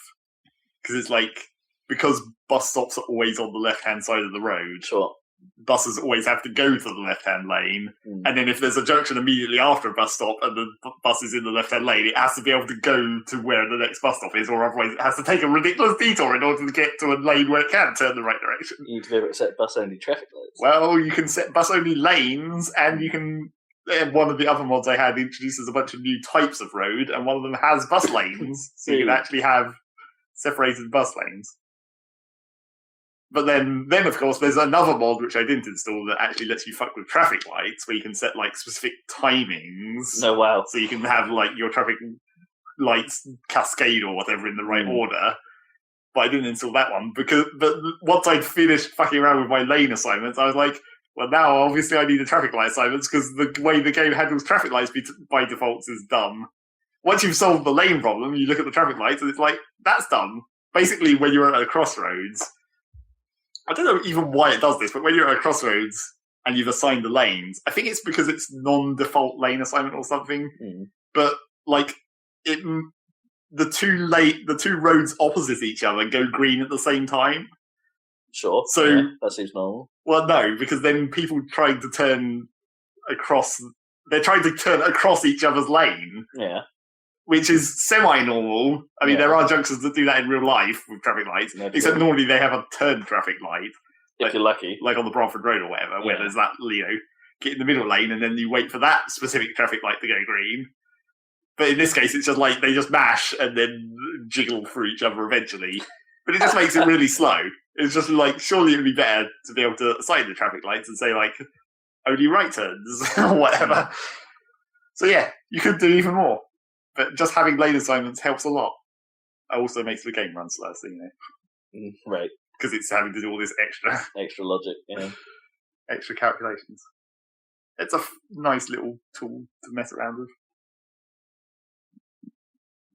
Because it's because bus stops are always on the left-hand side of the road. Sure. Buses always have to go to the left-hand lane, and then if there's a junction immediately after a bus stop and the bus is in the left-hand lane, it has to be able to go to where the next bus stop is, or otherwise it has to take a ridiculous detour in order to get to a lane where it can turn the right direction. You need to be able to set bus-only traffic lights. Well, you can set bus-only lanes, and you can... One of the other mods I had introduces a bunch of new types of road, and one of them has bus lanes, so you can actually have separated bus lanes. But then of course, there's another mod which I didn't install that actually lets you fuck with traffic lights, where you can set specific timings. Oh wow! So you can have your traffic lights cascade or whatever in the right order. But I didn't install that one but once I'd finished fucking around with my lane assignments, I was like, well, now obviously I need a traffic light assignments because the way the game handles traffic lights by default is dumb. Once you've solved the lane problem, you look at the traffic lights and it's like, that's dumb. Basically, when you're at a crossroads, I don't know even why it does this, but when you're at a crossroads and you've assigned the lanes, I think it's because it's non-default lane assignment or something. But like the two roads opposite each other go green at the same time. Sure. So that seems normal. Well, no, because then people trying to turn across, they're trying to turn across each other's lane. Yeah. Which is semi-normal. I mean, there are junctions that do that in real life with traffic lights, except normally they have a turn traffic light. If you're lucky. Like on the Bradford Road or whatever, where there's that, get in the middle lane and then you wait for that specific traffic light to go green. But in this case, it's just like they just mash and then jiggle through each other eventually. But it just makes it really slow. It's just like, surely it would be better to be able to assign the traffic lights and say, like, only right turns or whatever. So yeah, you could do even more. But just having lane assignments helps a lot. It also makes the game run slower, so, Right. Because it's having to do all this extra logic, extra calculations. It's a nice little tool to mess around with.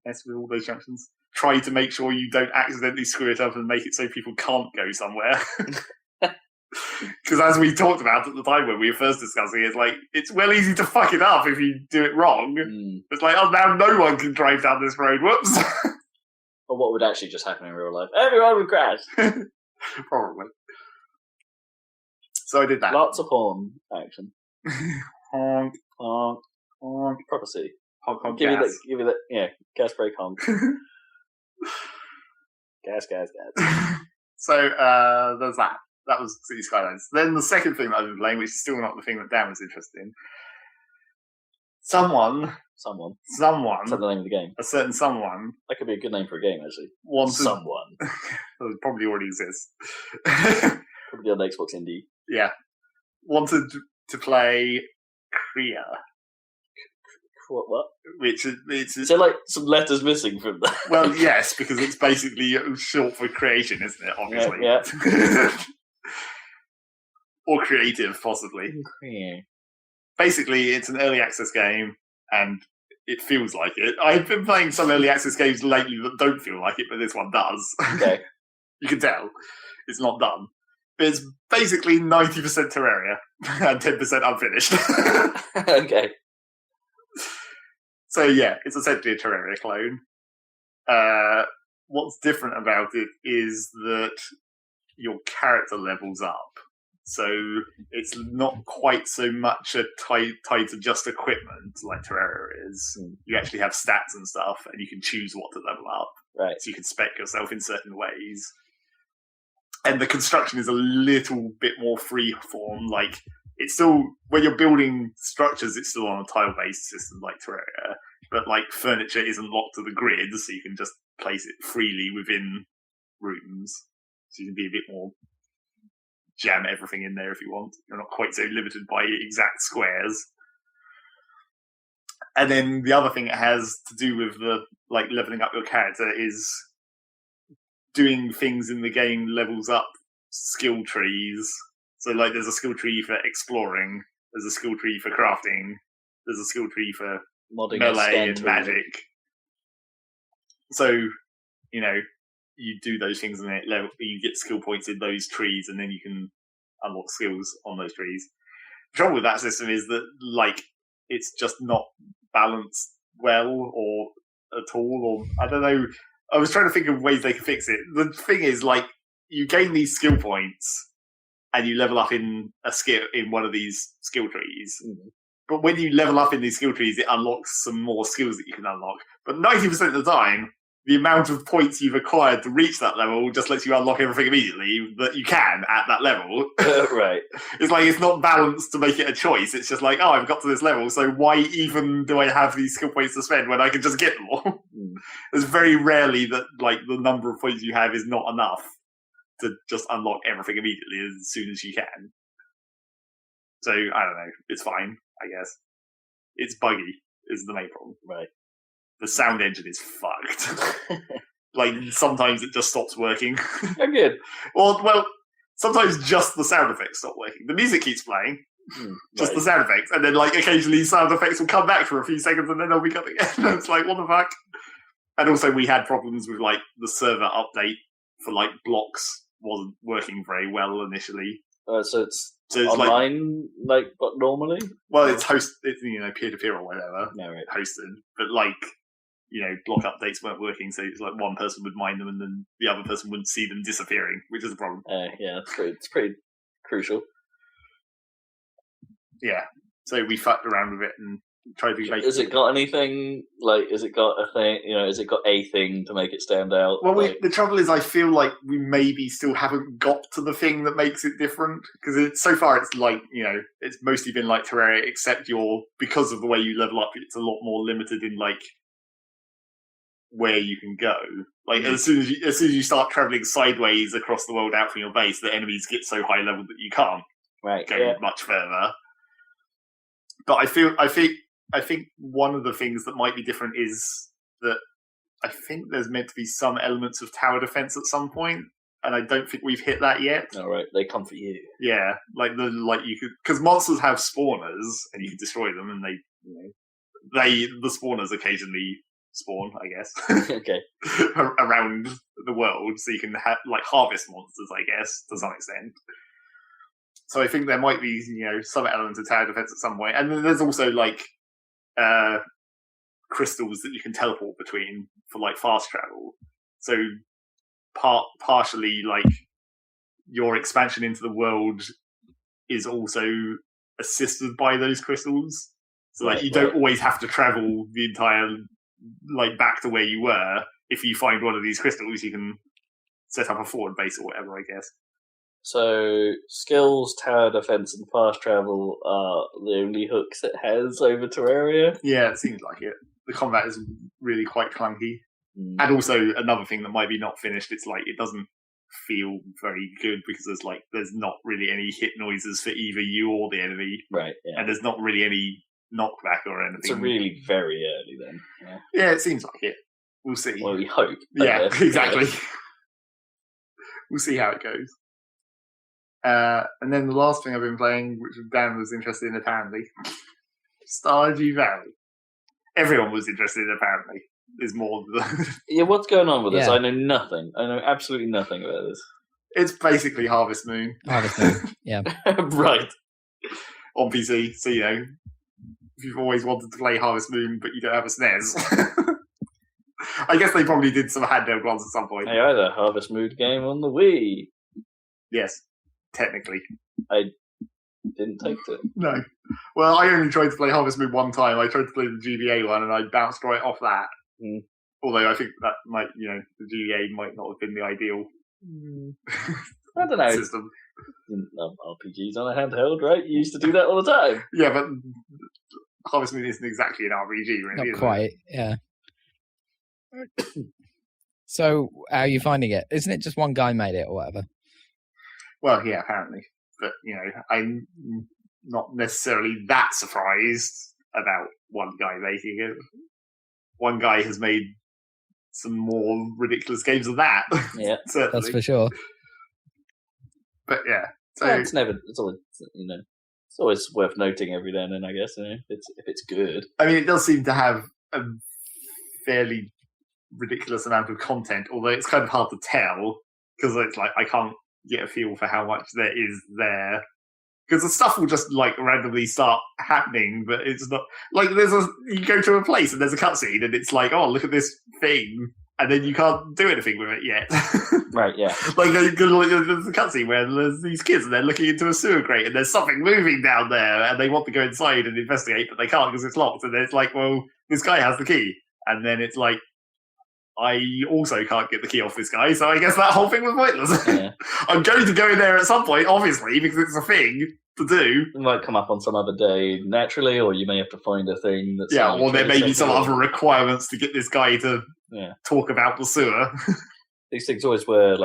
Mess with all those junctions. Try to make sure you don't accidentally screw it up and make it so people can't go somewhere. Because as we talked about at the time when we were first discussing it, it's like, it's well easy to fuck it up if you do it wrong. It's like, oh, now no one can drive down this road, whoops. Or what would actually just happen in real life? Everyone would crash. Probably. So I did that. Lots of horn action. Honk. Honk. Honk. Prophecy. Honk, honk, give gas. you that, gas brake honk. Gas. So there's that. That was City Skylines. Then the second thing that I've been playing, which is still not the thing that Dan was interested in. Someone. Is that the name of the game? A certain someone. That could be a good name for a game, actually. Someone. That probably already exists. Probably on Xbox Indie. Yeah. Wanted to play Creadew. What? Which is so like some letters missing from that. Well, yes, because it's basically short for creation, isn't it? Obviously. Yeah. Or creative, possibly. Yeah. Basically, it's an early access game, and it feels like it. I've been playing some early access games lately that don't feel like it, but this one does. Okay. You can tell it's not done. But it's basically 90% Terraria and 10% unfinished. Okay. So yeah, it's essentially a Terraria clone. What's different about it is that your character levels up. So it's not quite so much tied to just equipment like Terraria is. You actually have stats and stuff, and you can choose what to level up. Right. So you can spec yourself in certain ways. And the construction is a little bit more free form. Like, it's still, when you're building structures, it's still on a tile-based system like Terraria. But, like, furniture isn't locked to the grid, so you can just place it freely within rooms. So you can be a bit more jam everything in there if you want. You're not quite so limited by exact squares. And then the other thing it has to do with the, like, leveling up your character is doing things in the game levels up skill trees. So, like, there's a skill tree for exploring, there's a skill tree for crafting, there's a skill tree for modding melee and magic. So, you know, you do those things and you get skill points in those trees, and then you can unlock skills on those trees. The trouble with that system is that, like, it's just not balanced well or at all, or I don't know. I was trying to think of ways they could fix it. The thing is, like, you gain these skill points and you level up in a skill in one of these skill trees. Mm-hmm. But when you level up in these skill trees, it unlocks some more skills that you can unlock. But 90% of the time, the amount of points you've acquired to reach that level just lets you unlock everything immediately that you can at that level. Right. It's like, it's not balanced to make it a choice. It's just like, oh, I've got to this level, so why even do I have these skill points to spend when I can just get more? There's very rarely that, like, the number of points you have is not enough to just unlock everything immediately as soon as you can. So, I don't know. It's fine, I guess. It's buggy, is the main problem. Right. The sound engine is fucked. Like, sometimes it just stops working. Oh, good. Well, sometimes just the sound effects stop working. The music keeps playing, just the sound effects, and then like occasionally sound effects will come back for a few seconds, and then they'll be coming again. It's like, what the fuck? And also, we had problems with like the server update for like blocks wasn't working very well initially. So it's online, but normally. Well, it's peer-to-peer or whatever, right. hosted, but like. Block updates weren't working, so it's like one person would mine them and then the other person wouldn't see them disappearing, which is a problem. Yeah, it's pretty crucial. Yeah, so we fucked around with it and tried to make. Has it got anything has it got a thing? Has it got a thing to make it stand out? Well, the trouble is, I feel like we maybe still haven't got to the thing that makes it different because so far it's like it's mostly been like Terraria, except because of the way you level up, it's a lot more limited in like. Where you can go, like as soon as you start traveling sideways across the world out from your base, the enemies get so high level that you can't go much further. But I think one of the things that might be different is that I think there's meant to be some elements of tower defense at some point, and I don't think we've hit that yet. All right, they come for you. Yeah, you could because monsters have spawners and you can destroy them, and the spawners occasionally. Spawn, I guess. Okay. Around the world, so you can harvest monsters, I guess, to some extent. So I think there might be, some elements of tower defense at some point, and then there's also crystals that you can teleport between for fast travel. So partially, your expansion into the world is also assisted by those crystals. So you don't always have to travel the entire. Back to where you were. If you find one of these crystals, you can set up a forward base or whatever, I guess. So skills, tower defense, and fast travel are the only hooks it has over Terraria? Yeah, it seems like it. The combat is really quite clunky. And also another thing that might be not finished, it's it doesn't feel very good because there's not really any hit noises for either you or the enemy. Right, yeah. And there's not really any knockback or anything. It's really very early then. Yeah, it seems like it. We'll see. Well, we hope. Yeah, exactly. We'll see how it goes. And then the last thing I've been playing, which Dan was interested in apparently, Stardew Valley. Everyone was interested in apparently. Is more. Yeah, what's going on with this? I know nothing. I know absolutely nothing about this. It's basically Harvest Moon. Harvest Moon, yeah. Right. On PC, so if you've always wanted to play Harvest Moon, but you don't have a SNES. I guess they probably did some handheld ones at some point. Hey, I had a Harvest Moon game on the Wii. Yes, technically. I didn't take it. No. Well, I only tried to play Harvest Moon one time. I tried to play the GBA one, and I bounced right off that. Although I think that might, the GBA might not have been the ideal I don't know. system. RPGs on a handheld, right? You used to do that all the time. Yeah, but Harvest Moon isn't exactly an RPG, really. Not quite, yeah. So, how are you finding it? Isn't it just one guy made it or whatever? Well, yeah, apparently. But, I'm not necessarily that surprised about one guy making it. One guy has made some more ridiculous games than that. Yeah, certainly. That's for sure. But yeah, so it's always worth noting every now and then, I guess. If it's good. I mean, it does seem to have a fairly ridiculous amount of content, although it's kind of hard to tell because it's I can't get a feel for how much there is there. Because the stuff will just randomly start happening, but it's not you go to a place and there's a cutscene and it's oh, look at this thing, and then you can't do anything with it yet. Right, yeah. There's a cutscene where there's these kids and they're looking into a sewer grate and there's something moving down there and they want to go inside and investigate, but they can't because it's locked. And then it's well, this guy has the key. And then it's I also can't get the key off this guy, so I guess that whole thing was pointless. Yeah. I'm going to go in there at some point, obviously, because it's a thing to do. It might come up on some other day naturally, or you may have to find a thing that's... Yeah, or there may be some other requirements to get this guy to talk about the sewer. These things always were,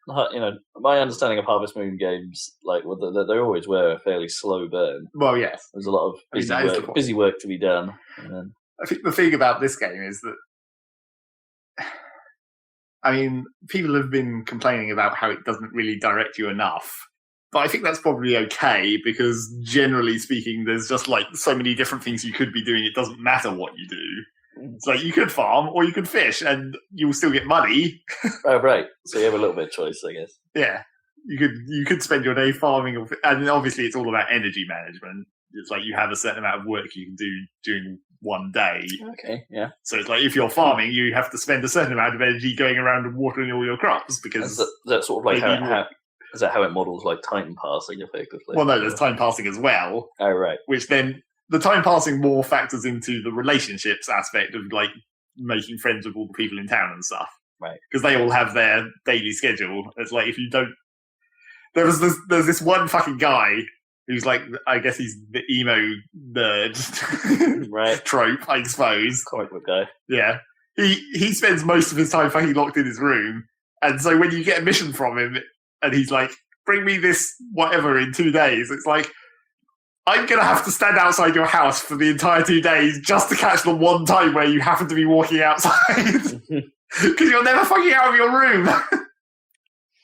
my understanding of Harvest Moon games, they always were a fairly slow burn. Well, yes. There's a lot of busy work to be done. I think the thing about this game is that I mean, people have been complaining about how it doesn't really direct you enough. But I think that's probably okay because generally speaking, there's just like so many different things you could be doing. It doesn't matter what you do. It's like you could farm or you could fish and you'll still get money. Oh, right. So you have a little bit of choice, I guess. Yeah. You could spend your day farming, and obviously it's all about energy management. It's like you have a certain amount of work you can do during one day. Okay, yeah. So it's like if you're farming, you have to spend a certain amount of energy going around and watering all your crops because that's sort of like is that how it models like time passing effectively? Well, no, there's time passing as well. Oh, right. Which then the time passing more factors into the relationships aspect of like making friends with all the people in town and stuff. Right. Because they all have their daily schedule. It's like if you don't. There's this one fucking guy who's like, I guess he's the emo nerd right. trope, I suppose. Comic book guy. Yeah. He spends most of his time fucking locked in his room. And so when you get a mission from him and he's like, bring me this whatever in 2 days, it's like, I'm going to have to stand outside your house for the entire 2 days just to catch the one time where you happen to be walking outside. Because you're never fucking out of your room.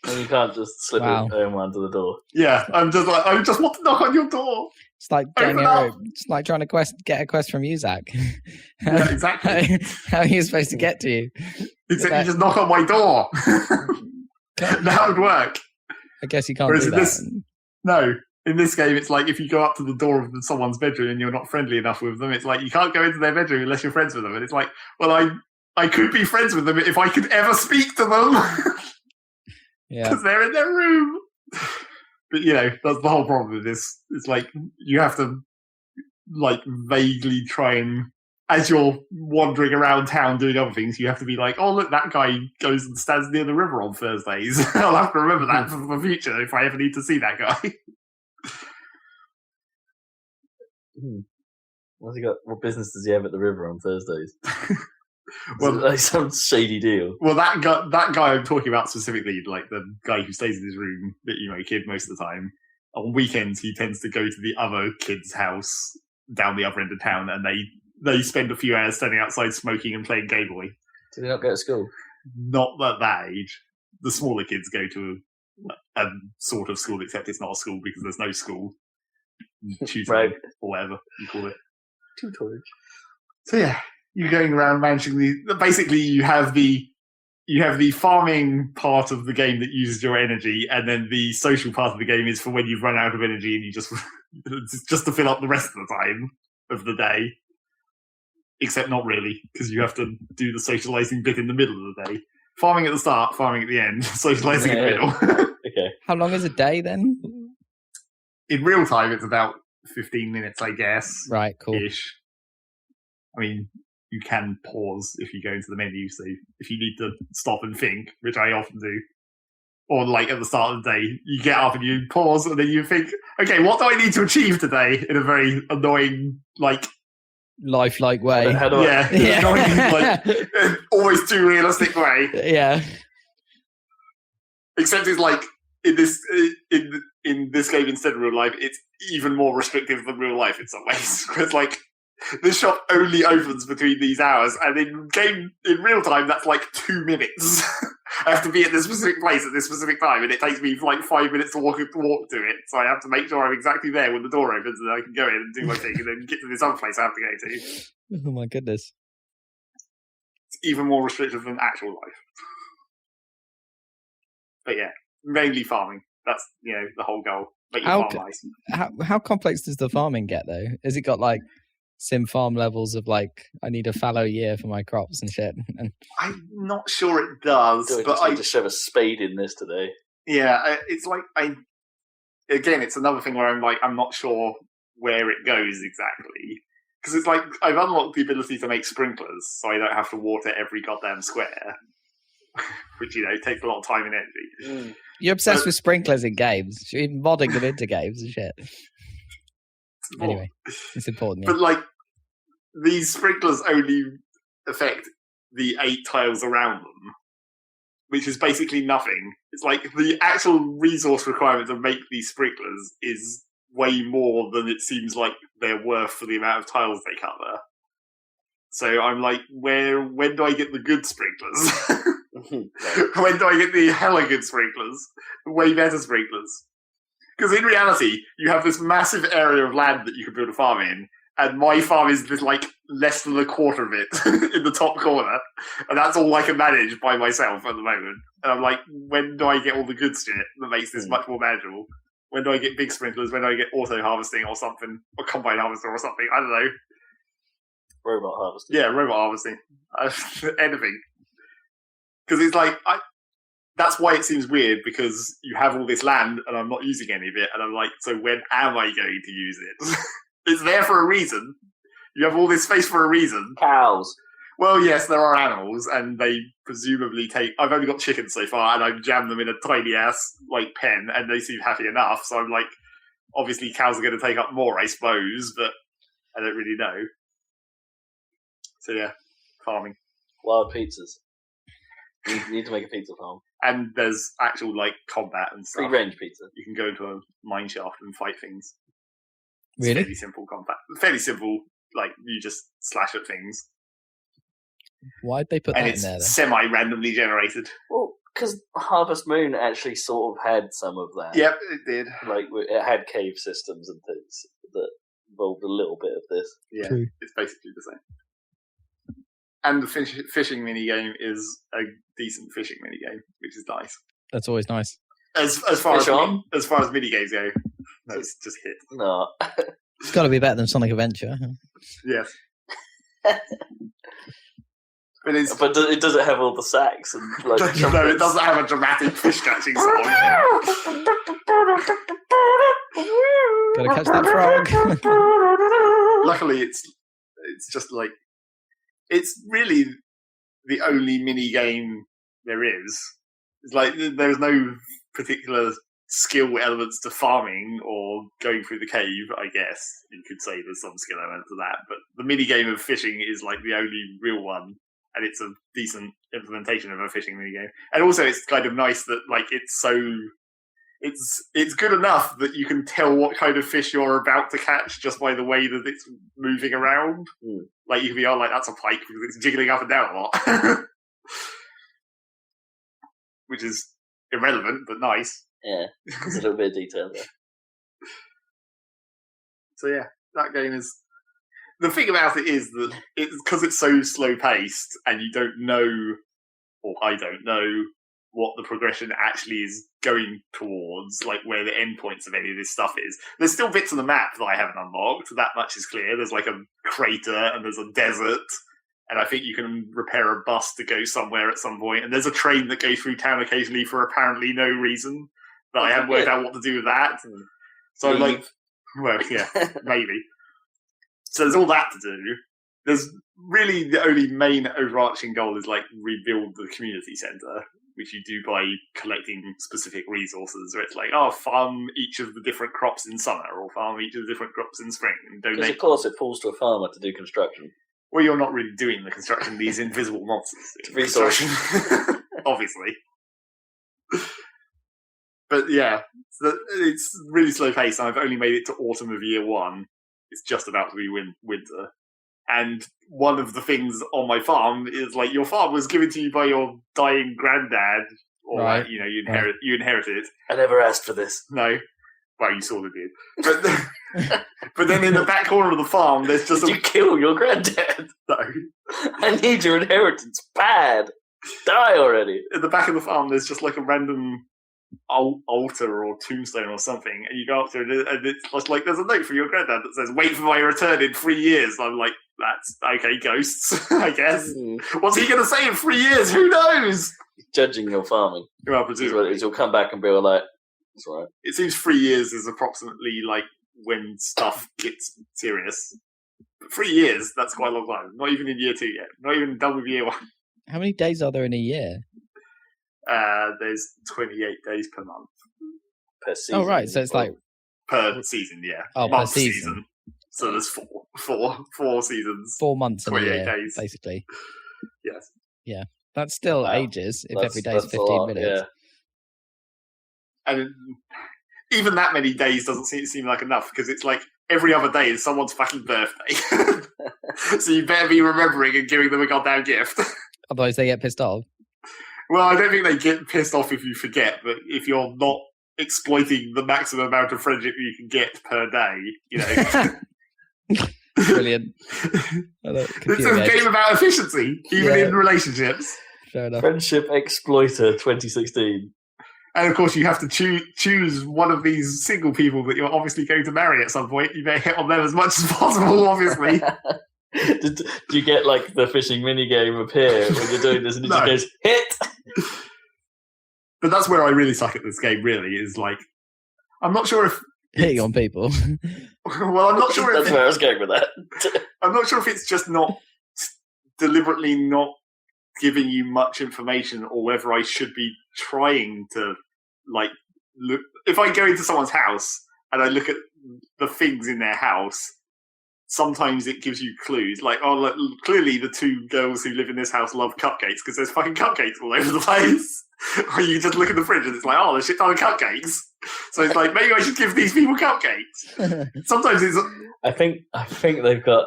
And you can't just slip it under the door. Yeah, I just want to knock on your door. It's like it's like trying to get a quest from you, Zach. Yeah, exactly. How are you supposed to get to you? Except you just knock on my door. That would work. I guess you can't do that. No, in this game, it's like if you go up to the door of someone's bedroom and you're not friendly enough with them, it's like you can't go into their bedroom unless you're friends with them. And it's like, well, I could be friends with them if I could ever speak to them. Yeah, because they're in their room. But that's the whole problem with this. It's like you have to like vaguely try and, as you're wandering around town doing other things, you have to be like, oh look, that guy goes and stands near the river on Thursdays. I'll have to remember that for the future if I ever need to see that guy. What's he got? What business does he have at the river on Thursdays? Well, like some shady deal. Well, that guy I'm talking about specifically, like the guy who stays in his room, the emo kid, most of the time. On weekends, he tends to go to the other kid's house down the other end of town, and they spend a few hours standing outside smoking and playing Game Boy. Do they not go to school? Not at that age. The smaller kids go to a sort of school, except it's not a school because there's no school. Tutoring, right. Or whatever you call it. Tutorage. So yeah. You're going around managing basically you have the farming part of the game that uses your energy, and then the social part of the game is for when you've run out of energy and you just to fill up the rest of the time of the day. Except not really, because you have to do the socializing bit in the middle of the day. Farming at the start, farming at the end, socializing in the middle. Okay. How long is a day then? In real time, it's about 15 minutes, I guess. Right, cool. Ish. I mean, you can pause if you go into the menu, so if you need to stop and think, which I often do, or like at the start of the day, you get up and you pause and then you think, okay, what do I need to achieve today in a very annoying, like... lifelike way. How do I... Yeah. Annoying, like, always too realistic way. Yeah. Except it's like, in this game instead of real life, it's even more restrictive than real life in some ways. It's like, this shop only opens between these hours, and in real time, that's like 2 minutes. I have to be at this specific place at this specific time, and it takes me like 5 minutes to walk to it. So I have to make sure I'm exactly there when the door opens, and I can go in and do my thing, and then get to this other place I have to go to. Oh my goodness! It's even more restrictive than actual life. But yeah, mainly farming. That's the whole goal. Make your farm nice. How complex does the farming get though? Has it got like sim farm levels of like I need a fallow year for my crops and shit? I'm not sure it does, but I just shove a spade in this today. Yeah, it's like it's another thing where I'm not sure where it goes exactly, because it's like I've unlocked the ability to make sprinklers, so I don't have to water every goddamn square, which takes a lot of time and energy. You're obsessed with sprinklers in games. You're even modding them into games and shit. Anyway, it's important. Yeah. But like, these sprinklers only affect the 8 tiles around them, which is basically nothing. It's like the actual resource requirement to make these sprinklers is way more than it seems like they're worth for the amount of tiles they cover. So I'm like, when do I get the good sprinklers? When do I get the hella good sprinklers? Way better sprinklers. Because in reality, you have this massive area of land that you can build a farm in, and my farm is like less than a quarter of it in the top corner, and that's all I can manage by myself at the moment. And I'm like, when do I get all the good shit that makes this much more manageable? When do I get big sprinklers? When do I get auto harvesting or something, or combine harvester or something? I don't know. Robot harvesting. Yeah, robot harvesting. Anything. Because it's like, that's why it seems weird, because you have all this land and I'm not using any of it, and I'm like, so when am I going to use it? It's there for a reason. You have all this space for a reason. Cows. Well, yes, there are animals, and they presumably take... I've only got chickens so far, and I've jammed them in a tiny-ass, pen, and they seem happy enough, so I'm like, obviously cows are going to take up more, I suppose, but I don't really know. So, yeah, farming. Wild pizzas. You need to make a pizza farm. And there's actual, combat and stuff. Free-range pizza. You can go into a mine shaft and fight things. It's really? Fairly simple combat. Fairly simple, you just slash at things. Why'd they put that in there, then? Semi-randomly generated. Well, because Harvest Moon actually sort of had some of that. Yep, it did. It had cave systems and things that involved a little bit of this. Yeah, True. It's basically the same. And the fishing minigame is a decent fishing minigame, which is nice. That's always nice. As far as minigames go, no, it's just hit. No. It's got to be better than Sonic Adventure. Yes. But it doesn't have all the sacks and no, it doesn't have a dramatic fish catching song. Gotta catch that frog. Luckily, it's just it's really the only mini game there is. It's there's no particular skill elements to farming or going through the cave. I guess you could say there's some skill elements to that, but the mini game of fishing is the only real one. And it's a decent implementation of a fishing minigame. And also it's kind of nice that it's good enough that you can tell what kind of fish you're about to catch just by the way that it's moving around. You can be that's a pike because it's jiggling up and down a lot. Which is irrelevant but nice. Yeah. There's a little bit of detail there. So yeah, that game is... The thing about it is that it's because it's so slow paced, and you don't know, or I don't know, what the progression actually is going towards, where the endpoints of any of this stuff is. There's still bits of the map that I haven't unlocked. That much is clear. There's a crater, and there's a desert, and I think you can repair a bus to go somewhere at some point. And there's a train that goes through town occasionally for apparently no reason. But I haven't worked out what to do with that. So I'm well, yeah, maybe. So there's all that to do. There's really the only main overarching goal is rebuild the community centre, which you do by collecting specific resources. Where it's farm each of the different crops in summer, or farm each of the different crops in spring, and donate. Because of course it falls to a farmer to do construction. Well, you're not really doing the construction; these invisible monsters. Resources, obviously. But yeah, it's really slow paced, and I've only made it to autumn of year 1. It's just about to be winter. And one of the things on my farm is your farm was given to you by your dying granddad, or right. You inherit it. I never asked for this. No, well, you sort of did. But then in the back corner of the farm, there's just you kill your granddad? No, I need your inheritance bad. Die already. In the back of the farm, there's just a random altar or tombstone or something, and you go up to it, and it's there's a note from your granddad that says, "Wait for my return in 3 years." And I'm like, that's okay, ghosts, I guess. What's he going to say in 3 years? Who knows? He's judging your farming. Well, presumably. He'll come back and be like, that's all right. It seems 3 years is approximately when stuff gets serious. But 3 years, that's quite a long time. Not even in year 2 yet. Not even done with year 1. How many days are there in a year? There's 28 days per month. Per season. Oh, right. So it's per season, yeah. Oh, month per season. So there's four seasons. 4 months in a 28 year, days. basically. Yes. Yeah. That's still ages if every day is 15 minutes. Yeah. And even that many days doesn't seem like enough, because it's every other day is someone's fucking birthday. So you better be remembering and giving them a goddamn gift. Otherwise they get pissed off. Well, I don't think they get pissed off if you forget, but if you're not exploiting the maximum amount of friendship you can get per day, you know. Brilliant. It's a game about efficiency, even in relationships. Fair enough. Friendship Exploiter 2016. And of course, you have to choose one of these single people that you're obviously going to marry at some point. You better hit on them as much as possible, obviously. Do you get like the fishing minigame appear when you're doing this and it just goes, hit? But that's where I really suck at this game, really, is like, I'm not sure if... Hitting on people. Well, I'm not sure if... That's where I was going with that. I'm not sure if it's just not deliberately not giving you much information or whether I should be trying to, like, look... If I go into someone's house and I look at the things in their house, sometimes it gives you clues. Like, oh, look, clearly the two girls who live in this house love cupcakes because there's fucking cupcakes all over the place. Or you just look at the fridge and it's like, oh, there's shit ton of cupcakes. So it's like, maybe I should give these people cupcakes. Sometimes it's... I think they've got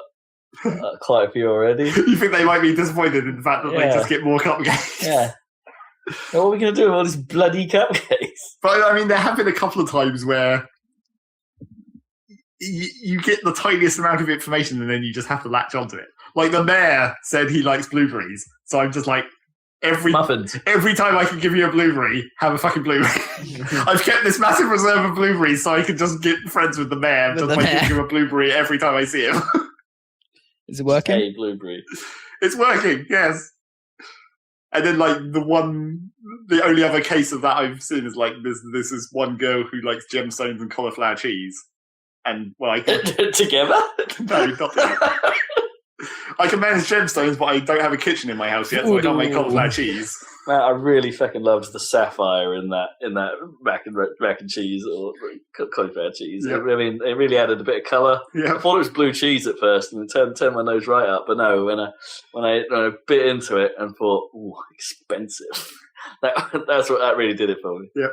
quite a few already. You think they might be disappointed in the fact that they just get more cupcakes? Yeah. What are we going to do with all these bloody cupcakes? But, I mean, there have been a couple of times where you get the tiniest amount of information and then you just have to latch onto it. Like, the mayor said he likes blueberries. So I'm just like, every time I can give you a blueberry, have a fucking blueberry. I've kept this massive reserve of blueberries so I can just get friends with the mayor just by giving him a blueberry every time I see him. Is it working? Hey, blueberry. It's working, yes. And then, like, the only other case of that I've seen is, like, this is one girl who likes gemstones and cauliflower cheese. And, well, I can... Together? No, not together. I can manage gemstones, but I don't have a kitchen in my house yet, so I can't make cauliflower cheese. Man, I really fucking loved the sapphire in that mac and cheese or cauliflower cheese. Yep. I mean, it really added a bit of colour. Yep. I thought it was blue cheese at first, and it turned my nose right up. But no, when I bit into it and thought, ooh, expensive. That really did it for me. Yep.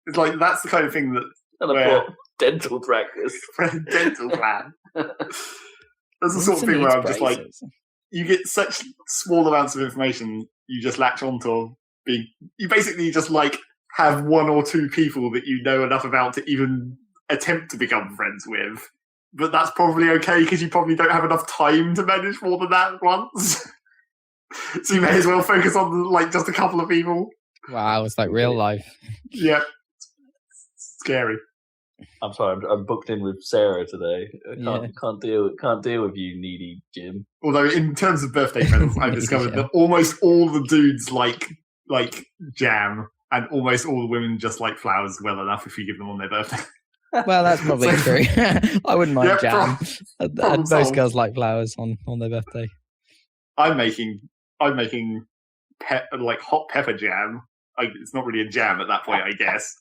It's like that's the kind of thing that. And I thought dental practice, dental plan. That's the sort of thing where I'm just like, you get such small amounts of information, you just latch onto you basically just like have one or two people that you know enough about to even attempt to become friends with. But that's probably okay because you probably don't have enough time to manage more than that at once. So you may as well focus on like just a couple of people. Wow, it's like real life. Yeah. Scary. I'm sorry, I'm booked in with Sarah today. I can't deal with you, needy Jim. Although in terms of birthday presents, I've discovered that almost all the dudes like jam, and almost all the women just like flowers well enough if you give them on their birthday. Well, that's probably true. I wouldn't mind jam. Most Most girls like flowers on their birthday. I'm making like hot pepper jam. It's not really a jam at that point, I guess.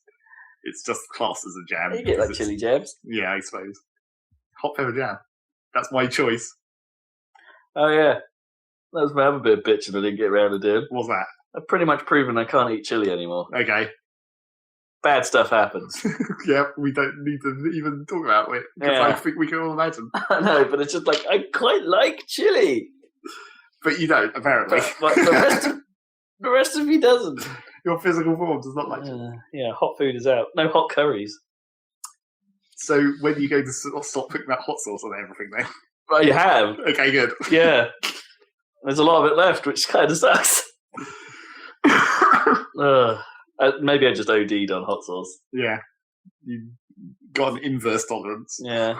It's just classed as a jam. You get like chili jams. Yeah, I suppose. Hot pepper jam. That's my choice. Oh, yeah. That was my other bit of bitching I didn't get around to doing. What's that? I've pretty much proven I can't eat chili anymore. Okay. Bad stuff happens. Yeah, we don't need to even talk about it. Because I think we can all imagine. I know, but it's just like, I quite like chili. But you don't, apparently. But the rest of me doesn't. Your physical form does not like it. Yeah, hot food is out. No hot curries. So when are you going to stop putting that hot sauce on everything then? Well, you have. Okay, good. Yeah. There's a lot of it left, which kind of sucks. Maybe I just OD'd on hot sauce. Yeah. You got an inverse tolerance. Yeah.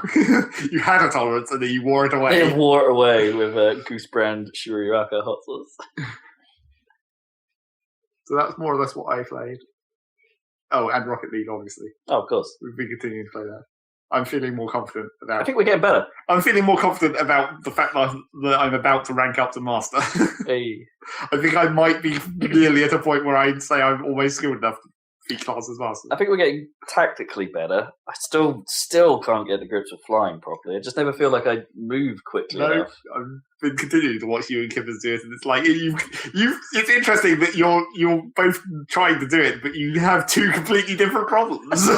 You had a tolerance and then you wore it away. I wore it away with Goose Brand Shiriraka hot sauce. So that's more or less what I played. Oh, and Rocket League, obviously. Oh, of course. We've been continuing to play that. I'm feeling more confident about... I think we're getting better. I'm feeling more confident about the fact that I'm about to rank up to Master. Hey. I think I might be nearly at a point where I'd say I'm almost skilled enough to be classed as Master. I think we're getting tactically better. I still can't get the grips of flying properly. I just never feel like I move quickly enough. I've been continuing to watch you and Kippers do it, and it's like it's interesting that you're both trying to do it, but you have two completely different problems.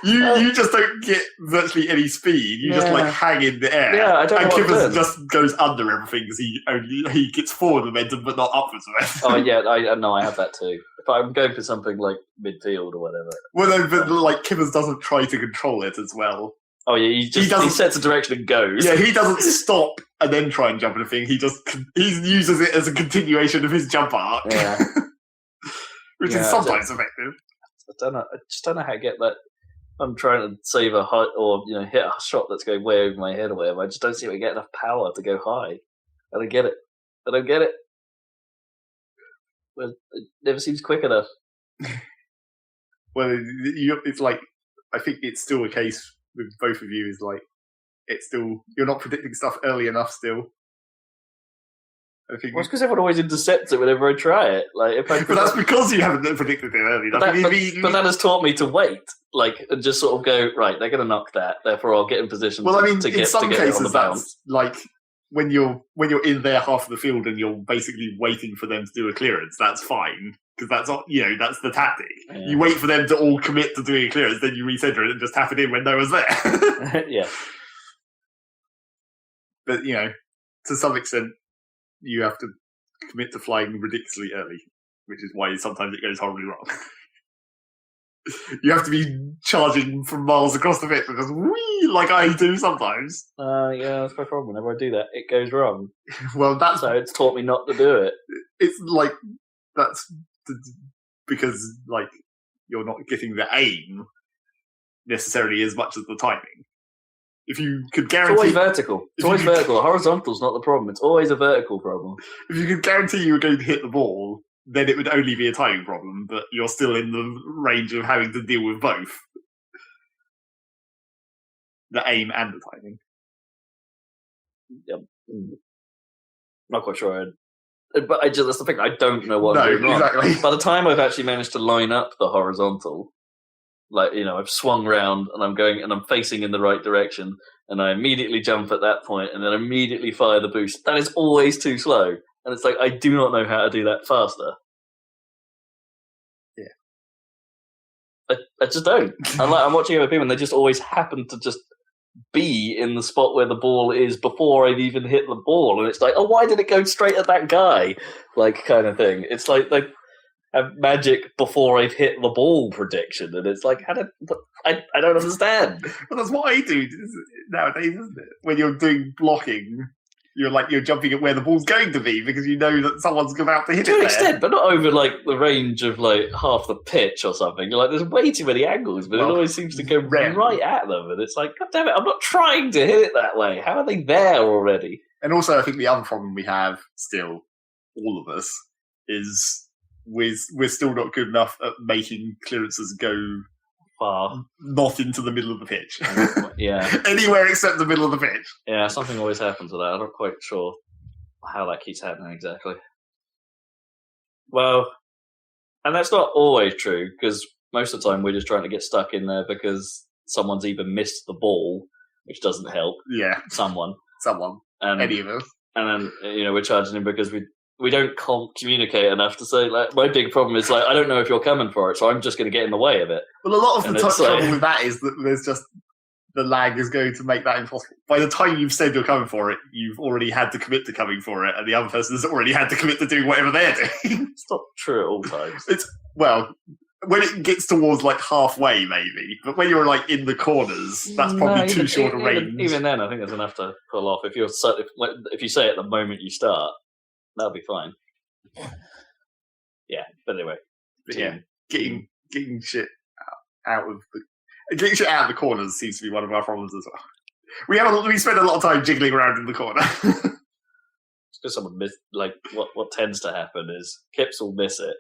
You just don't get virtually any speed. You just hang in the air. Yeah, I don't know. And Kivers just goes under everything because he gets forward momentum but not upwards momentum. Oh yeah, I have that too. If I'm going for something like midfield or whatever. Well, no, but Kivers doesn't try to control it as well. Oh yeah, he sets a direction and goes. Yeah, he doesn't stop and then try and jump at a thing. He uses it as a continuation of his jump arc. Yeah. Which is sometimes effective. I just don't know how to get that. I'm trying to save a high or hit a shot that's going way over my head or whatever. I just don't see if I get enough power to go high. I don't get it. Well, it never seems quick enough. Well, it's like I think it's still a case with both of you. Is like it's still you're not predicting stuff early enough still. Well, it's because everyone always intercepts it whenever I try it. But that's because you haven't predicted it early enough. But that has taught me to wait, and just sort of go, right, they're going to knock that, therefore I'll get in position to get some cases on the bounce. That's when you're in their half of the field and you're basically waiting for them to do a clearance, that's fine. Because that's that's the tactic. Yeah. You wait for them to all commit to doing a clearance, then you recenter it and just tap it in when no one's there. Yeah. But, to some extent, you have to commit to flying ridiculously early, which is why sometimes it goes horribly wrong. You have to be charging from miles across the pitch because like I do sometimes. Yeah, that's my problem. Whenever I do that, it goes wrong. Well, so it's taught me not to do it. It's like that's because you're not getting the aim necessarily as much as the timing. If you could guarantee... It's always vertical. It's always vertical. Horizontal's not the problem. It's always a vertical problem. If you could guarantee you were going to hit the ball, then it would only be a timing problem, but you're still in the range of having to deal with both. The aim and the timing. Yep. Not quite sure. But that's the thing. I don't know what I'm doing wrong. Exactly. By the time I've actually managed to line up the horizontal... I've swung round and I'm going and I'm facing in the right direction and I immediately jump at that point and then immediately fire the boost. That is always too slow. And it's I do not know how to do that faster. Yeah. I just don't. I'm watching other people and they just always happen to just be in the spot where the ball is before I've even hit the ball. And it's why did it go straight at that guy? Kind of thing. It's they have magic before I've hit the ball prediction, and it's I don't understand. Well, that's what I do nowadays, isn't it? When you're doing blocking, you're jumping at where the ball's going to be because you know that someone's about to hit it. To an extent, but not over the range of half the pitch or something. There's way too many angles, but it always seems to go right at them, and it's God damn it, I'm not trying to hit it that way. How are they there already? And also, I think the other problem we have still, all of us, is we're still not good enough at making clearances go far, not into the middle of the pitch. Yeah. Anywhere except the middle of the pitch. Yeah, something always happens with that. I'm not quite sure how that keeps happening exactly. Well, and that's not always true, because most of the time we're just trying to get stuck in there because someone's even missed the ball, which doesn't help. Yeah. Someone. Any of us. And then, we're charging him because we don't communicate enough to say, my big problem is, I don't know if you're coming for it, so I'm just going to get in the way of it. Well, a lot of the trouble with that is that there's just, the lag is going to make that impossible. By the time you've said you're coming for it, you've already had to commit to coming for it, and the other person has already had to commit to doing whatever they're doing. It's not true at all times. When it gets towards halfway, maybe, but when you're in the corners, that's probably too short a range. Even then, I think there's enough to pull off. If you say it the moment you start, that'll be fine. Yeah, but anyway. Getting shit out of the corners seems to be one of our problems as well. We spend a lot of time jiggling around in the corner. It's because someone missed. What tends to happen is Kips will miss it.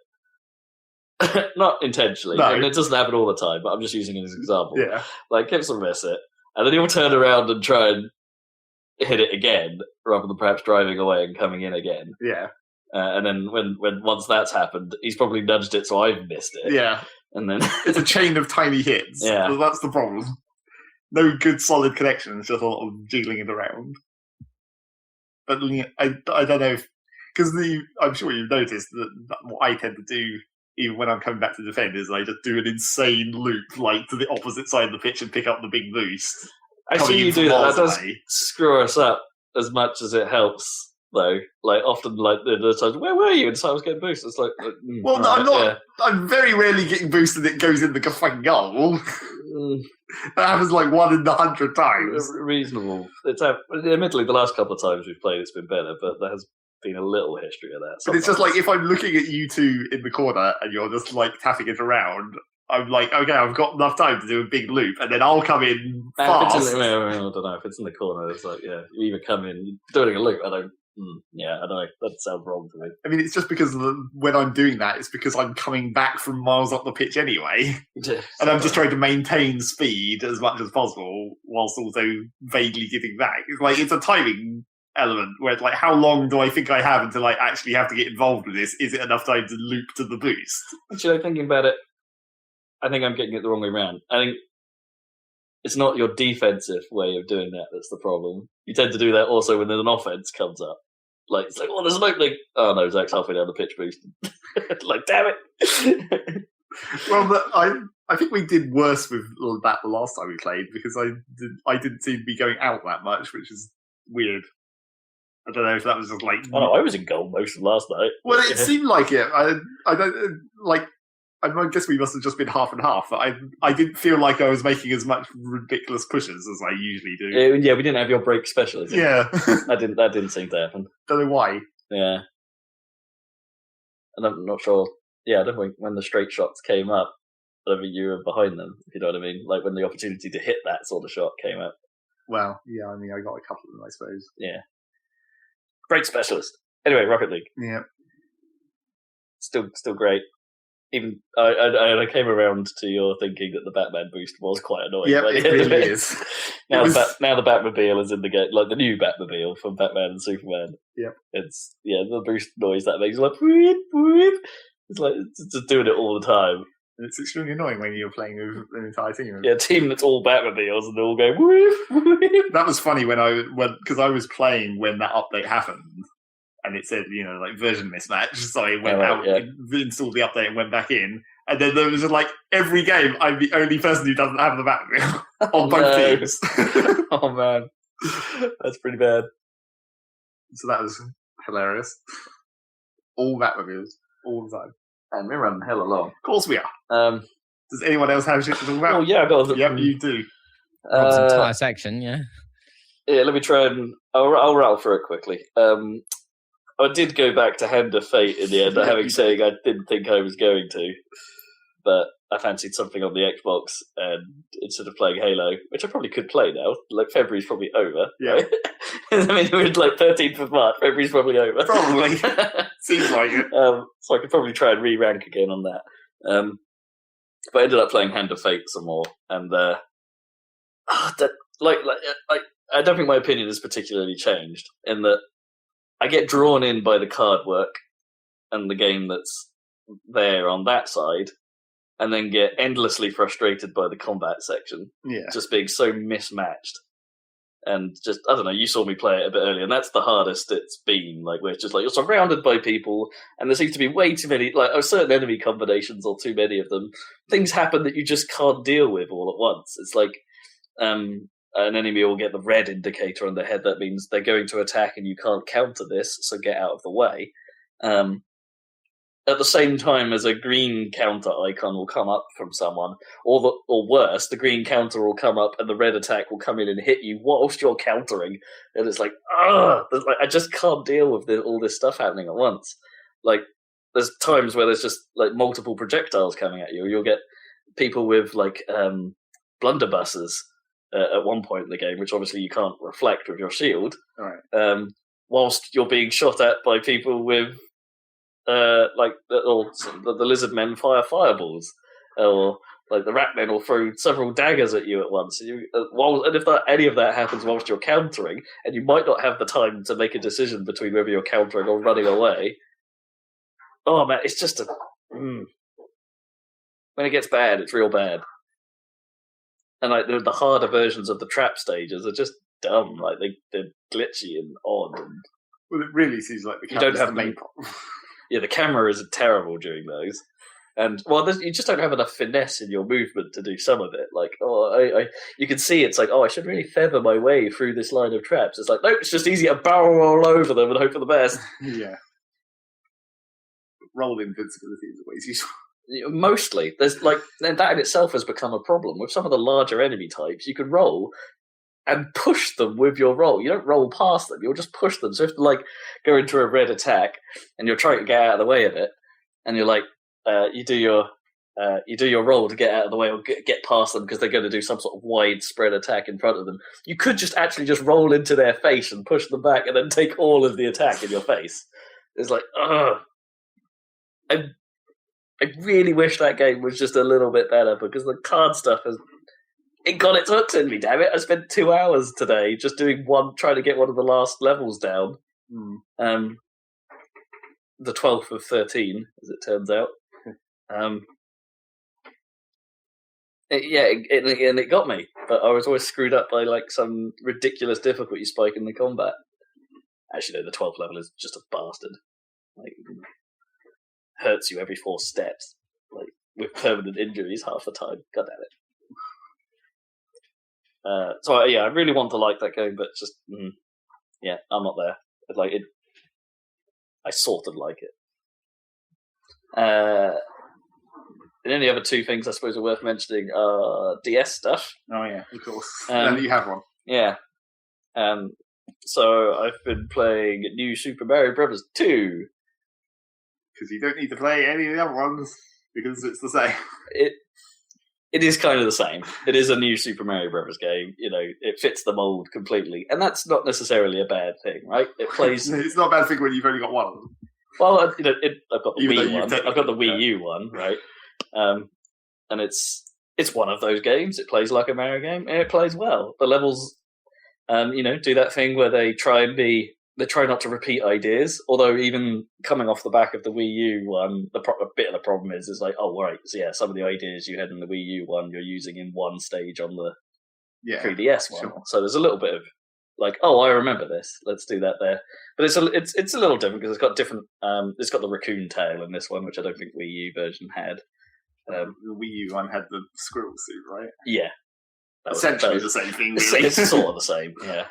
Not intentionally. No. And it doesn't happen all the time, but I'm just using it as an example. Yeah. Kips will miss it, and then he'll turn around and try and hit it again, rather than perhaps driving away and coming in again. Yeah. And then when once that's happened, he's probably nudged it, so I've missed it. Yeah. And then it's a chain of tiny hits. Yeah. So that's the problem. No good solid connection. It's just a lot of jiggling it around. But I don't know if... Because I'm sure you've noticed that what I tend to do even when I'm coming back to defend, is I just do an insane loop, like to the opposite side of the pitch and pick up the big boost. I see you do that. That does screw us up as much as it helps. Though, like often, like the times, where were you? And so I was getting boosted. It's like, well, no, I'm not. Yeah. I'm very rarely getting boosted. It goes in the fucking goal. That happens like 1 in 100 times. Reasonable. Admittedly, the last couple of times we've played, it's been better, but there has been a little history of that. But it's just like if I'm looking at you two in the corner and you're just like tapping it around. I'm like, okay, I've got enough time to do a big loop, and then I'll come in fast. I don't know if it's in the corner. It's like, yeah, you either come in doing a loop. I don't know. That sounds wrong to me. I mean, it's just because when I'm doing that, it's because I'm coming back from miles up the pitch anyway, and I'm just trying to maintain speed as much as possible whilst also vaguely giving back. It's like it's a timing element where it's like, how long do I think I have until I actually have to get involved with this? Is it enough time to loop to the boost? Actually, thinking about it, I think I'm getting it the wrong way around. I think it's not your defensive way of doing that that's the problem. You tend to do that also when an offense comes up. Like, it's like, oh, there's an opening. Oh, no, Zach's halfway down the pitch boosting. Like, damn it. Well, I think we did worse with that the last time we played because I didn't seem to be going out that much, which is weird. I don't know if that was just like... Oh, no, I was in goal most of last night. Well, it seemed like it. I don't... Like, I guess we must have just been half and half, but I didn't feel like I was making as much ridiculous pushes as I usually do. Yeah, we didn't have your break specialism. Yeah. That didn't seem to happen. Don't know why. Yeah. And I'm not sure. Yeah, I don't think when the straight shots came up, I don't think you were behind them, if you know what I mean. Like when the opportunity to hit that sort of shot came up. Well, yeah, I mean, I got a couple of them, I suppose. Yeah. Break specialist. Anyway, Rocket League. Yeah. Still great. Even I came around to your thinking that the Batman boost was quite annoying. Yeah, it really is. Now the Batmobile is in the game, like the new Batmobile from Batman and Superman. Yep. It's the boost noise that makes like whoop, whoop. It's like it's just doing it all the time. And it's extremely annoying when you're playing with an entire team. Yeah, a team that's all Batmobiles and they're all going whoop, whoop. That was funny because I was playing when that update happened. And it said, like version mismatch. So I went out, installed the update, and went back in. And then there was just like every game, I'm the only person who doesn't have the Batmobile on both teams. Oh man, that's pretty bad. So that was hilarious. All Batmobiles, all the time. And we're running hell along. Of course we are. Does anyone else have shit to talk about? Oh yeah, I got. Yep, you do. Rob's entire section, yeah. Yeah, let me try and I'll rattle through it quickly. I did go back to Hand of Fate in the end, having saying I didn't think I was going to, but I fancied something on the Xbox, and instead of playing Halo, which I probably could play now, like February's probably over. Yeah. Right? I mean, we're like 13th of March, February's probably over. Probably. Seems like it. So I could probably try and re-rank again on that. But I ended up playing Hand of Fate some more, and I don't think my opinion has particularly changed, in that I get drawn in by the card work and the game that's there on that side, and then get endlessly frustrated by the combat section. Yeah. Just being so mismatched. And just, I don't know, you saw me play it a bit earlier, and that's the hardest it's been. Like, where it's just like, you're surrounded by people, and there seems to be way too many, like, certain enemy combinations, or too many of them. Things happen that you just can't deal with all at once. It's like, an enemy will get the red indicator on their head. That means they're going to attack and you can't counter this, so get out of the way. At the same time as a green counter icon will come up from someone, or worse, the green counter will come up and the red attack will come in and hit you whilst you're countering. And it's like, I just can't deal with all this stuff happening at once. Like, there's times where there's just like multiple projectiles coming at you. You'll get people with like blunderbusses at one point in the game, which obviously you can't reflect with your shield. All right. Whilst you're being shot at by people with like the lizard men fire fireballs, or like the rat men will throw several daggers at you at once. And if any of that happens whilst you're countering, and you might not have the time to make a decision between whether you're countering or running away. Oh man, it's just when it gets bad, it's real bad. And like the harder versions of the trap stages are just dumb. Like they're glitchy and odd. And well, it really seems like the camera's the main problem. Yeah, the camera is terrible during those. And you just don't have enough finesse in your movement to do some of it. Like, you can see it's like, I should really feather my way through this line of traps. It's like, nope, it's just easy to barrel roll over them and hope for the best. Yeah. Roll invincibility is always useful. Mostly, there's like that in itself has become a problem with some of the larger enemy types. You can roll and push them with your roll. You don't roll past them; you'll just push them. So if you go into a red attack and you're trying to get out of the way of it, and you're like, you do your roll to get out of the way or get past them because they're going to do some sort of widespread attack in front of them. You could just roll into their face and push them back, and then take all of the attack in your face. It's like, ugh. I really wish that game was just a little bit better because the card stuff it got its hooks in me, damn it. I spent 2 hours today just trying to get one of the last levels down. The 12th of 13, as it turns out. It got me, but I was always screwed up by some ridiculous difficulty spike in the combat. Actually, no, the 12th level is just a bastard. Hurts you every 4 steps, with permanent injuries half the time. God damn it. So I really want to like that game, but just I'm not there. I sort of like it. And then the other 2 things I suppose are worth mentioning are DS stuff. Oh yeah, of course. Now that you have one. Yeah. So I've been playing New Super Mario Bros. 2. Because you don't need to play any of the other ones, because it's the same. It is kind of the same. It is a new Super Mario Bros. Game. It fits the mold completely. And that's not necessarily a bad thing, right? It plays... It's not a bad thing when you've only got one of them. Well, I've got the Wii one. I've got the Wii U one, right? And it's one of those games. It plays like a Mario game, and it plays well. The levels, do that thing where they try not to repeat ideas. Although even coming off the back of the Wii U one, a bit of the problem is so some of the ideas you had in the Wii U one, you're using in one stage on the 3DS one. Sure. So there's a little bit of I remember this. Let's do that there. But it's a little different because it's got different. It's got the raccoon tail in this one, which I don't think Wii U version had. The Wii U one had the squirrel suit, right? Yeah, essentially the same thing. Really. It's sort of the same. Yeah,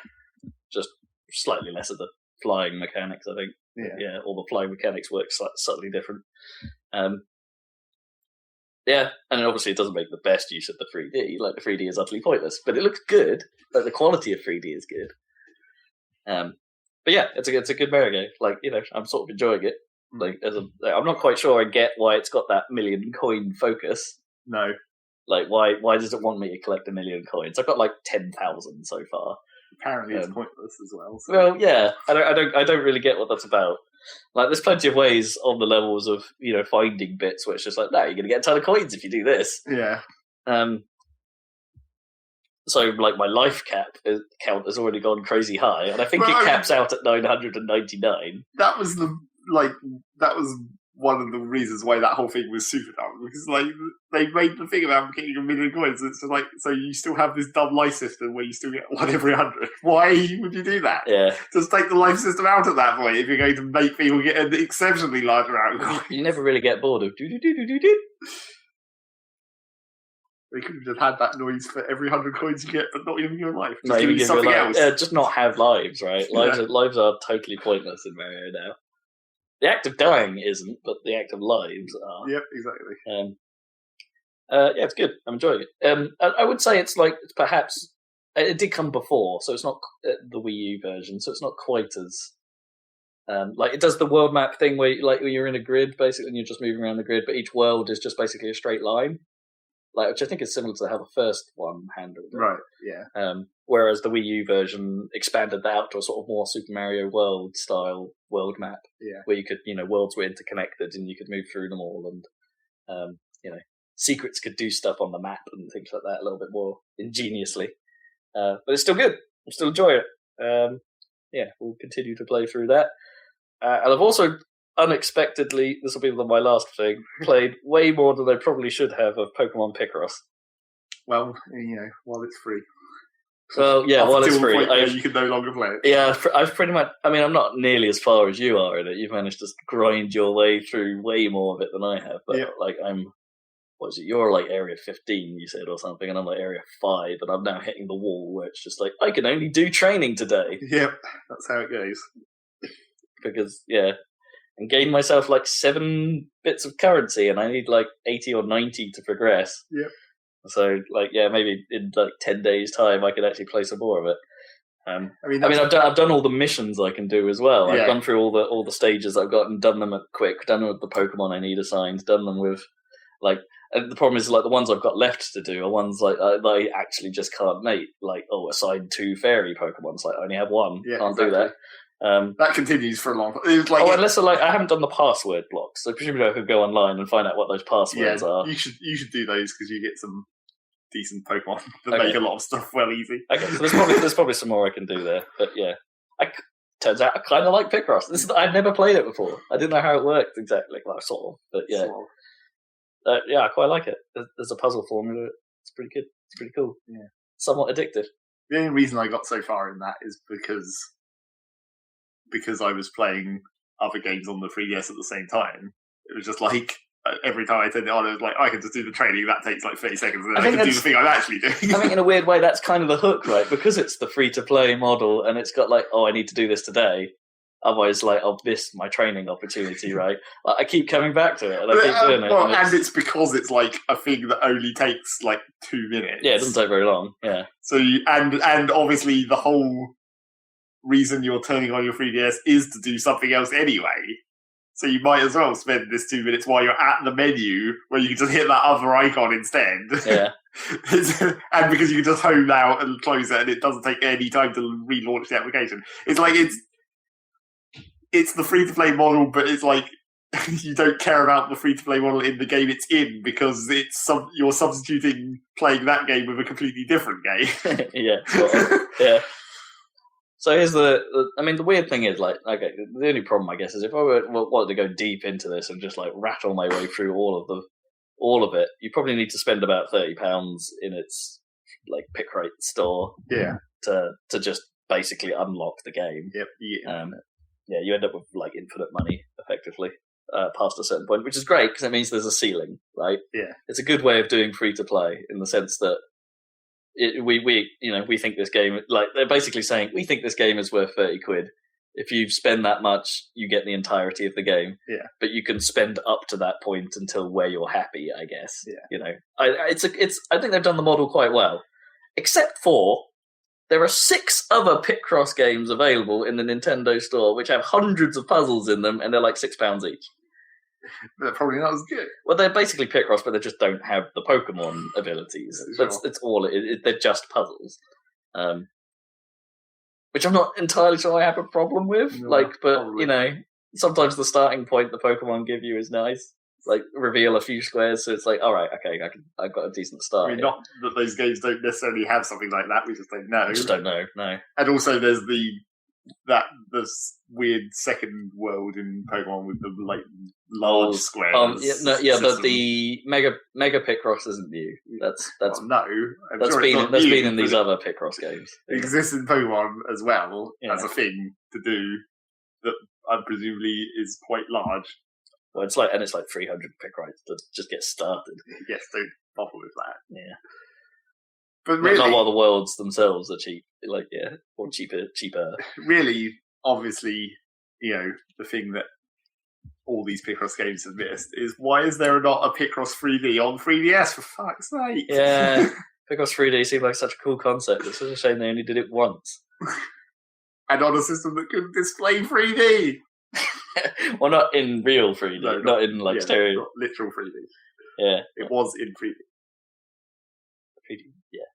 just slightly less of the flying mechanics, I think. Yeah, all the flying mechanics work slightly different. Yeah, and obviously it doesn't make the best use of the 3D. The 3D is utterly pointless, but it looks good. The quality of 3D is good. But yeah, it's a good Mario game. I'm sort of enjoying it. I'm not quite sure I get why it's got that million coin focus. No. Why does it want me to collect 1 million coins? I've got 10,000 so far. Apparently it's pointless as well. So. Well, yeah, I don't really get what that's about. There's plenty of ways on the levels of finding bits where it's just no, you're gonna get a ton of coins if you do this. Yeah. So my life count has already gone crazy high, and I think it caps out at 999. That was one of the reasons why that whole thing was super dumb, because they made the thing about getting 1 million coins. It's just so you still have this dumb life system where you still get 1 every 100. Why would you do that? Yeah, just take the life system out at that point if you're going to make people get an exceptionally large amount of coins. You never really get bored of do. They could have just had that noise for every 100 coins you get, but not even your life. Just give you something else. Yeah, just not have lives, right? Lives are totally pointless in Mario now. The act of dying isn't, but the act of lives are. Yep, exactly. Yeah, it's good. I'm enjoying it. I would say it's perhaps it did come before, so it's not the Wii U version, so it's not quite as it does the world map thing where you're in a grid basically, and you're just moving around the grid, but each world is just basically a straight line. Which I think is similar to how the first one handled it. Right, yeah. Whereas the Wii U version expanded that out to a sort of more Super Mario World style world map. Yeah. Where you could, worlds were interconnected and you could move through them all, and, secrets could do stuff on the map and things like that a little bit more ingeniously. But it's still good. I'm still enjoying it. We'll continue to play through that. And I've also unexpectedly, this will be my last thing, played way more than I probably should have of Pokemon Picross. Well, while it's free. Well, yeah, while it's free, you can no longer play it. Yeah, I've pretty much. I mean, I'm not nearly as far as you are in it. You've managed to grind your way through way more of it than I have. But what is it? You're like area 15, you said, or something, and I'm like area 5, and I'm now hitting the wall where it's just like I can only do training today. Yep, that's how it goes. Because and gain myself like 7 bits of currency, and I need like 80 or 90 to progress. Yep. So maybe in like 10 days' time, I could actually play some more of it. I've done all the missions I can do as well. I've gone through all the stages I've got and done them done them with the Pokemon I need assigned, done them with and the problem is like the ones I've got left to do are ones like I actually just can't mate. Like assign 2 fairy Pokemon, so I only have 1. Can't do that. That continues for a long time. Unless I haven't done the password blocks, so presumably I could go online and find out what those passwords are. You should do those because you get some decent Pokemon that make a lot of stuff well easy. Okay, so there's probably some more I can do there, but yeah, turns out I kind of like Picross. I'd never played it before. I didn't know how it worked exactly. Well, sort of, but yeah. I quite like it. There's a puzzle formula. It's pretty good. It's pretty cool. Yeah, somewhat addictive. The only reason I got so far in that is because I was playing other games on the 3DS at the same time. It was just like every time I turned it on, it was like I can just do the training. That takes like 30 seconds, and then I can do the thing I'm actually doing. I think in a weird way, that's kind of the hook, right? Because it's the free-to-play model, and it's got like, I need to do this today. Otherwise, this my training opportunity, right? I keep coming back to it, and I keep doing it. And it's because it's like a thing that only takes like 2 minutes. Yeah, it doesn't take very long. Yeah. So and obviously the whole reason you're turning on your 3DS is to do something else anyway. So you might as well spend this 2 minutes while you're at the menu, where you can just hit that other icon instead. Yeah. And because you can just home out and close it, and it doesn't take any time to relaunch the application. It's like it's the free-to-play model, but it's like you don't care about the free-to-play model in the game it's in because you're substituting playing that game with a completely different game. Yeah. So here's the weird thing is the only problem I guess is if I wanted to go deep into this and just rattle my way through all of it, you probably need to spend about £30 in its Picross store. Yeah. To just basically unlock the game. Yep. Yeah, you end up with infinite money effectively past a certain point, which is great because it means there's a ceiling, right? Yeah, it's a good way of doing free to play in the sense that we think this game they're basically saying we think this game is worth £30. If you spend that much, you get the entirety of the game. Yeah, but you can spend up to that point until where you're happy, I guess. Yeah, I think they've done the model quite well, except for. There are 6 other Picross games available in the Nintendo store, which have hundreds of puzzles in them, and they're £6 each. They're probably not as good. Well, they're basically Picross, but they just don't have the Pokemon abilities. It's all they're just puzzles, which I'm not entirely sure I have a problem with. No, but probably. Sometimes the starting point the Pokemon give you is nice. Reveal a few squares, so it's all right, okay, I've got a decent start. I mean, not that those games don't necessarily have something like that. We just don't know. We just don't know. No. And also, there's this weird second world in Pokemon with the large squares. But the Mega Picross isn't new. That's that's been in these other Picross games. It exists in Pokemon as well as a thing to do that. Presumably is quite large. Well, it's 300 Picross to just get started. Yes, don't bother with that. Yeah, but really, not while the worlds themselves are cheap. Or cheaper. Really, obviously, the thing that all these Picross games have missed is why is there not a Picross 3D on 3DS for fuck's sake? Yeah, Picross 3D seemed like such a cool concept. It's such a shame they only did it once. And on a system that could display 3D. Well, not in real 3D, not in stereo. Not literal 3D. Yeah. It was in 3D. 3D, yeah.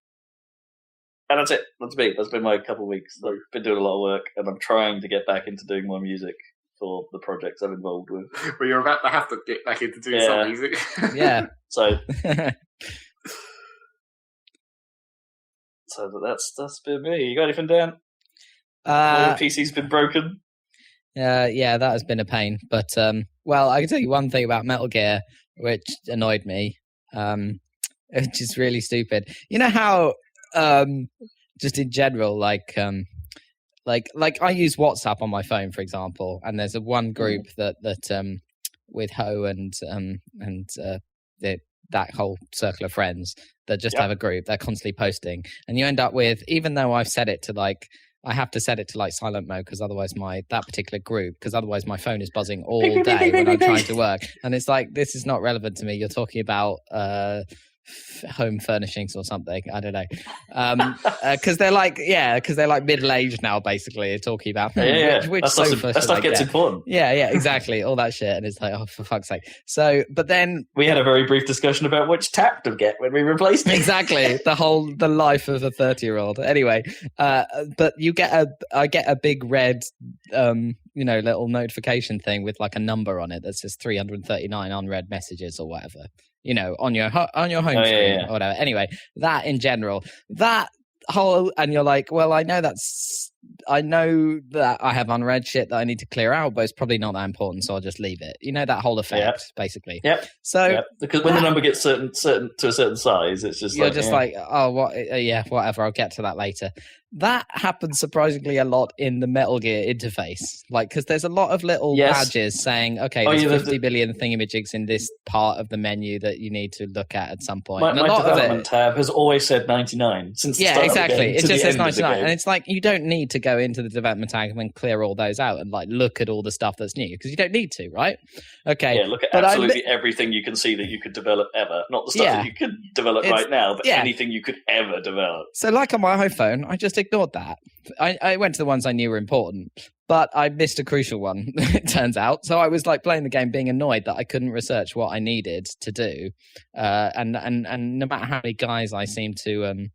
And that's it. That's me. That's been my couple of weeks. I've been doing a lot of work, and I'm trying to get back into doing more music for the projects I'm involved with. Well, you're about to have to get back into doing some music. Yeah. So that's been me. You got anything, Dan? Your PC's been broken. Yeah, that has been a pain. But I can tell you one thing about Metal Gear, which annoyed me, which is really stupid. You know how just in general, like I use WhatsApp on my phone, for example, and there's one group that with Ho and that whole circle of friends that just have a group. They're constantly posting, and you end up with, even though I've set it to like, I have to set it to like silent mode because otherwise that particular group, because otherwise my phone is buzzing all day when I'm trying to work, and it's like, this is not relevant to me. You're talking about home furnishings or something, I don't know, because they're like middle-aged now, basically. They're talking about which sofa that stuff gets important. Yeah, exactly, all that shit, and it's like, oh, for fuck's sake. So, but then we had a very brief discussion about which tap to get when we replaced it. Exactly, the life of a 30-year-old. Anyway, but I get a big red little notification thing with like a number on it that says 339 unread messages or whatever, on your home screen or whatever. Anyway, that in general, that whole, and you're like, well, I know that I have unread shit that I need to clear out, but it's probably not that important, so I'll just leave it. That whole effect, basically. Yep. So because when the number gets certain to a certain size, it's just you're like, oh, what? Whatever. I'll get to that later. That happens surprisingly a lot in the Metal Gear interface, like, because there's a lot of little badges saying, okay, there's 50 billion thingamajigs in this part of the menu that you need to look at some point. My lot development tab has always said 99 since the start exactly. Of the game, it just says 99, and it's like, you don't need to go into the development tab and clear all those out and like look at all the stuff that's new, because you don't need to, right? Okay. Yeah, look at absolutely everything you can see that you could develop ever. Not the stuff that you could develop right now, but anything you could ever develop. So like on my iPhone, I just ignored that. I went to the ones I knew were important, but I missed a crucial one, it turns out. So I was like playing the game being annoyed that I couldn't research what I needed to do. And no matter how many guys I seemed to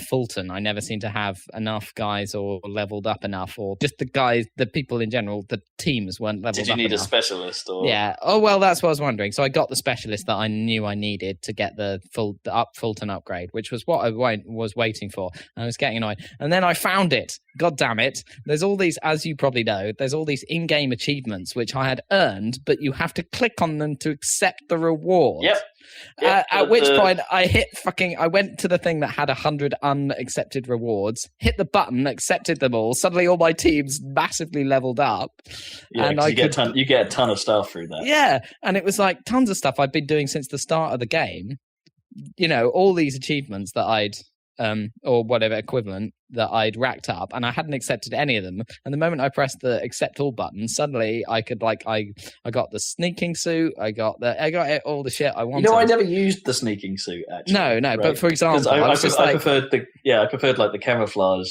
Fulton, I never seem to have enough guys or leveled up enough, or just the people in general, the teams weren't leveled up enough. Did you need a specialist? Or? Yeah. Oh, well, that's what I was wondering. So I got the specialist that I knew I needed to get the Fulton upgrade, which was what I was waiting for. I was getting annoyed. And then I found it. God damn it. There's all these, as you probably know, there's all these in-game achievements which I had earned, but you have to click on them to accept the reward. Yep. At which point I went to the thing that had 100 unaccepted rewards, hit the button, accepted them all. Suddenly all my teams massively leveled up. Yeah, and you get a ton of stuff through that. Yeah, and it was like tons of stuff I'd been doing since the start of the game. All these achievements that I'd or whatever equivalent that I'd racked up, and I hadn't accepted any of them. And the moment I pressed the accept all button, suddenly I could I got the sneaking suit, I got all the shit I wanted. I never used the sneaking suit actually. No, right? But for example, I preferred like the camouflage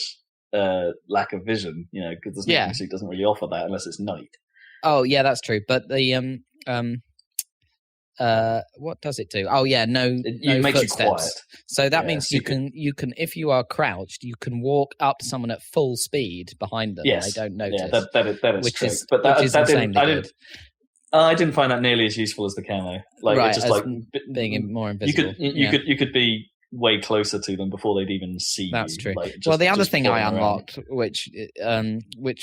lack of vision, because the sneaking suit doesn't really offer that unless it's night. Oh yeah, that's true. But the what does it do? Oh yeah, no makes footsteps. You quiet. So that means you can if you are crouched, you can walk up to someone at full speed behind them. Yes. And they don't notice. Yeah, that is which true. But that is insanely good. I didn't find that nearly as useful as the camo. Like, right, it's just being more invisible. You could be way closer to them before they'd even see you. That's true. Like, well, the other thing I unlocked, which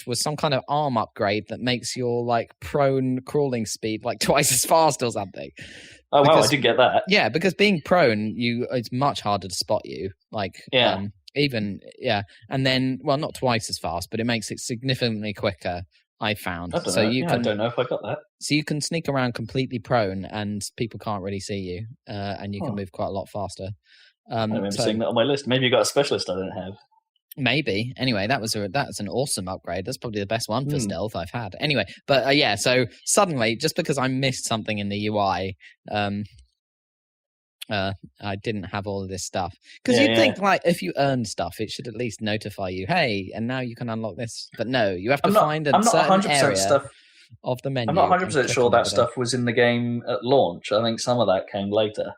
was some kind of arm upgrade that makes your like prone crawling speed like twice as fast or something. Oh wow, I did get that. Yeah, because being prone, it's much harder to spot you. Like and then not twice as fast, but it makes it significantly quicker. I found. I don't know if I got that. So you can sneak around completely prone, and people can't really see you, and you can move quite a lot faster. I remember seeing that on my list. Maybe you got a specialist I don't have. Maybe. Anyway, that's an awesome upgrade. That's probably the best one for stealth I've had. Anyway, but so suddenly, just because I missed something in the UI, I didn't have all of this stuff. Because you'd think, like, if you earn stuff, it should at least notify you, hey, and now you can unlock this. But no, you have to find a certain area of the menu. I'm not 100% sure that stuff was in the game at launch. I think some of that came later.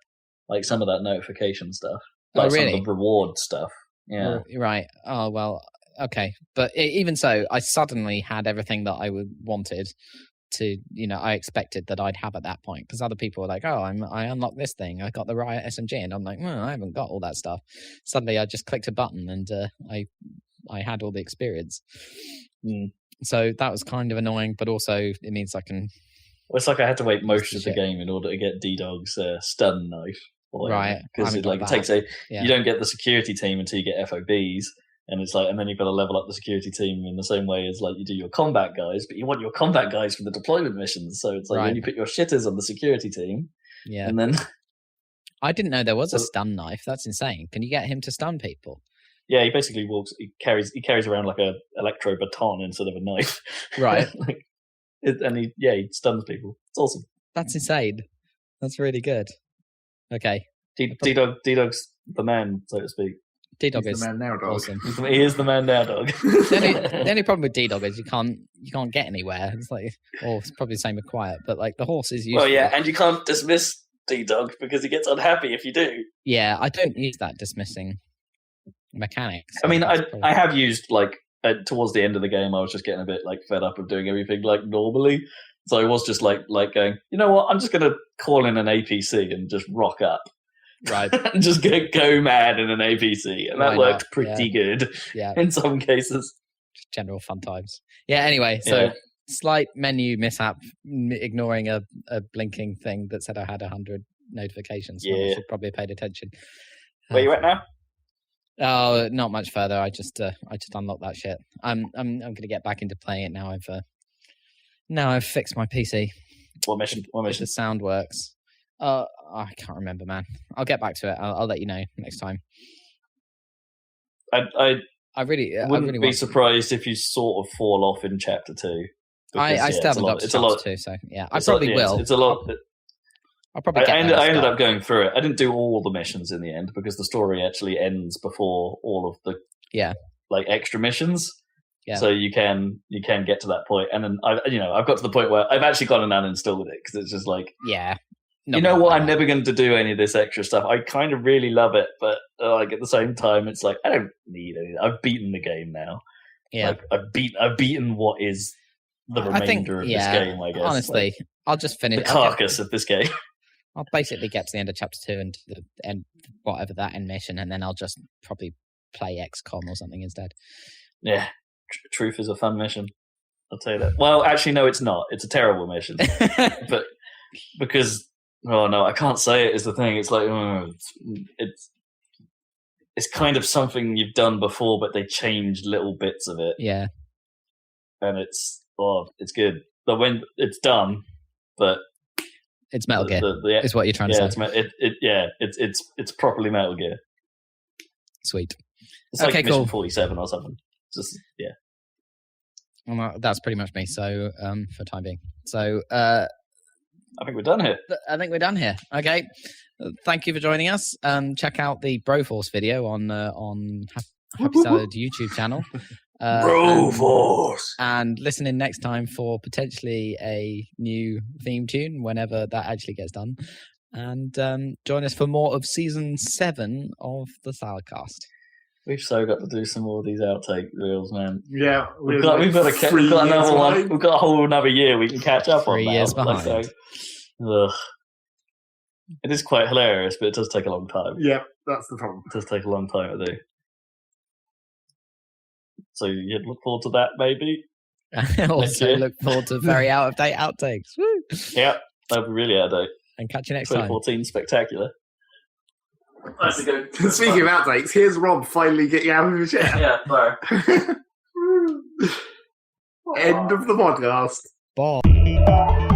Like some of that notification stuff. Like some of the reward stuff. Yeah. Right. Oh, well, okay. But even so, I suddenly had everything that I wanted to, I expected that I'd have at that point. Because other people were like, oh, I unlocked this thing. I got the Riot SMG. And I'm like, I haven't got all that stuff. Suddenly I just clicked a button and I had all the experience. So that was kind of annoying, but also it means I can... Well, it's like I had to wait most of the game in order to get D-Dog's stun knife. Right. Because it takes you don't get the security team until you get FOBs. And it's and then you've got to level up the security team in the same way as you do your combat guys, but you want your combat guys for the deployment missions. So it's when you put your shitters on the security team. Yeah. And then I didn't know there was a stun knife. That's insane. Can you get him to stun people? Yeah, he basically he carries around like a electro baton instead of a knife. Right. And he stuns people. It's awesome. That's insane. That's really good. Okay. D-Dog's the man, so to speak. D-Dog He's is the man now, dog. awesome. He is the man now, dog. The only problem with D-Dog is you can't get anywhere. It's it's probably the same with Quiet, but the horse is useful. Well, yeah, and you can't dismiss D-Dog because he gets unhappy if you do. Yeah, I don't use that dismissing mechanics. I mean, I have used towards the end of the game, I was just getting a bit fed up of doing everything normally. So I was just going, you know what? I'm just going to call in an APC and just rock up. Right. And just go mad in an APC. And that worked pretty good in some cases. Just general fun times. Yeah, anyway, so slight menu mishap, ignoring a blinking thing that said I had 100 notifications. So I should probably have paid attention. Where you at now? Oh, not much further. I just unlocked that shit. I'm going to get back into playing it now. I've fixed my PC. What mission? The sound works. I can't remember, man. I'll get back to it. I'll let you know next time. I wouldn't be surprised if you sort of fall off in chapter 2. I still haven't got to chapter 2, so yeah, I probably will. It's a lot. I'll probably. I ended up going through it. I didn't do all the missions in the end because the story actually ends before all of the extra missions. Yeah. So you can get to that point, and then I've got to the point where I've actually gone and uninstalled it because it's just you know what? I'm never going to do any of this extra stuff. I kind of really love it, but at the same time, it's I don't need it. I've beaten the game now. Yeah, I've beaten what is the remainder of this game. I guess. Honestly, I'll just finish the carcass of this game. I'll basically get to the end of chapter 2 and the end, whatever that end mission, and then I'll just probably play XCOM or something instead. Yeah, Truth is a fun mission. I'll tell you that. Well, actually, no, it's not. It's a terrible mission, but because. Oh no, I can't say it is the thing. It's it's kind of something you've done before, but they changed little bits of it. Yeah, and it's good. But when it's done, but it's Metal Gear. Is what you're trying to say? It's properly Metal Gear. Sweet. It's like Mission 47 or something. Just Well, that's pretty much me. So for time being, so. I think we're done here. Okay. Thank you for joining us. Check out the Broforce video on Happy Salad YouTube channel. Broforce! And listen in next time for potentially a new theme tune whenever that actually gets done. And join us for more of Season 7 of the Saladcast. We've so got to do some more of these outtake reels, man. Yeah. We've got another one. We've got a whole another year we can catch up on. 3 years behind. It is quite hilarious, but it does take a long time. Yeah, that's the problem. It does take a long time to do. So you'd look forward to that, maybe? Also look forward to very out-of-date outtakes. Woo! Yeah, that'll be really out-of-date. And catch you next time. 2014 Spectacular. Speaking of outtakes, here's Rob finally getting out of his chair. Yeah, no. End of the podcast. Bye.